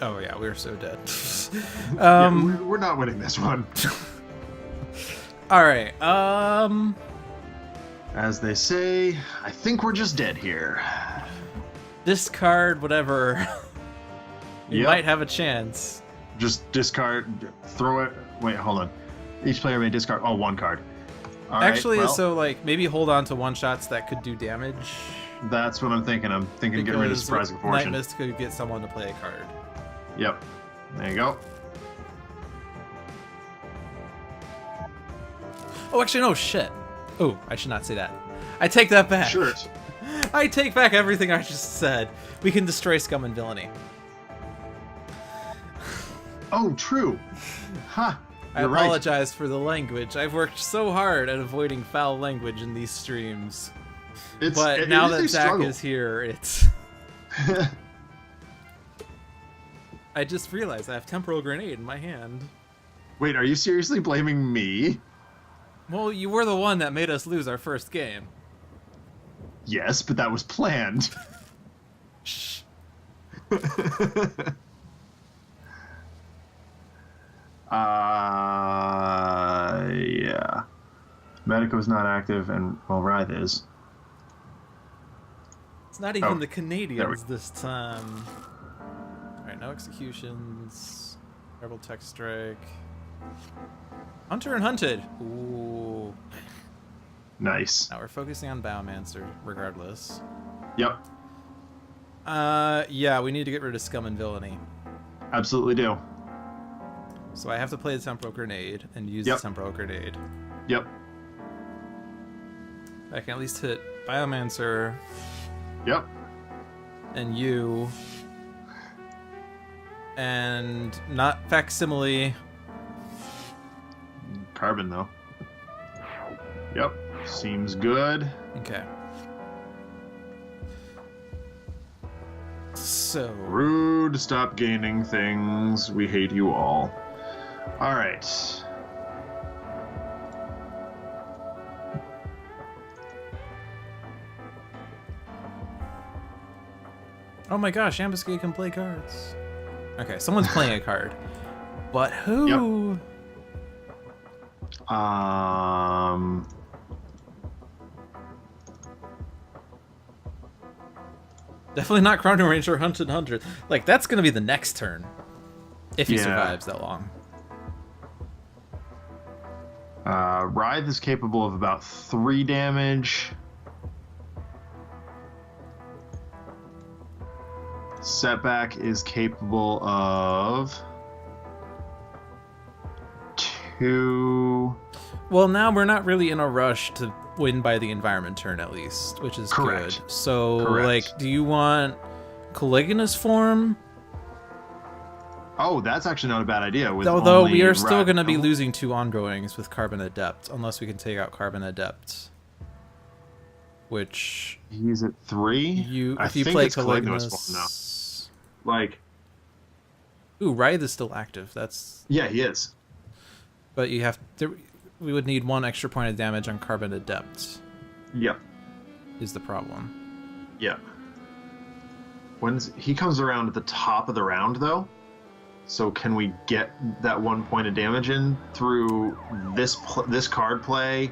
Oh yeah, we're so dead. We're not winning this one. All right. As they say, I think we're just dead here. Discard whatever. You Yep. might have a chance. Just discard, throw it. Wait, hold on. Each player may discard one card. All right, Actually, well, so like maybe hold on to one shots that could do damage. that's what I'm thinking. I'm thinking get rid of because Surprising Fortune. Nightmist could get someone to play a card. Yep. There you go. Oh, actually, no, shit. Oh, I should not say that. I take that back. Sure. I take back everything I just said. We can destroy Scum and Villainy. Oh, true. Ha. I You're right. apologize for the language. I've worked so hard at avoiding foul language in these streams. But now that Zach is here, it's... I just realized I have Temporal Grenade in my hand. Wait, are you seriously blaming me? Well, you were the one that made us lose our first game. Yes, but that was planned. Shh. Yeah. Medico's not active, and, well, Wraith is. It's not even the there Canadians this time. Alright, no executions. Rebel Tech Strike. Hunter and Hunted. Ooh. Nice. Now we're focusing on Biomancer, regardless. Yep. Yeah, we need to get rid of Scum and Villainy. Absolutely do. So I have to play the Temporal Grenade and use the Temporal Grenade. Yep. I can at least hit Biomancer. Yep. And you. And not Facsimile. Carbon, though. Yep. Seems good. Okay. So. Rude, stop gaining things. We hate you all. Alright. Oh my gosh, Ambuscade can play cards. Okay, someone's playing a card. But who? Yep. Definitely not Chrono-Ranger Hunted Hunter. Like, that's going to be the next turn. If he survives that long. Wraith is capable of about 3 damage. Setback is capable of 2. Well, now we're not really in a rush to win by the environment turn, at least, which is Correct. good. So, Correct. like, do you want Caligula's form? Oh, that's actually not a bad idea. With Although only we are still Wraith- going to be losing 2 ongoings with Carbon Adept, unless we can take out Carbon Adept. Which... He's at 3? If you play Caligula's Caligula's... form now. Like... Ooh, Wraith is still active. That's... Yeah, he is. But you have... we would need 1 extra point of damage on Carbon Adept. Yep. Is the problem. Yep. He comes around at the top of the round, though. So can we get that 1 point of damage in through this card play?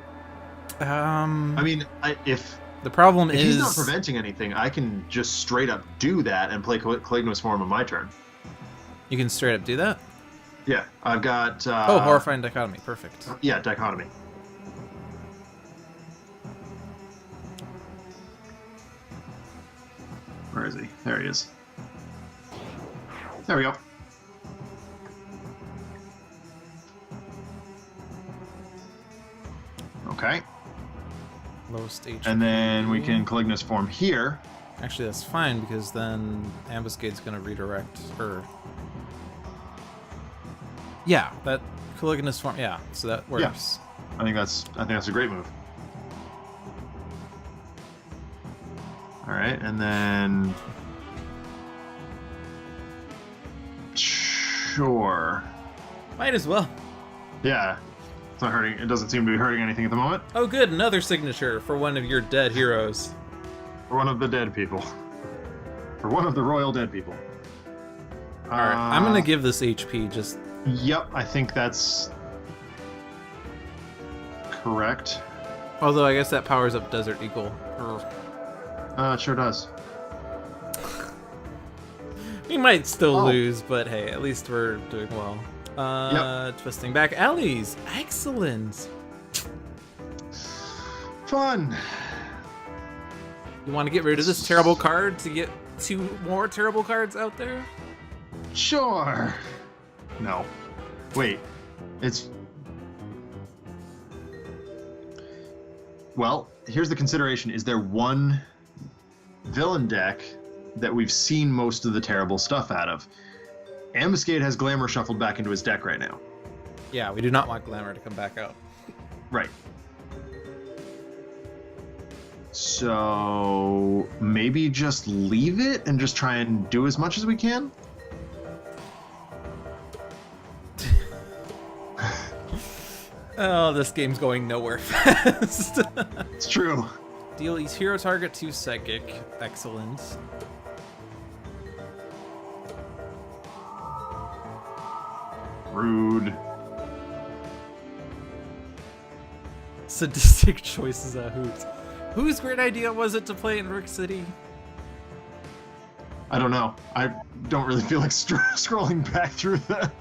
I mean, if the problem is he's not preventing anything, I can just straight up do that and play Caligula's form on my turn. You can straight up do that? Yeah, I've got... oh, Horrifying Dichotomy. Perfect. Yeah, Dichotomy. Where is he? There he is. There we go. Okay. Lowest HP. And then we can Caligula's form here. Actually, that's fine, because then Ambuscade's going to redirect her. Yeah, that Caligula's form. Yeah, so that works. Yeah. I think that's a great move. All right, and then sure. Might as well. Yeah, it's not hurting. It doesn't seem to be hurting anything at the moment. Oh, good, another signature for one of your dead heroes. For one of the dead people. For one of the royal dead people. All right, I'm gonna give this HP just. Yep, I think that's correct. Although I guess that powers up Desert Eagle. It sure does. We might still lose, but hey, at least we're doing well. Twisting back alleys. Excellent. Fun. You want to get rid of this terrible card to get 2 more terrible cards out there? Sure. No. Wait. Well, here's the consideration. Is there one villain deck that we've seen most of the terrible stuff out of? Ambuscade has Glamour shuffled back into his deck right now. Yeah, we do not want Glamour to come back out. Right. So maybe just leave it and just try and do as much as we can? Oh, this game's going nowhere fast. It's true. Deal each hero target 2 psychic. Excellent. Rude. Sadistic choices at Hoot. Whose great idea was it to play in Rook City? I don't know. I don't really feel like scrolling back through that.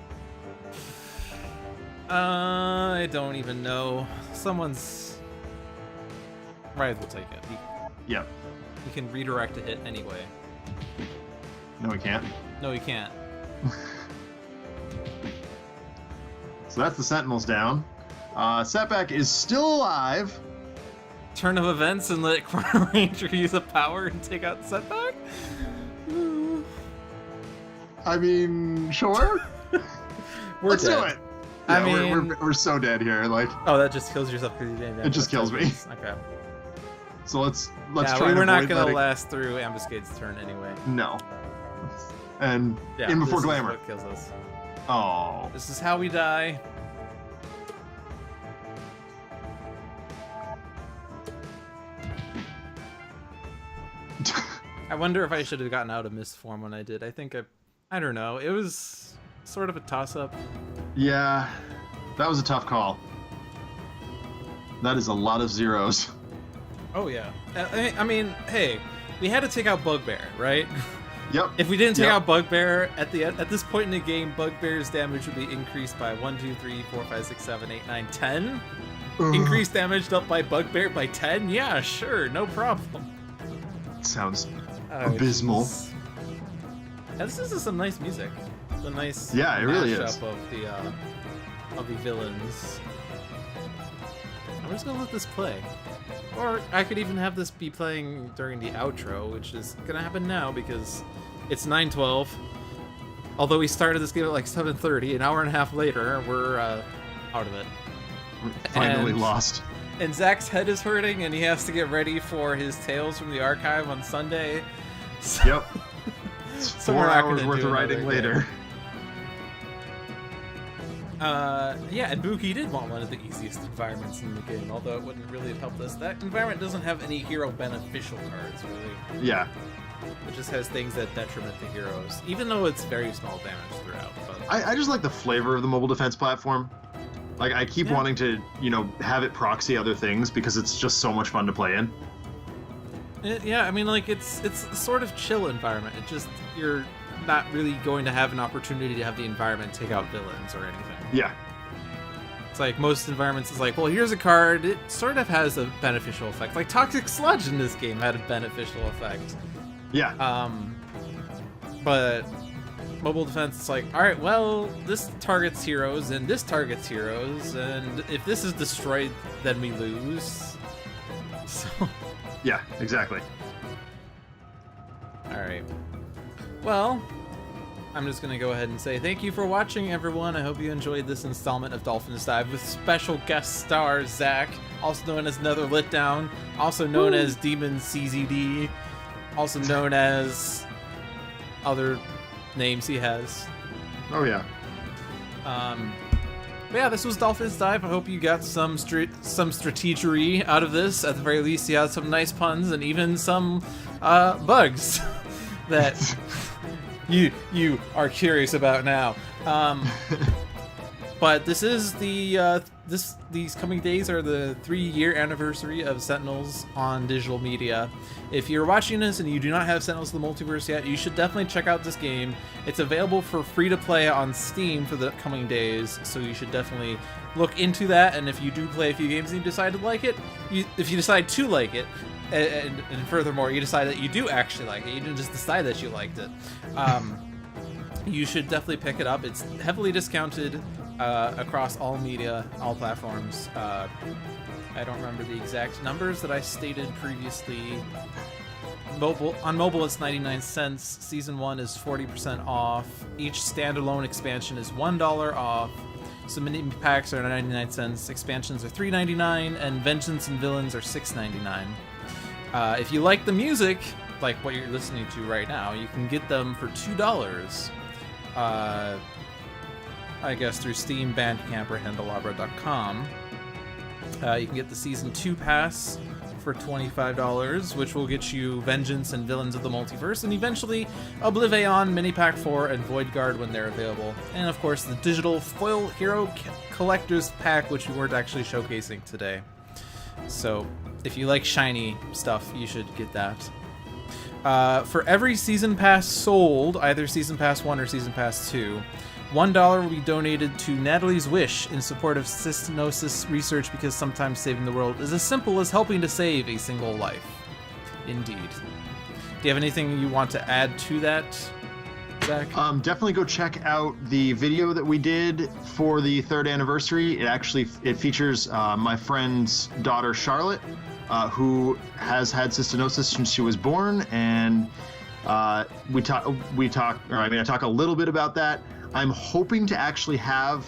I don't even know. Someone's... Wraith will take it. Yep. He can redirect a hit anyway. No, we can't. No, he can't. So that's the Sentinels down. Setback is still alive. Turn of events and let Chrono-Ranger use a power and take out Setback? I mean, sure. Let's dead. do it. I Yeah, mean... we're so dead here. Like, Oh, that just kills yourself because you didn't. it just kills me. Okay. So let's Yeah, try. we're not avoid gonna letting... last through Ambuscade's turn anyway. No. And Yeah, in before this glamour. is what kills us. Oh. This is how we die. I wonder if I should have gotten out of Mist form when I did. I don't know. It was sort of a toss-up. Yeah, that was a tough call. That is a lot of zeros. Oh yeah. I mean, hey, we had to take out Bugbear, right? Yep. If we didn't take out Bugbear at this point in the game, Bugbear's damage would be increased by 1, 2, 3, 4, 5, 6, 7, 8, 9, 10. Increased damage up by Bugbear by 10? Yeah, sure, no problem. Sounds abysmal. Yeah, this is some nice music. It's a nice it really is. mashup of the villains. I'm just gonna let this play. Or I could even have this be playing during the outro, which is gonna happen now because it's 9:12. Although we started this game at like 7:30, an hour and a half later, we're out of it. We're finally lost. And Zach's head is hurting, and he has to get ready for his Tales from the Archive on Sunday. So, Yep. It's 4 hours worth of writing later. Yeah, and Buki did want one of the easiest environments in the game, although it wouldn't really have helped us. That environment doesn't have any hero beneficial cards, really. Yeah. It just has things that detriment the heroes, even though it's very small damage throughout. But I just like the flavor of the mobile defense platform. Like, I keep wanting to, have it proxy other things because it's just so much fun to play in. Yeah, I mean, like, it's a sort of chill environment. It just, you're not really going to have an opportunity to have the environment take out villains or anything. Yeah. It's like most environments is like, well, here's a card. It sort of has a beneficial effect. Like Toxic Sludge in this game had a beneficial effect. Yeah. But mobile defense, it's like, all right, well, this targets heroes and this targets heroes, and if this is destroyed, then we lose. So. Yeah, exactly. All right. Well, I'm just going to go ahead and say thank you for watching, everyone. I hope you enjoyed this installment of Dolphins Dive with special guest star Zach, also known as AnotherLetDown, also known as Demon CZD, also known as other names he has. Oh, yeah. But yeah, this was Dolphins Dive. I hope you got some strategery out of this. At the very least, you had some nice puns and even some bugs that you are curious about now. But this is these coming days are the 3-year anniversary of Sentinels on digital media. If you're watching this and you do not have Sentinels of the Multiverse yet, you should definitely check out this game. It's available for free to play on Steam for the coming days, so you should definitely look into that. And if you do play a few games and you decide to like it, if you decide to like it, and furthermore you decide that you do actually like it, you didn't just decide that you liked it, you should definitely pick it up. It's heavily discounted across all media, all platforms. I don't remember the exact numbers that I stated previously. On mobile it's 99 cents. Season 1 is 40% off. Each standalone expansion is $1 off. So mini packs are 99 cents, expansions are $3.99, and Vengeance and Villains are $6.99. If you like the music, like what you're listening to right now, you can get them for $2. I guess through Steam, Bandcamp, or Handelabranaut.com. You can get the Season 2 pass for $25, which will get you Vengeance and Villains of the Multiverse, and eventually Oblivion, Mini-Pack 4, and Void Guard when they're available. And of course, the digital Foil Hero Collector's Pack, which we weren't actually showcasing today. So, if you like shiny stuff, you should get that. For every Season Pass sold, either Season Pass 1 or Season Pass 2, $1 will be donated to Natalie's Wish in support of cystinosis research, because sometimes saving the world is as simple as helping to save a single life. Indeed. you have anything you want to add to that, Zach? Definitely go check out the video that we did for the 3rd anniversary. It features my friend's daughter Charlotte, who has had cystinosis since she was born, and I talk a little bit about that. I'm hoping to actually have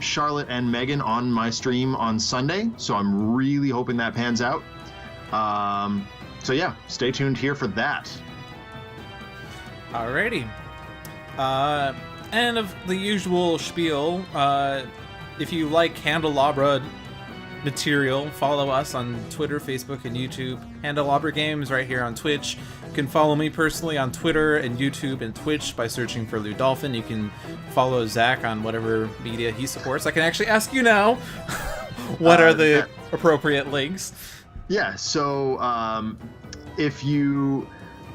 Charlotte and Megan on my stream on Sunday, so I'm really hoping that pans out. So yeah, stay tuned here for that. Alrighty. And of the usual spiel, if you like Handelabra material, follow us on Twitter, Facebook, and YouTube. Handelabra Games right here on Twitch. You can follow me personally on Twitter and YouTube and Twitch by searching for LewdDolphin. You can follow Zach on whatever media he supports. I can actually ask you now, what are the appropriate links? Yeah, so if you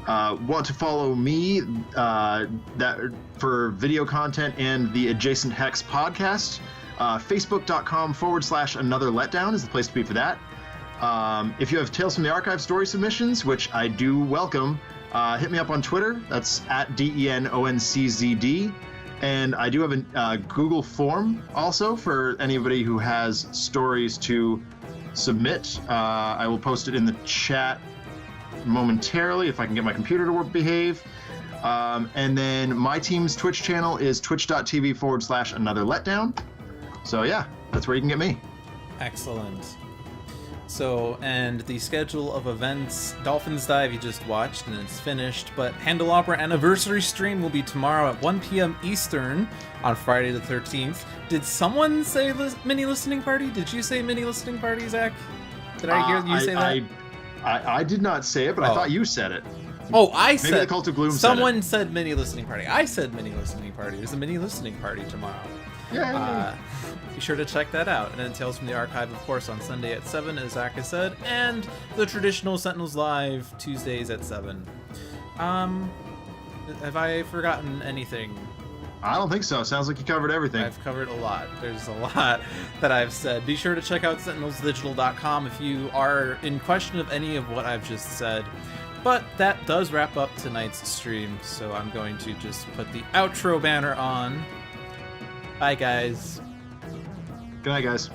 want to follow me that for video content and the Adjacent Hex podcast, facebook.com/AnotherLetDown is the place to be for that. If you have Tales from the Archive story submissions, which I do welcome, hit me up on Twitter. That's @DENONCZD. And I do have a Google form also for anybody who has stories to submit. I will post it in the chat momentarily if I can get my computer to behave. And then my team's Twitch channel is twitch.tv/AnotherLetDown. So yeah, that's where you can get me. Excellent. So, and the schedule of events, Dolphins Dive you just watched and it's finished, but Handelabra Anniversary stream will be tomorrow at 1 p.m. Eastern on Friday the 13th. Did someone say mini listening party? Did you say mini listening party, Zach? Did I hear you say that? I did not say it, but I thought you said it. Oh, I said. Maybe the Cult of Gloom someone said it. said mini listening party. I said mini listening party. There's a mini listening party tomorrow. Yeah. Be sure to check that out. And then Tales from the Archive, of course, on Sunday at 7, as Zach has said, and the traditional Sentinels Live Tuesdays at 7. Have I forgotten anything? I don't think so. Sounds like you covered everything. I've covered a lot. There's a lot that I've said. Be sure to check out sentinelsdigital.com if you are in question of any of what I've just said. But that does wrap up tonight's stream, so I'm going to just put the outro banner on. Bye, guys. Good night, guys.